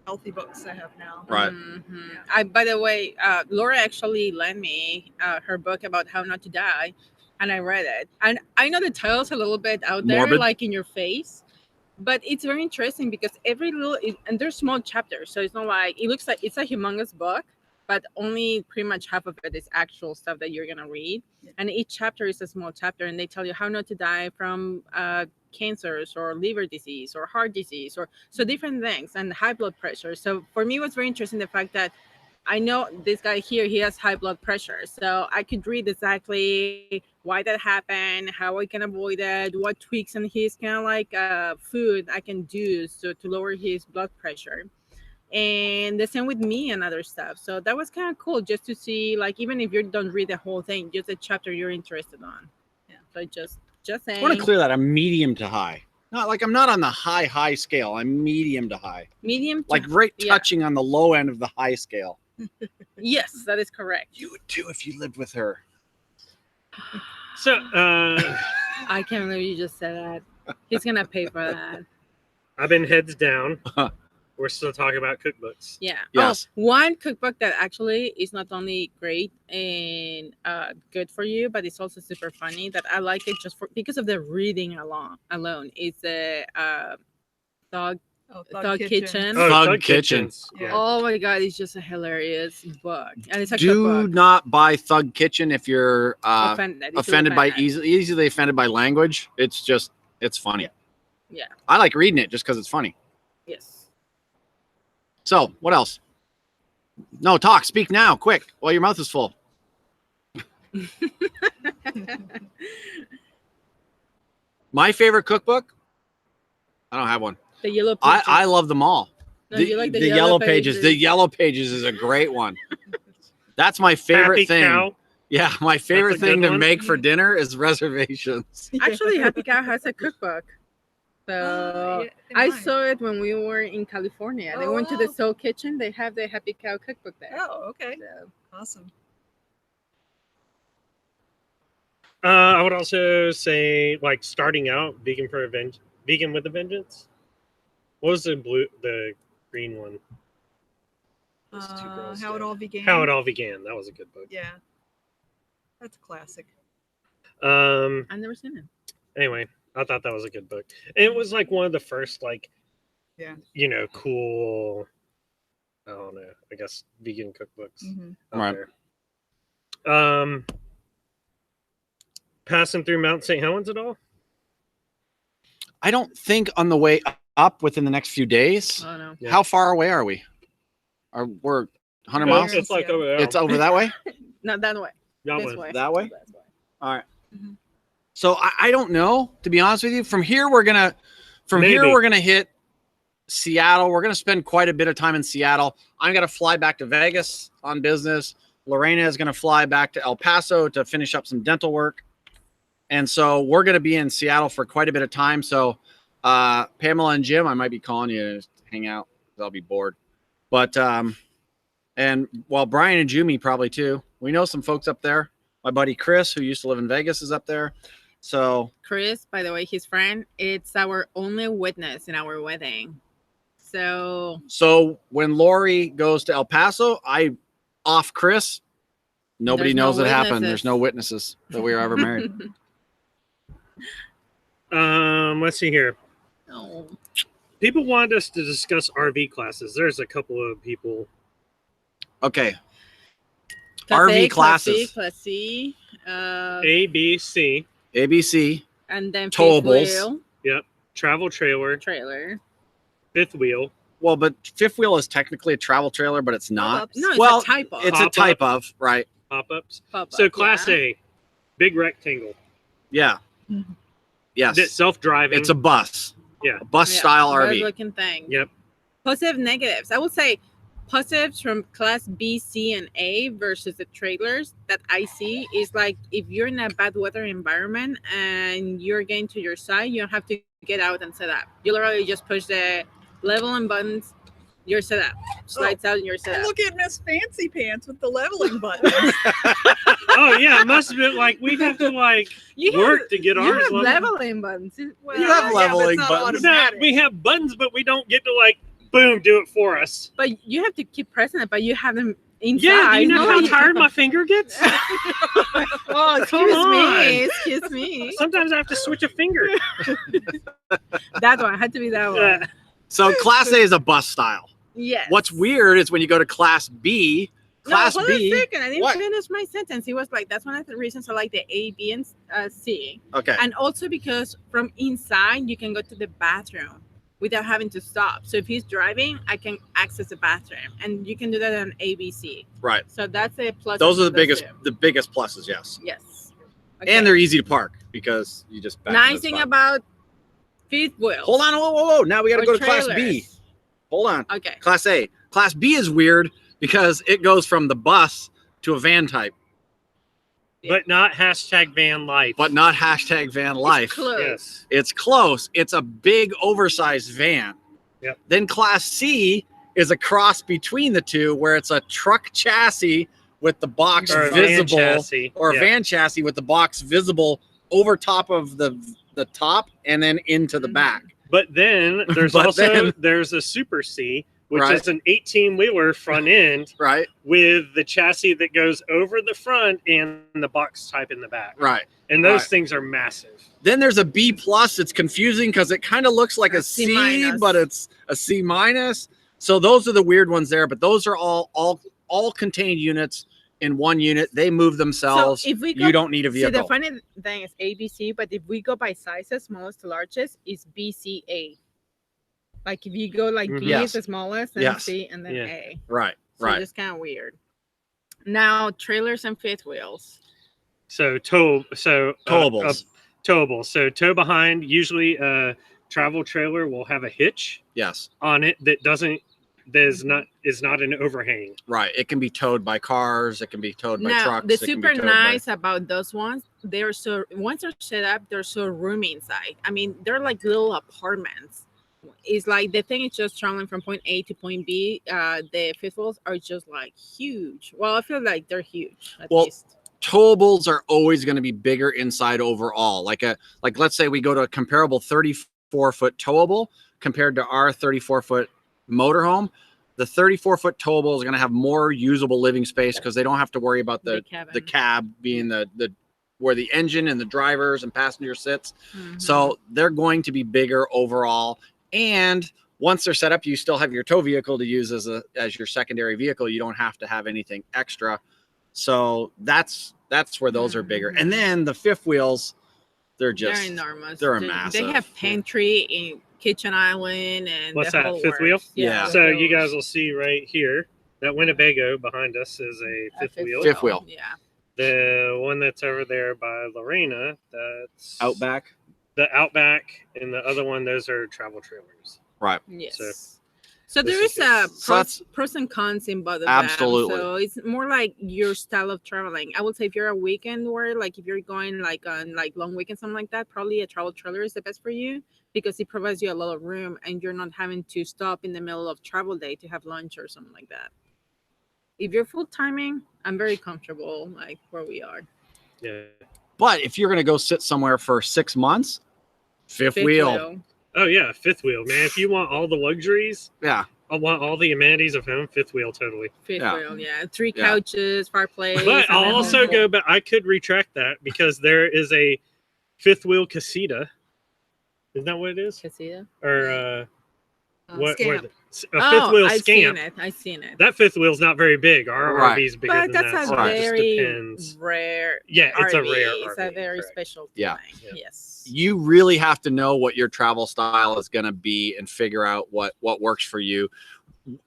S4: healthy books I have now.
S5: Right.
S3: Mm-hmm. By the way, Laura actually lent me her book about how not to die, and I read it. And I know the title's a little bit out there,
S5: Morbid.
S3: like in your face, but it's very interesting because and there's small chapters, so it's not like it looks like it's a humongous book, but only pretty much half of it is actual stuff that you're gonna read.
S4: Yeah.
S3: And each chapter is a small chapter, and they tell you how not to die from cancers or liver disease or heart disease or so different things, and high blood pressure. So for me, it was very interesting the fact that I know this guy here, he has high blood pressure, so I could read exactly why that happened, how I can avoid it, what tweaks and his kind of like food I can do to lower his blood pressure. And the same with me and other stuff. So that was kind of cool just to see, like, even if you don't read the whole thing, just a chapter you're interested on.
S4: Yeah.
S3: So just
S5: I
S3: saying.
S5: want to clear that. I'm medium to high. Not like I'm not on the high scale. I'm medium to high.
S3: Medium to,
S5: Like right
S3: yeah.
S5: touching on the low end of the high scale.
S3: Yes, that is correct.
S5: You would too if you lived with her.
S1: So,
S3: I can't believe you just said that. He's gonna pay for that.
S1: I've been heads down. We're still talking about cookbooks.
S3: Yeah.
S5: Yes.
S3: Oh, one cookbook that actually is not only great and good for you, but it's also super funny. That I like it just because of the reading alone. It's a Thug Kitchen.
S1: Oh,
S5: Thug
S1: Thug
S5: Kitchen.
S1: Kitchens.
S4: Yeah.
S3: Oh my god, it's just a hilarious book, and it's a
S5: Do
S3: cookbook.
S5: not buy Thug Kitchen if you're
S3: Offended.
S5: offended by easily offended by language. It's funny.
S3: Yeah.
S5: I like reading it just because it's funny.
S3: Yes.
S5: So what else? No, speak now, quick, while your mouth is full. My favorite cookbook? I don't have one.
S3: The Yellow Pages.
S5: I love them all.
S3: No, you like the
S5: Yellow Pages. The Yellow Pages is a great one. That's my favorite
S1: Happy
S5: thing.
S1: Cow.
S5: Yeah, my favorite
S1: That's a good
S5: thing to
S1: one.
S5: make for dinner is reservations.
S3: Actually, Happy Cow has a cookbook. So
S4: Yeah,
S3: I
S4: mine.
S3: saw it when we were in California. They
S4: Oh,
S3: went to the
S4: wow.
S3: Soul Kitchen. They have the Happy Cow cookbook there.
S4: Oh, okay.
S3: So,
S4: Awesome.
S1: I would also say, like, starting out, Vegan with a Vengeance. What was the green one? Those two girls
S4: How It
S1: did.
S4: All Began.
S1: How It All Began. That was a good book.
S4: Yeah. That's a classic.
S3: I've never seen it.
S1: Anyway, I thought that was a good book. And it was like one of the first, like,
S4: Yeah.
S1: Cool, I don't know, I guess vegan cookbooks
S4: Mm-hmm.
S1: out
S5: Right.
S1: there. Passing through Mount St. Helens at all?
S5: I don't think on the way up within the next few days.
S3: Oh no.
S1: Yeah.
S5: How far away are we? We're 100
S1: No,
S5: miles?
S1: It's like
S4: Yeah.
S1: over there.
S5: It's over that way?
S3: Not that way.
S1: That
S3: This
S1: one.
S3: way.
S5: That way?
S3: This way.
S5: All right.
S4: Mhm.
S5: So I don't know, to be honest with you. From here we're gonna hit Seattle. We're gonna spend quite a bit of time in Seattle. I'm gonna fly back to Vegas on business. Lorena is gonna fly back to El Paso to finish up some dental work. And so we're gonna be in Seattle for quite a bit of time. So Pamela and Jim, I might be calling you to hang out because I'll be bored. But and well, Brian and Jumi probably too. We know some folks up there. My buddy Chris, who used to live in Vegas, is up there. So
S3: Chris, by the way, his friend, it's our only witness in our wedding. So
S5: when Lori goes to El Paso, I off Chris. Nobody knows it happened. There's no witnesses that we were ever married.
S1: Let's see here.
S3: Oh.
S1: People wanted us to discuss RV classes. There's a couple of people.
S5: Okay.
S3: Class
S5: RV
S3: A,
S5: classes.
S3: Class C,
S1: A, B, C.
S5: ABC.
S3: and then fifth
S5: Towables.
S3: wheel,
S1: Yep. Travel trailer.
S3: trailer.
S1: Fifth wheel.
S5: Well, but fifth wheel is technically a travel trailer, but it's not.
S4: Pop-ups.
S3: No, it's
S5: Well,
S3: a type of.
S5: It's a
S1: Pop-up.
S5: type of, right?
S1: Pop-ups.
S3: Pop-up,
S1: So Class
S3: yeah.
S1: A, big rectangle.
S5: Yeah.
S4: Mhm.
S5: Yes.
S1: That's self-driving.
S5: It's a bus.
S1: Yeah.
S5: A bus style RV.
S3: Looking thing.
S1: Yep.
S3: Positive, negatives. I would say positives from Class B, C, and A versus the trailers that I see is like if you're in a bad weather environment and you're getting to your side, you don't have to get out and set up. You literally just push the level and buttons. You're set up. Slides out and you're set
S4: And
S3: up.
S4: look at Miss Fancy Pants with the leveling button.
S1: Oh yeah, it must have been like we have to like
S3: You
S1: work to get
S3: you
S1: ours
S3: have
S1: level.
S3: leveling buttons.
S4: Well,
S5: You have
S4: yeah, but
S5: leveling
S4: it's not
S5: buttons.
S1: No,
S4: automatic.
S1: we have buttons, but we don't get to like boom do it for us.
S3: But you have to keep pressing it, but you have them inside.
S1: Yeah, do you know how
S3: No,
S1: tired my finger gets?
S3: Oh,
S1: Come
S3: excuse
S1: on.
S3: me. Excuse me.
S1: Sometimes I have to switch a finger.
S3: That one had to be that one.
S1: Yeah.
S5: So Class A is a bus style.
S3: Yes.
S5: What's weird is when you go to Class B. Class
S3: no, hold
S5: B.
S3: on a second. I didn't
S5: What?
S3: finish my sentence. He was like, that's one of the reasons I like the A, B, and C.
S5: Okay.
S3: And also because from inside, you can go to the bathroom without having to stop. So if he's driving, I can access the bathroom. And you can do that on A, B, C.
S5: Right.
S3: So that's a plus.
S5: Those are the
S3: of those
S5: biggest pluses, yes.
S3: two. Yes.
S5: And they're easy to park because you just back into
S3: nice
S5: the
S3: thing
S5: spot.
S3: about fifth wheels.
S5: Hold on, whoa. Now we got to
S3: or
S5: go to Class B.
S3: trailers.
S5: Hold on.
S3: Okay.
S5: Class A. Class B is weird because it goes from the bus to a van type,
S1: But not hashtag van life.
S5: but not hashtag van life.
S3: It's close.
S1: Yes.
S5: It's close. It's a big oversized van.
S1: Yep.
S5: Then Class C is a cross between the two where it's a truck chassis with the box
S1: Or a van
S5: visible
S1: chassis.
S5: or a
S1: Yeah.
S5: van chassis with the box visible over top of the top and then into the
S3: Mhm.
S5: back.
S1: But then there's
S5: But
S1: also
S5: then-
S1: there's a Super C, which
S5: Right.
S1: is an 18-wheeler front end
S5: Right?
S1: with the chassis that goes over the front and the box type in the back.
S5: Right.
S1: And those
S5: Right.
S1: things are massive.
S5: Then there's a B plus. It's confusing because it kind of looks like a
S3: C
S5: C,
S3: minus.
S5: but it's a C minus. So those are the weird ones there. But those are all contained units in one unit. They move themselves.
S3: So if we go,
S5: You don't need a
S3: see, the
S5: vehicle.
S3: funny thing is ABC, but if we go by sizes, smallest to largest is BCA. Like if you go like B
S1: Mhm.
S3: is the smallest, and
S5: Yes.
S3: C, and then
S1: Yeah.
S3: A.
S5: Right.
S3: So
S5: Right.
S3: it's kind of weird. Now trailers and fifth wheels.
S1: So
S5: Towables.
S1: Towable. So tow behind, usually a travel trailer will have a hitch
S5: Yes.
S1: on it that is not an overhang.
S5: Right. It can be towed by cars. It can be towed by
S3: Now
S5: trucks.
S3: the
S5: it can be
S3: super
S5: towed
S3: nice about those ones, they're so once they're set up, they're so roomy inside. I mean, they're like little apartments. It's like the thing is just traveling from point A to point B. The fifth wheels are just like huge. Well, I feel like they're huge at
S5: Well,
S3: least.
S5: Towables are always going to be bigger inside overall. Like let's say we go to a comparable 34-foot towable compared to our 34-foot motorhome. The 34-foot towable is going to have more usable living space because they don't have to worry about the
S3: cabin.
S5: cab being the where the engine and the drivers and passenger sits.
S3: Mhm.
S5: So they're going to be bigger overall. And once they're set up, you still have your tow vehicle to use as your secondary vehicle. You don't have to have anything extra. So that's where those are bigger. And then the fifth wheels, they're
S3: they're enormous.
S5: they're
S3: They
S5: massive.
S3: have pantry and kitchen island and
S1: What's
S3: the
S1: that,
S3: whole
S1: fifth wheel?
S3: works.
S5: Yeah.
S3: with
S1: So you
S3: those.
S1: guys will see right here that Winnebago behind us is a
S3: A
S1: fifth wheel.
S5: Fifth wheel.
S3: Yeah.
S1: The one that's over there by Lorena, that's
S5: Outback.
S1: the Outback, and the other one, those are travel trailers.
S5: Right.
S3: Yes.
S1: So-
S3: So there
S1: This
S3: is
S1: is
S3: a pros and cons in both of
S5: Absolutely.
S3: them. So it's more like your style of traveling. I would say if you're a weekend or like if you're going like on like long weekend, something like that, probably a travel trailer is the best for you because it provides you a lot of room and you're not having to stop in the middle of travel day to have lunch or something like that. If you're full timing, I'm very comfortable like where we are.
S1: Yeah.
S5: But if you're going to go sit somewhere for 6 months, fifth wheel.
S1: Oh yeah, fifth wheel, man. If you want all the luxuries,
S5: Yeah.
S1: I want all the amenities of home. Fifth wheel, totally.
S3: Fifth
S5: Yeah.
S3: wheel, yeah. 3
S5: Yeah.
S3: couches, fireplace.
S1: But
S3: and
S1: I'll
S3: then
S1: also
S3: the-
S1: go back. I could retract that because there is a fifth wheel casita. Isn't that what it is?
S3: Casita.
S1: Or what?
S4: Scamp.
S1: A fifth wheel
S3: I've
S1: scamp.
S3: seen it. I've seen it.
S1: That fifth wheel's not very big. Our
S5: Right.
S1: RV's bigger
S3: But
S1: than
S3: that's
S1: that.
S3: a
S1: So it just
S3: very
S1: depends.
S3: rare.
S1: Yeah, it's a
S3: RV.
S1: rare
S3: It's
S1: RV,
S3: a very
S1: correct.
S3: special
S5: Yeah.
S3: thing.
S1: Yeah.
S3: Yes.
S5: You really have to know what your travel style is going to be and figure out what works for you.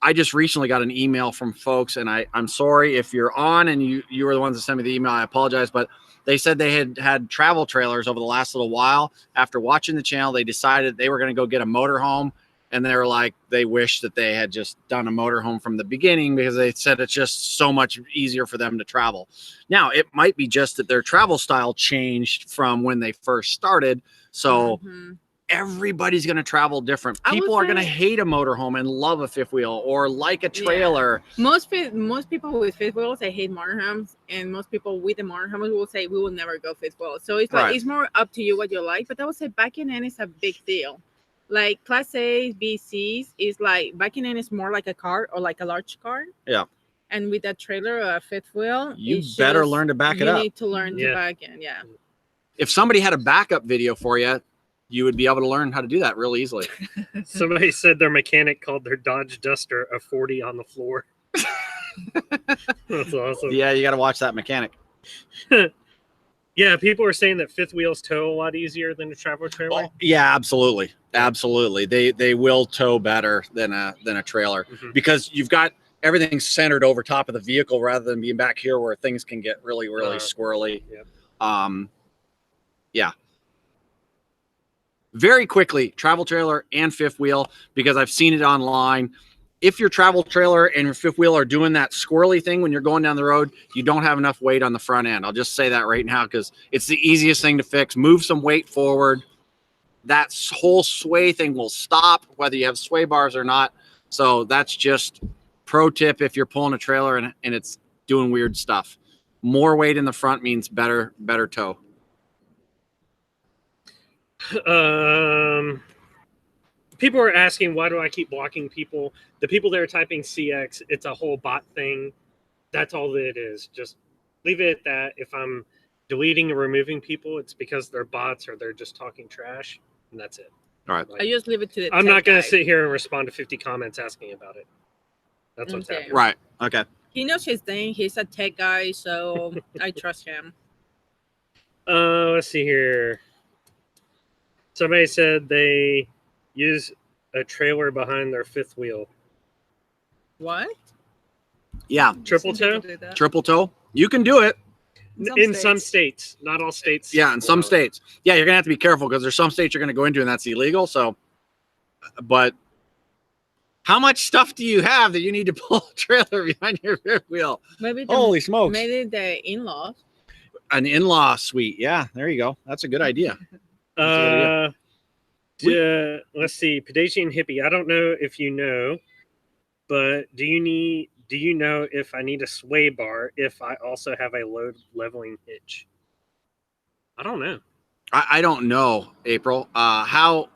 S5: I just recently got an email from folks, and I'm sorry if you're on and you were the ones that sent me the email. I apologize, but they said they had travel trailers over the last little while. After watching the channel, they decided they were going to go get a motorhome, and they were like, they wish that they had just done a motorhome from the beginning because they said it's just so much easier for them to travel. Now, it might be just that their travel style changed from when they first started. So
S3: Mhm.
S5: everybody's going to travel different.
S3: I would
S5: People are going to
S3: say-
S5: hate a motorhome and love a fifth wheel or like a trailer.
S3: Most people with fifth wheels they hate motorhomes, and most people with the motorhomes will say we will never go fifth wheel. So it's like
S5: Right.
S3: it's more up to you what you like. But I would say backing in is a big deal. Like Class A, B, C's is like backing in is more like a car or like a large car.
S5: Yeah.
S3: And with that trailer or a fifth wheel,
S5: You
S3: it's
S5: better
S3: just-
S5: learn to back it
S3: You
S5: up.
S3: need to learn to
S1: Yeah.
S3: back in. Yeah.
S5: If somebody had a backup video for you, you would be able to learn how to do that real easily.
S1: Somebody said their mechanic called their Dodge Duster a 40 on the floor. That's awesome.
S5: Yeah, you got to watch that mechanic.
S1: Yeah, people are saying that fifth wheels tow a lot easier than a travel trailer.
S5: Oh, yeah, absolutely. Absolutely. They will tow better than a trailer
S1: Mhm.
S5: because you've got everything centered over top of the vehicle rather than being back here where things can get really squirrely.
S1: Yep.
S5: Yeah. Very quickly, travel trailer and fifth wheel, because I've seen it online. If your travel trailer and your fifth wheel are doing that squirrely thing when you're going down the road, you don't have enough weight on the front end. I'll just say that right now because it's the easiest thing to fix. Move some weight forward. That whole sway thing will stop whether you have sway bars or not. So that's just pro tip if you're pulling a trailer and it's doing weird stuff. More weight in the front means better tow.
S1: People are asking, why do I keep blocking people? The people that are typing CX, it's a whole bot thing. That's all that it is. Just leave it at that. If I'm deleting or removing people, it's because they're bots or they're just talking trash, and that's it.
S5: All right.
S3: I just leave it to the
S1: I'm
S3: tech
S1: not going
S3: guy.
S1: to sit here and respond to 50 comments asking about it. That's what's
S3: Okay.
S1: happening.
S5: Right. Okay.
S3: He knows his thing. He's a tech guy, so I trust him.
S1: Let's see here. Somebody said they use a trailer behind their fifth wheel.
S3: What?
S5: Yeah.
S1: Triple
S4: Some people
S1: toe?
S4: do that.
S5: Triple toe. You can do it.
S1: In some states. Not all states.
S5: Yeah. In some
S1: allow it.
S5: states. Yeah. You're going to have to be careful because there's some states you're going to go into and that's illegal. So, but how much stuff do you have that you need to pull a trailer behind your fifth wheel?
S3: Maybe the,
S5: Holy smokes.
S3: maybe the in-laws.
S5: An in-law suite. Yeah. There you go. That's a good idea.
S1: Let's see. Pedestrian hippie. I don't know if you know, but do you know if I need a sway bar if I also have a load leveling hitch? I don't know.
S5: I don't know, April.
S1: It's
S5: How?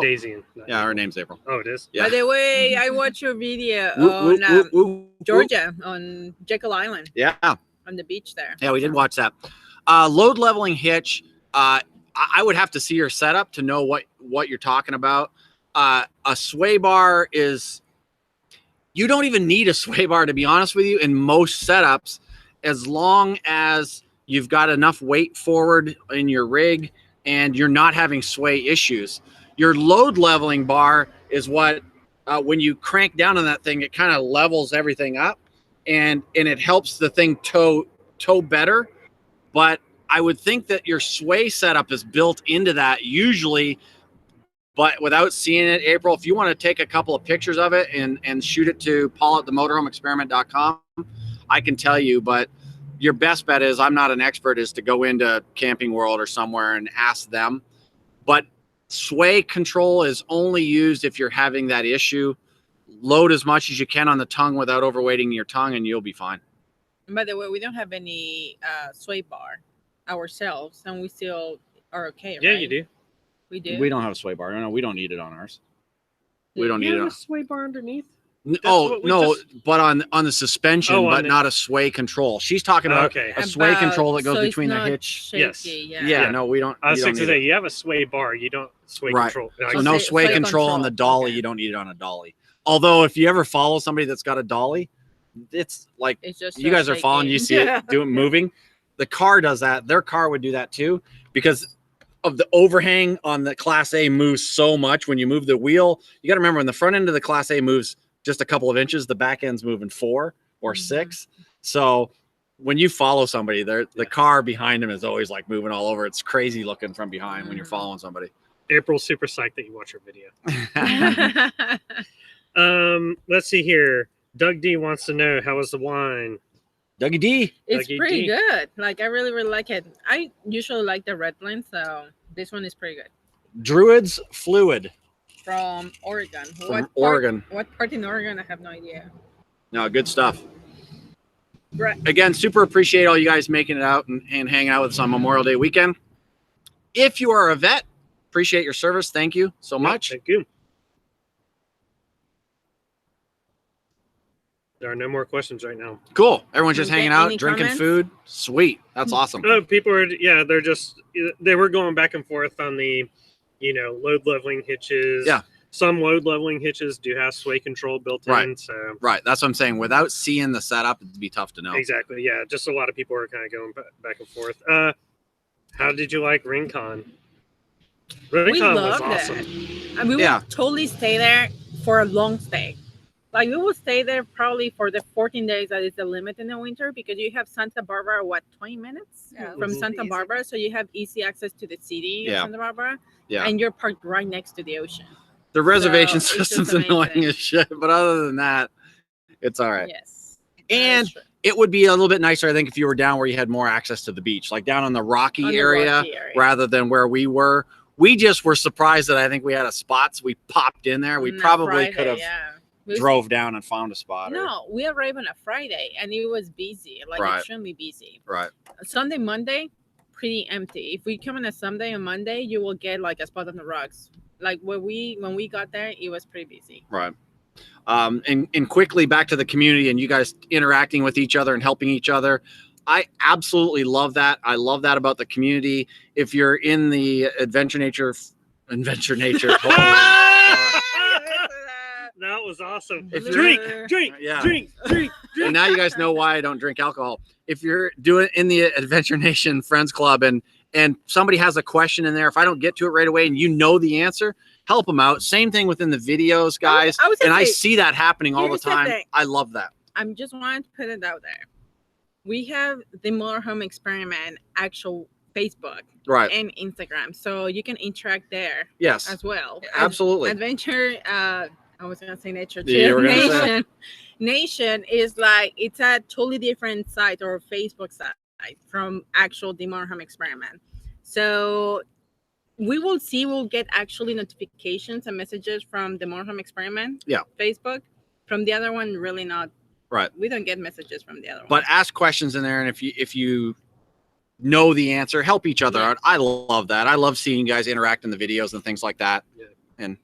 S1: Pedestrian. not
S5: Yeah. Her
S1: April.
S5: name's April.
S1: Oh, it is?
S5: Yeah.
S3: By the way, I watched your video
S5: Whoop,
S3: on
S5: whoop, whoop, whoop, whoop.
S3: Georgia, on Jekyll Island,
S5: Yeah.
S3: on the beach there.
S5: Yeah, we did watch that. Load leveling hitch. I would have to see your setup to know what you're talking about. A sway bar is. You don't even need a sway bar, to be honest with you, in most setups, as long as you've got enough weight forward in your rig and you're not having sway issues. Your load leveling bar is what, when you crank down on that thing, it kind of levels everything up and it helps the thing tow better. But I would think that your sway setup is built into that usually But without seeing it, April, if you want to take a couple of pictures of it and shoot it to Paul at themotorhomeexperiment.com, I can tell you. But your best bet is, I'm not an expert, is to go into Camping World or somewhere and ask them. But sway control is only used if you're having that issue. Load as much as you can on the tongue without overweighting your tongue, and you'll be fine.
S3: By the way, we don't have any sway bar ourselves, and we still are okay,
S1: Yeah,
S3: right?
S1: you do.
S3: We do.
S5: We don't have a sway bar. No, we don't need it on ours. We don't need
S1: You
S5: it
S1: have
S5: on.
S1: a sway bar underneath.
S5: Oh
S1: what we
S5: no,
S1: just-
S5: but on the suspension,
S1: Oh, on
S5: but
S1: the-
S5: not a sway control. She's talking about
S1: Okay.
S5: a sway
S3: About-
S5: control that goes
S3: so it's
S5: between the
S3: not
S5: hitch.
S3: shaky,
S1: Yes.
S3: Yeah.
S5: Yeah, no, we don't.
S1: I was
S5: you
S1: going
S5: don't
S1: to
S5: need
S1: say,
S5: it.
S1: you have a sway bar. You don't sway
S5: Right.
S1: control.
S5: So no sway
S3: sway
S5: control on the
S3: control.
S5: dolly.
S3: Okay.
S5: You don't need it on a dolly. Although if you ever follow somebody that's got a dolly, it's like
S3: It's just
S5: you guys are following. You see it doing moving. The car does that. Their car would do that too, because of the overhang on the Class A moves so much. When you move the wheel, you got to remember, when the front end of the Class A moves just a couple of inches, the back end's moving 4 or 6. So when you follow somebody, the car behind them is always like moving all over. It's crazy looking from behind when you're following somebody.
S1: April's super psyched that you watch her video. Let's see here. Doug D wants to know, how was the wine?
S5: Dougie D.
S3: It's
S1: Dougie
S3: pretty
S1: D.
S3: good. Like, I really, really like it. I usually like the red blend, so this one is pretty good.
S5: Druids Fluid
S3: From Oregon.
S5: from Oregon.
S3: What part in Oregon? I have no idea.
S5: No, good stuff.
S3: Right.
S5: Again, super appreciate all you guys making it out and hanging out with us on Memorial Day weekend. If you are a vet, appreciate your service. Thank you so much.
S1: Thank you. There are no more questions right now.
S5: Cool. Everyone's just
S3: Okay,
S5: hanging out,
S3: any
S5: drinking
S3: comments?
S5: food. Sweet. That's awesome.
S1: No, people are, they were going back and forth on the, load leveling hitches.
S5: Yeah.
S1: Some load leveling hitches do have sway control built in.
S5: Right.
S1: So
S5: Right. That's what I'm saying. Without seeing the setup, it'd be tough to know.
S1: exactly. Yeah. Just a lot of people are kind of going back and forth. How did you like RingCon?
S3: We
S1: RingCon was
S3: loved
S1: awesome.
S3: it. And we
S5: Yeah.
S3: would totally stay there for a long stay. Like, we will stay there probably for the 14 days that is the limit in the winter, because you have Santa Barbara, 20 minutes from
S1: Mhm.
S3: Santa
S4: Easy.
S3: Barbara. So you have easy access to the city
S5: Yeah.
S3: of Santa Barbara.
S5: Yeah.
S3: And you're parked right next to the ocean.
S5: The reservation
S3: So, it's
S5: system's
S3: just
S5: annoying
S3: amazing.
S5: as shit, but other than that, it's all right.
S3: Yes.
S5: And it would be a little bit nicer, I think, if you were down where you had more access to the beach, like down on the rocky
S3: On the
S5: area,
S3: rocky area.
S5: rather than where we were. We just were surprised that I think we had a spot, so we popped in there. We
S3: On a
S5: probably
S3: Friday,
S5: could have
S3: yeah. We
S5: drove down and found a spot.
S3: No, we arrived on a Friday and it was busy, like
S5: Right.
S3: extremely busy.
S5: Right.
S3: Sunday, Monday, pretty empty. If we come on a Sunday and Monday, you will get like a spot on the rocks. Like when we got there, it was pretty busy.
S5: Right. And quickly back to the community and you guys interacting with each other and helping each other. I absolutely love that. I love that about the community. If you're in the adventure nature.
S1: That was awesome.
S5: If
S1: Drink,
S3: you're-
S1: drink,
S5: Yeah.
S1: drink.
S5: And now you guys know why I don't drink alcohol. If you're doing in the Adventure Nation Friends Club and somebody has a question in there, if I don't get to it right away and you know the answer, help them out. Same thing within the videos, guys.
S3: I was
S5: And
S3: gonna
S5: I
S3: say,
S5: see that happening all the
S3: here's the
S5: time.
S3: thing.
S5: I love that.
S3: I'm just wanting to put it out there. We have the Motorhome Experiment actual Facebook
S5: Right.
S3: and Instagram, so you can interact there
S5: Yes.
S3: as well.
S5: Absolutely.
S3: Adventure. I was gonna say nature too.
S5: Yeah, you were gonna say.
S3: Nation is like, it's a totally different site or Facebook site from actual the Motorhome Experiment. So we'll get actually notifications and messages from the Motorhome Experiment.
S5: Yeah.
S3: Facebook. From the other one, really not.
S5: Right.
S3: We don't get messages from the other one.
S5: But ask questions in there, and if you know the answer, help each other
S3: Yeah.
S5: out. I love that. I love seeing you guys interact in the videos and things like that.
S1: Yeah.
S5: And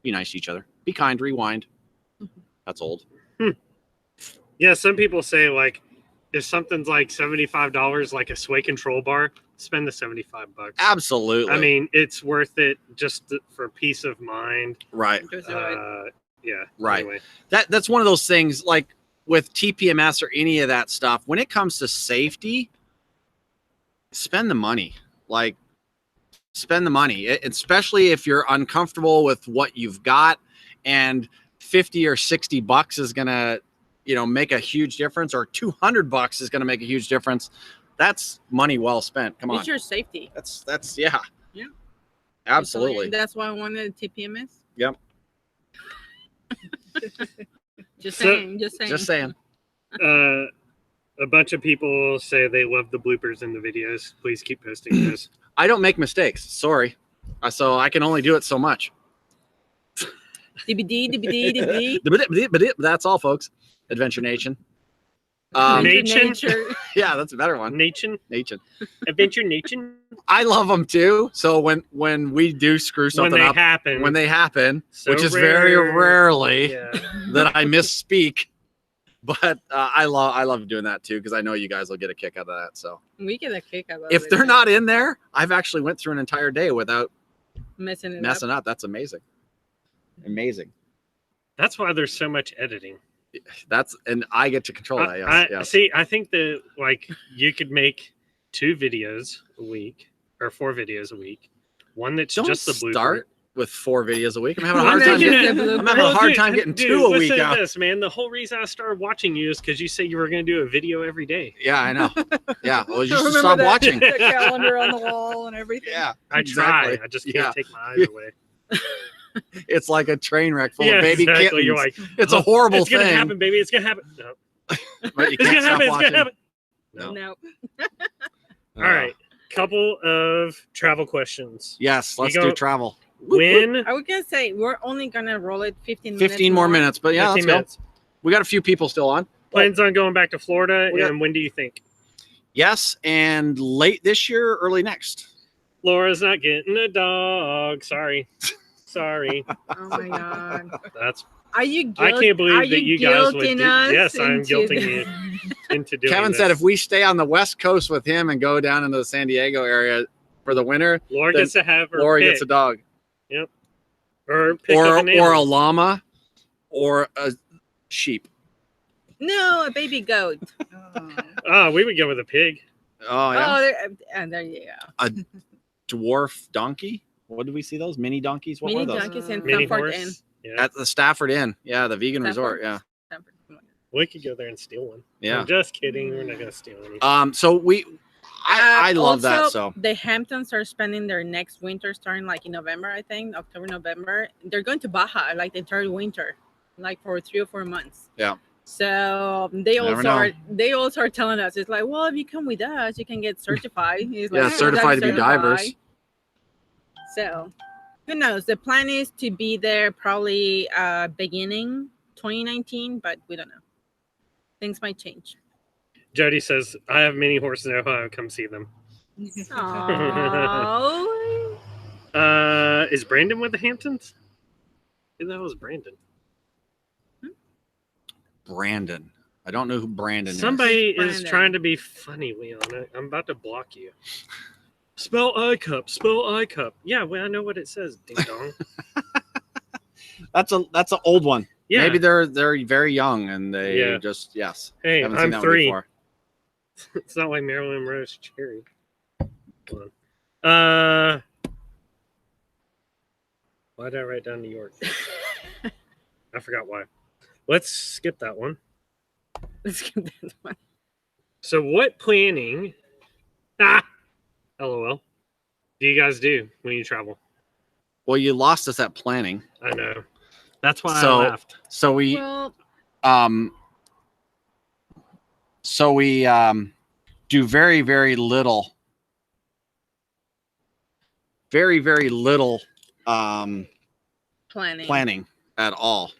S5: be nice to each other. Be kind. Rewind. That's old.
S1: Yeah, some people say, like, if something's like $75, like a sway control bar, spend the $75.
S5: Absolutely.
S1: I mean, it's worth it just for peace of mind.
S5: right.
S3: Just do it.
S1: Yeah.
S5: Right.
S1: Anyway.
S5: That's one of those things, like with TPMS or any of that stuff, when it comes to safety, spend the money. Like, spend the money, especially if you're uncomfortable with what you've got, and 50 or 60 bucks is gonna, make a huge difference, or 200 bucks is gonna make a huge difference. That's money well spent. Come on.
S3: It's your safety.
S5: That's yeah.
S3: Yeah.
S5: Absolutely.
S3: That's why I wanted TPMS.
S5: Yep.
S3: Just
S1: So-
S3: saying. Just saying.
S5: Just saying.
S1: A bunch of people say they love the bloopers in the videos. Please keep posting those.
S5: I don't make mistakes. Sorry. So I can only do it so much.
S3: DVD.
S5: That's all, folks. Adventure Nation.
S1: Nation?
S5: Yeah, that's a better one.
S1: Nation?
S5: Nation.
S1: Adventure Nation?
S5: I love them too. So when we do screw
S1: When
S5: something
S1: they
S5: up,
S1: happen.
S5: when they happen,
S1: So
S5: which is very
S1: rare.
S5: rarely
S1: Yeah.
S5: that I misspeak, but I love doing that too because I know you guys will get a kick out of that. So
S3: We get a kick out of
S5: if
S3: it.
S5: they're not in there, I've actually went through an entire day without
S3: messing
S5: messing up. That's amazing. Amazing.
S1: That's why there's so much editing.
S5: And I get to control that. Yes.
S1: See, I think that like you could make 2 videos a week or 4 videos a week. One that's
S5: Don't
S1: just the blooper.
S5: start with 4 videos a week. I'm having a
S3: Well,
S5: hard
S3: then
S5: time
S3: you
S5: getting.
S3: get the
S5: I'm having a hard time getting
S1: dude,
S5: 2 a week
S1: listen to
S5: out.
S1: this, man. The whole reason I started watching you is because you said you were going to do a video every day.
S5: Yeah, I know. Yeah, well, you should
S4: Remember
S5: stop
S4: that-
S5: watching.
S4: The calendar on the wall and everything.
S5: Yeah,
S1: I
S5: exactly.
S1: try. I just
S5: Yeah.
S1: can't take my eyes away.
S5: It's like a train wreck full
S1: Yeah,
S5: of baby
S1: exactly.
S5: kittens.
S1: You're like,
S5: It's a
S1: "Oh,
S5: horrible
S1: it's gonna
S5: thing,
S1: happen, baby. It's gonna happen. No.
S5: but you
S1: It's
S5: can't
S1: gonna
S5: stop
S1: happen. It's
S5: watching.
S1: gonna happen.
S5: No.
S3: No.
S1: All right. Couple of travel questions.
S5: Yes, let's
S1: You
S5: do
S1: go-
S5: travel.
S1: When
S3: I was gonna say we're only gonna roll it 15 minutes.
S5: 15 more minutes, but yeah,
S1: 15
S5: let's go.
S1: minutes.
S5: We got a few people still on.
S1: Plans on going back to Florida,
S5: We got-
S1: and when do you think?
S5: Yes, and late this year, early next.
S1: Laura's not getting a dog. Sorry. Sorry.
S3: Oh my god.
S1: That's
S3: Are you?
S1: I can't believe that you guys would
S3: guilting
S1: do-
S3: us
S1: yes, I'm
S3: into
S1: guilting
S3: the-
S1: you. into doing
S5: Kevin
S1: this.
S5: said if we stay on the West Coast with him and go down into the San Diego area for the winter,
S1: Laura
S5: then
S1: gets to have her
S5: Laura
S1: pick,
S5: gets a dog,
S1: or pick
S5: or
S1: of an animal.
S5: a llama, or a sheep.
S3: No, a baby goat.
S1: Oh, we would go with a pig.
S5: Oh yeah,
S3: Oh, there you go.
S5: dwarf donkey. What did we see those mini donkeys? What
S3: Mini
S5: were those?
S3: donkeys and
S1: Mini
S3: Comfort Inn.
S1: horse. Yeah.
S5: At the Stafford Inn. Yeah, the vegan
S3: Stafford?
S5: resort. Yeah,
S1: We could go there and steal one.
S5: yeah.
S1: I'm just kidding. We're not gonna steal anything.
S5: So I love that.
S3: Also,
S5: So
S3: the Hamptons are spending their next winter starting like in November, I think, October, November. They're going to Baja like the entire winter, like for 3 or 4 months.
S5: Yeah.
S3: So they
S5: Never know.
S3: also are telling us it's like, well, if you come with us, you can get certified. It's
S5: Yeah,
S3: like,
S5: certified to be
S3: certified.
S5: divers.
S3: So who knows? The plan is to be there probably beginning 2019, but we don't know. Things might change.
S1: Jody says, I have mini horses in Ohio. Come see them.
S3: Oh.
S1: Is Brandon with the Hamptons? Who the hell is Brandon?
S5: Brandon. I don't know who Brandon
S1: Somebody is
S3: Brandon.
S1: trying to be funny, Leon. I'm about to block you. Spell I cup. Spell I cup. Yeah, well, I know what it says. Ding dong.
S5: is. That's an old one.
S1: Yeah.
S5: Maybe they're very young and they
S1: Yeah.
S5: just yes.
S1: Hey,
S5: Haven't seen
S1: I'm
S5: that one
S1: 3.
S5: before.
S1: It's not like Marilyn Monroe's cherry. Hold on. Why did I write down New York? I forgot why. Let's skip that one.
S3: Let's get this one.
S1: So, what planning? LOL. Do you guys do when you travel?
S5: Well, you lost us at planning.
S1: I know. That's why
S5: So-
S1: I laughed.
S5: So we
S3: Well,
S5: do very little
S3: planning.
S5: planning at all.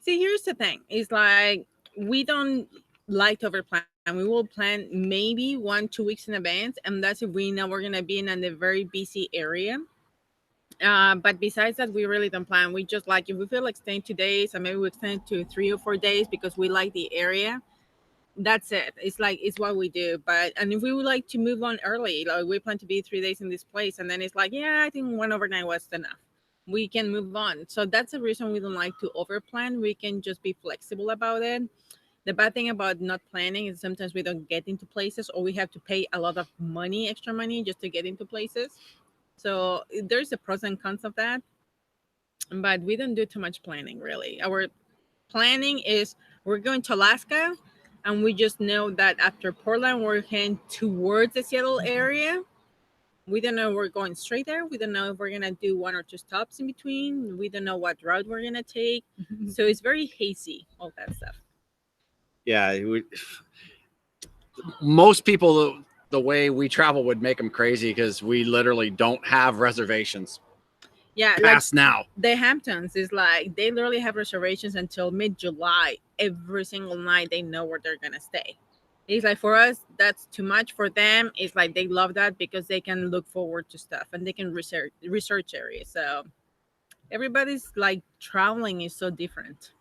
S3: See, here's the thing. It's like we don't like to overplan. We will plan maybe 1-2 weeks in advance, and that's if we know we're gonna be in a very busy area. But besides that, we really don't plan. We just like if we feel like staying 2 days, and maybe we extend to 3 or 4 days because we like the area. That's it. It's like it's what we do. And if we would like to move on early, like we plan to be 3 days in this place, and then it's like, yeah, I think 1 overnight was enough. We can move on. So that's the reason we don't like to overplan. We can just be flexible about it. The bad thing about not planning is sometimes we don't get into places, or we have to pay a lot of money, extra money, just to get into places. So there's the pros and cons of that. But we don't do too much planning, really. Our planning is we're going to Alaska, and we just know that after Portland, we're heading towards the Seattle area. We don't know if we're going straight there. We don't know if we're gonna do 1 or 2 stops in between. We don't know what route we're gonna take. So it's very hazy, all that stuff.
S5: Yeah, most people the way we travel would make them crazy because we literally don't have reservations.
S3: Yeah,
S5: Past now.
S3: The Hamptons is like they literally have reservations until mid-July. Every single night they know where they're gonna stay. It's like for us, that's too much. For them, it's like they love that because they can look forward to stuff and they can research areas. So everybody's like traveling is so different,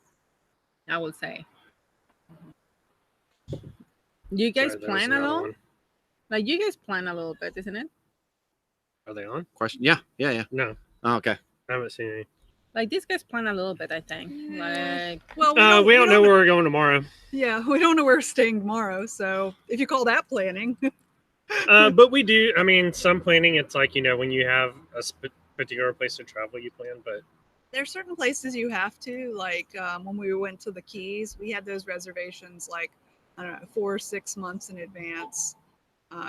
S3: I would say. You guys plan at all? Like you guys plan a little bit, isn't it?
S1: Are they on?
S5: Question? Yeah.
S1: No.
S5: Oh, okay.
S1: I haven't seen any.
S3: Like these guys plan a little bit, I think. Like,
S4: well,
S1: we don't know where we're going tomorrow.
S4: Yeah, we don't know where we're staying tomorrow. So if you call that planning.
S1: But we do. I mean, some planning. It's like when you have a particular place to travel, you plan. But
S4: there's certain places you have to. Like when we went to the Keys, we had those reservations like I don't know 4 or 6 months in advance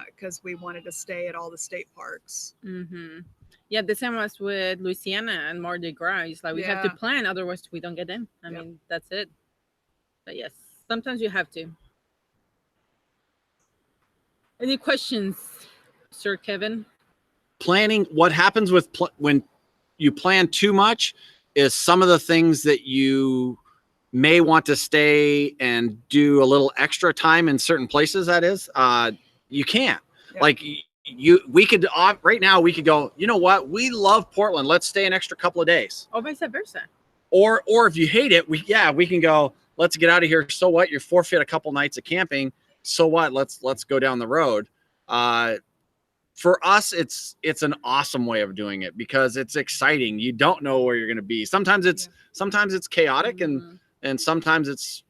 S4: because we wanted to stay at all the state parks.
S3: Mm-hmm. Yeah, the same as with Louisiana and Mardi Gras. It's like we have to plan, otherwise we don't get in. I mean, that's it. But yes, sometimes you have to. Any questions, Sir Kevin?
S5: Planning. What happens with when you plan too much is some of the things that you may want to stay and do a little extra time in certain places. That is, you can't. Yeah. Like. We could right now we could go, you know what, we love Portland, let's stay an extra couple of days,
S3: or vice versa,
S5: or if you hate it, we can go, let's get out of here. So what, you forfeit a couple nights of camping, so what, let's go down the road. For us, it's an awesome way of doing it because it's exciting. You don't know where you're going to be. Sometimes it's chaotic, and sometimes it's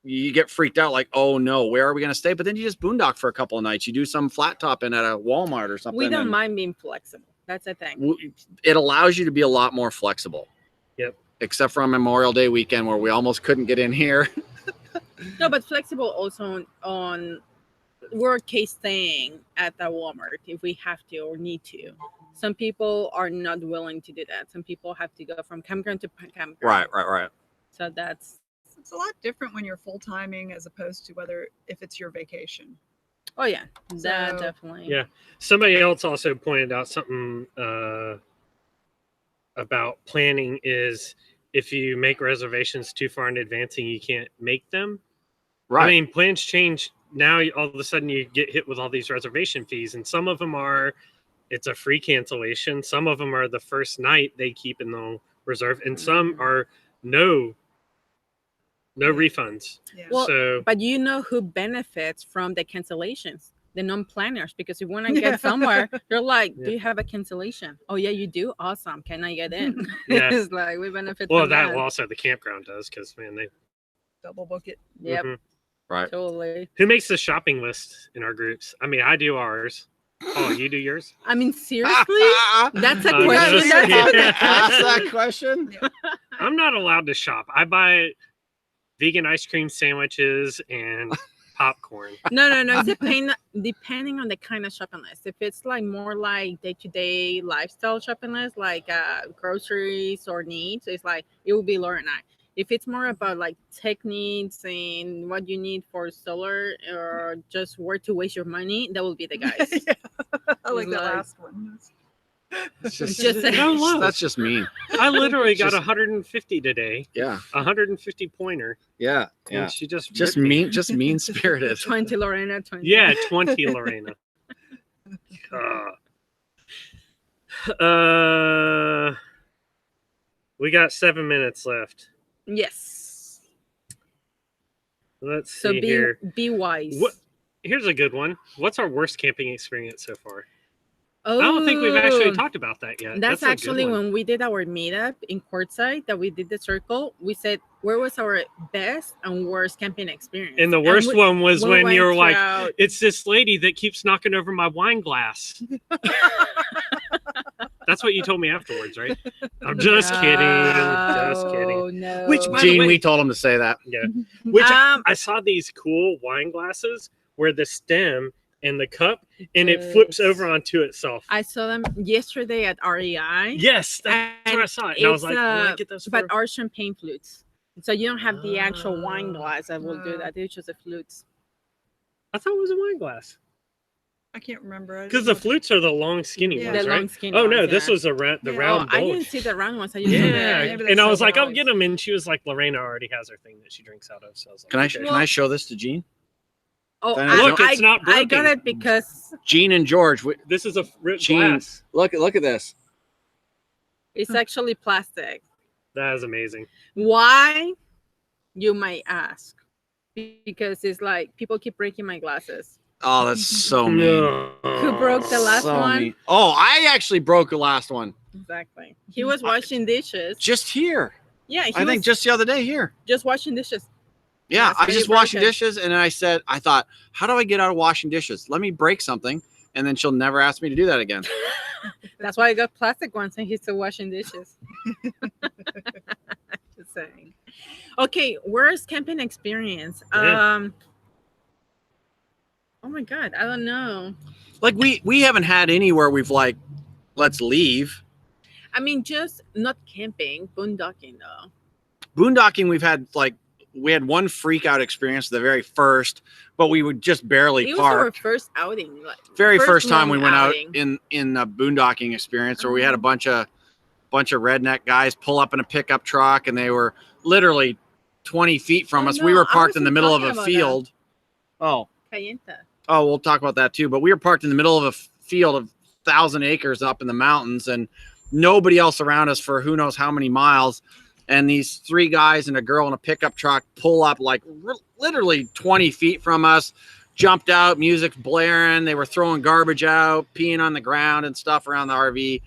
S5: you get freaked out like, oh no, where are we going to stay? But then you just boondock for a couple of nights. You do some flat topping at a Walmart or something.
S3: We don't mind being flexible. That's the thing.
S5: It allows you to be a lot more flexible.
S1: Yep.
S5: Except for on Memorial Day weekend where we almost couldn't get in here.
S3: No, but flexible also on worst case staying at the Walmart if we have to or need to. Some people are not willing to do that. Some people have to go from campground to campground.
S5: Right.
S3: So
S4: it's a lot different when you're full timing as opposed to if it's your vacation.
S3: Oh yeah, that definitely.
S1: Yeah, somebody else also pointed out something about planning is if you make reservations too far in advance and you can't make them. Right. I mean, plans change. Now all of a sudden you get hit with all these reservation fees, and some of them it's a free cancellation. Some of them are the first night they keep in the reserve, and some are no refunds.
S3: Yeah. Well, but you know who benefits from the cancellations? The non-planners, because if you want to get somewhere, you're like, do you have a cancellation? Oh yeah, you do. Awesome. Can I get in?
S1: Yeah.
S3: It's like we benefit.
S1: Well,
S3: from that.
S1: Well, also the campground does because they
S4: double book it.
S3: Yep.
S5: Mm-hmm. Right.
S3: Totally.
S1: Who makes the shopping list in our groups? I mean, I do ours. Oh, you do yours?
S3: I mean, seriously? That's a question.
S5: That's that question.
S4: Yeah.
S1: I'm not allowed to shop. I buy vegan ice cream sandwiches and popcorn.
S3: No. It's depending on the kind of shopping list. If it's like more like day-to-day lifestyle shopping list, like groceries or needs, it's like it will be Laura and I. If it's more about like tech needs and what you need for solar or just where to waste your money, that will be the guys.
S4: Yeah. I like the last one.
S5: It's just
S1: that's
S5: just mean.
S1: I literally got 150 today.
S5: Yeah.
S1: 150 pointer.
S5: Yeah.
S1: And she just
S5: mean spirited.
S3: 20 Lorena, 20.
S1: Yeah, 20 Lorena. We got 7 minutes left.
S3: Yes.
S1: Let's see here.
S3: Be wise.
S1: Here's a good one. What's our worst camping experience so far?
S3: Oh,
S1: I don't think we've actually talked about that yet.
S3: That's actually when we did our meetup in Quartzsite that we did the circle. We said, where was our best and worst camping experience?
S1: And the worst one was when you were like, it's this lady that keeps knocking over my wine glass. That's what you told me afterwards, right? I'm just kidding. Just kidding.
S3: No.
S5: Which, Gene, we told him to say that.
S1: Yeah. Which I saw these cool wine glasses where the stem and the cup, and it flips over onto itself.
S3: I saw them yesterday at REI.
S1: Yes, that's where I saw it. And I was like, I want to get those.
S3: But are champagne flutes. So you don't have the actual wine glass that will do that. It's just the flutes.
S1: I thought it was a wine glass.
S4: I can't remember.
S1: Because the flutes are the long, skinny ones,
S3: The
S1: right?
S3: long, skinny
S1: oh no,
S3: ones,
S1: this
S3: yeah.
S1: was the round
S3: Oh, I
S1: bowl.
S3: didn't see the round ones. I just
S1: Yeah,
S3: saw
S1: and I was like, I'll
S4: always.
S1: get them. And she was like, Lorena already has her thing that she drinks out of. So I was like,
S5: Can I
S1: okay.
S5: can I show this to Gene?
S3: Oh,
S5: Look,
S1: it's not
S3: I got
S1: broken.
S3: it because
S5: Gene and George,
S1: This is a ripped
S5: Gene,
S1: glass.
S5: look at this.
S3: it's actually plastic.
S1: That is amazing.
S3: Why? You might ask. Because it's like people keep breaking my glasses.
S5: Oh, that's so mean.
S3: Who broke the last
S5: So
S3: one?
S5: mean. Oh, I actually broke the last one.
S3: Exactly. He was washing dishes.
S5: Just here.
S3: Yeah, he
S5: I
S3: was
S5: think just the other day here.
S3: just washing dishes.
S5: Yeah,
S3: That's
S5: I
S3: why
S5: was
S3: you
S5: just
S3: broke
S5: washing
S3: it.
S5: dishes, and I thought, how do I get out of washing dishes? Let me break something, and then she'll never ask me to do that again.
S3: That's why I got plastic ones and he's still washing dishes. Just saying. Okay, worst camping experience.
S1: Yeah.
S3: Oh my god, I don't know.
S5: Like we haven't had anywhere we've like, let's leave.
S3: I mean, just not camping, boondocking though.
S5: Boondocking, we had one freak out experience, the very first, but we would just barely
S3: It was our
S5: park.
S3: first outing. Like,
S5: Very first time
S3: long
S5: we went
S3: outing.
S5: out in a boondocking experience where we had a bunch of redneck guys pull up in a pickup truck, and they were literally 20 feet from
S3: Oh,
S5: us.
S3: no,
S5: we were
S3: I
S5: parked in the
S3: wasn't
S5: middle of
S3: talking
S5: a
S3: about
S5: field. Oh,
S3: Cayenta.
S5: oh, we'll talk about that too. But we were parked in the middle of a field of 1,000 acres up in the mountains, and nobody else around us for who knows how many miles. And these three guys and a girl in a pickup truck pull up like literally 20 feet from us, jumped out, music's blaring. They were throwing garbage out, peeing on the ground and stuff around the RV.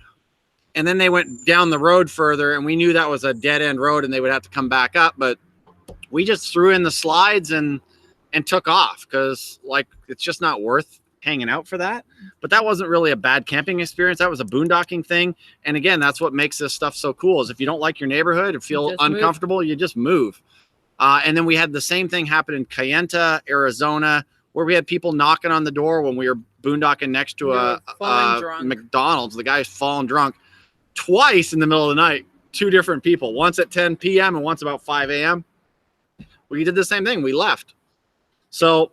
S5: And then they went down the road further, and we knew that was a dead end road and they would have to come back up. But we just threw in the slides and took off because like it's just not worth hanging out for that. But that wasn't really a bad camping experience. That was a boondocking thing. And again, that's what makes this stuff so cool is if you don't like your neighborhood and feel
S3: Just move.
S5: uncomfortable, you just move. And then we had the same thing happen in Cayenta, Arizona, where we had people knocking on the door when we were boondocking next to
S3: They
S5: a
S3: were falling drunk.
S5: McDonald's. The guy's falling drunk twice in the middle of the night. Two different people, once at 10 p.m. and once about 5 a.m. We did the same thing. We left. So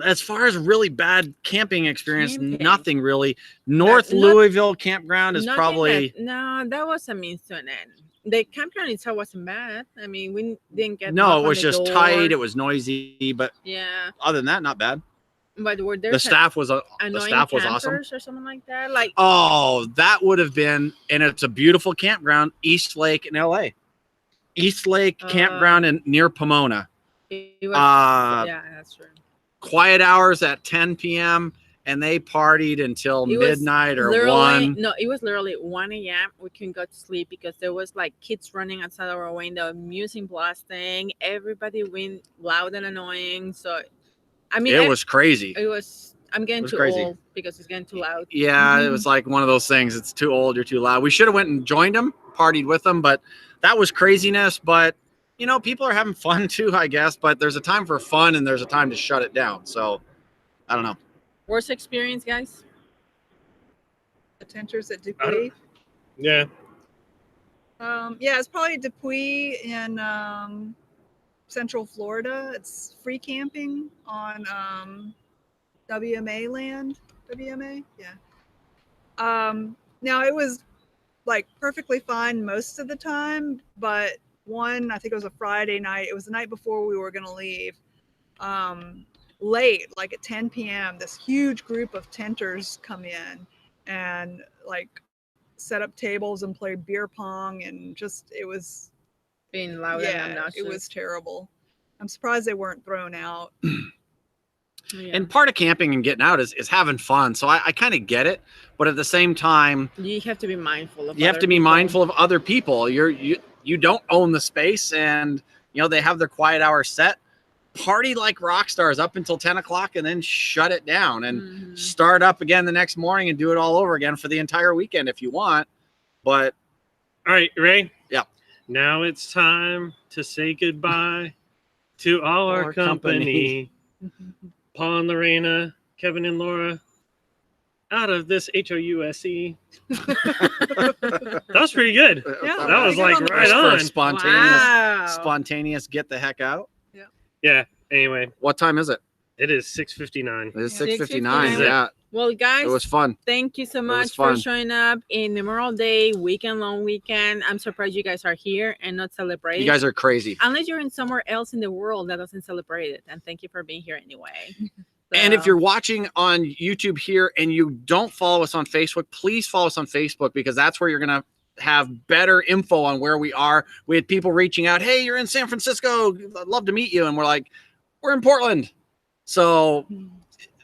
S5: as far as really bad camping experience,
S3: Camping.
S5: nothing really. North
S3: Not-
S5: Louisville campground is
S3: Nothing
S5: probably
S3: that was a means to an end. The campground itself wasn't bad. I mean, we didn't get
S5: no,
S3: knock
S5: it
S3: on
S5: was
S3: the
S5: just
S3: door.
S5: tight. It was noisy, but
S3: Yeah,
S5: other than that, not bad.
S3: but were there
S5: The staff was
S3: annoying
S5: awesome.
S3: campers or something like that? Like
S5: Oh, that would have been, and it's a beautiful campground, East Lake in LA. East Lake campground near Pomona.
S3: it was, yeah, that's true.
S5: Quiet hours at 10 p.m. and they partied until
S3: It was
S5: midnight or
S3: literally-
S5: 1.
S3: No, it was literally 1 a.m. We couldn't go to sleep because there was like kids running outside our window, music blasting, everybody went loud and annoying. So, I mean,
S5: It was crazy.
S3: It was. I'm getting
S5: was
S3: too
S5: crazy.
S3: old because it's getting too loud.
S5: Yeah, it was like one of those things. It's too old, you're too loud. We should have went and joined them, partied with them, but that was craziness. But you know, people are having fun too, I guess. But there's a time for fun and there's a time to shut it down. So I don't know.
S3: Worst experience, guys?
S4: The tenters at
S1: I
S4: Dupuy.
S1: Yeah.
S4: Yeah, it's probably Dupuy in Central Florida. It's free camping on WMA land. WMA, yeah. Now it was like perfectly fine most of the time, but I think it was a Friday night. It was the night before we were gonna leave. Late, like at 10 p.m., this huge group of tenters come in and like set up tables and play beer pong, and just it was
S3: Being loud and
S4: yeah,
S3: obnoxious.
S4: it was terrible. I'm surprised they weren't thrown out.
S3: Yeah.
S5: And part of camping and getting out is having fun. So I kind of get it. But at the same time,
S3: You have to be mindful of
S5: you have
S3: other
S5: to be
S3: people.
S5: mindful of other people. You don't own the space, and you know they have their quiet hour set. Party like rock stars up until 10 o'clock and then shut it down and
S3: Mhm.
S5: start up again the next morning and do it all over again for the entire weekend if you want. But
S1: All right, Ray.
S5: Yeah.
S1: Now it's time to say goodbye to all our
S5: Our
S1: company.
S5: company.
S1: Paul and Lorena, Kevin and Laura, out of this HOUSE. That was pretty good.
S4: Yeah,
S1: That was like
S4: good
S1: right
S5: For
S1: on.
S5: spontaneous,
S3: Wow.
S5: spontaneous. Get the heck out.
S1: Yeah. Anyway,
S5: What time is it?
S1: it is 6:59.
S5: It is
S4: Yeah.
S5: 6:59.
S3: 6:59.
S5: Yeah,
S3: Well, guys,
S5: it was fun.
S3: thank you so
S5: was
S3: much for
S5: fun.
S3: showing up in Memorial Day weekend, long weekend. I'm surprised you guys are here and not celebrating.
S5: You guys are crazy.
S3: Unless you're in somewhere else in the world that doesn't celebrate it. And thank you for being here anyway.
S5: And if
S3: So-
S5: you're watching on YouTube here and you don't follow us on Facebook, please follow us on Facebook because that's where you're going to have better info on where we are. We had people reaching out, hey, you're in San Francisco. I'd love to meet you. And we're like, we're in Portland. So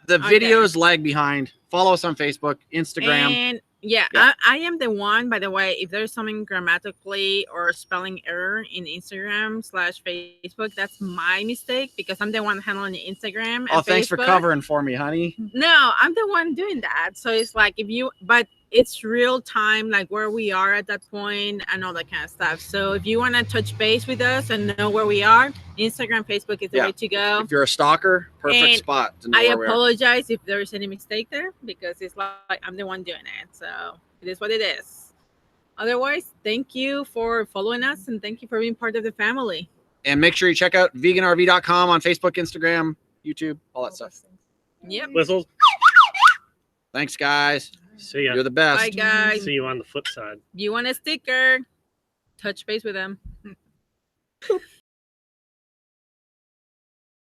S5: the
S3: Okay.
S5: videos lag behind. Follow us on Facebook, Instagram.
S3: And yeah,
S5: Yeah.
S3: I am the one, by the way, if there's something grammatically or spelling error in Instagram/Facebook, that's my mistake because I'm the one handling the Instagram. And
S5: Oh, thanks for
S3: Facebook.
S5: covering for me, honey.
S3: No, I'm the one doing that. So it's like but it's real time, like where we are at that point and all that kind of stuff. So if you want to touch base with us and know where we are, Instagram, Facebook is the
S5: Yeah.
S3: way to go.
S5: If you're a stalker, perfect
S3: And
S5: spot to know
S3: I
S5: where we are.
S3: apologize if there is any mistake there because it's like I'm the one doing it. So it is what it is. Otherwise, thank you for following us and thank you for being part of the family.
S5: And make sure you check out veganrv.com on Facebook, Instagram, YouTube, all that stuff.
S3: Yep.
S1: Whistles.
S5: Thanks, guys.
S1: See ya.
S5: You're the best.
S3: Bye, guys.
S1: See you on the flip side.
S3: You want a sticker? Touch base with them.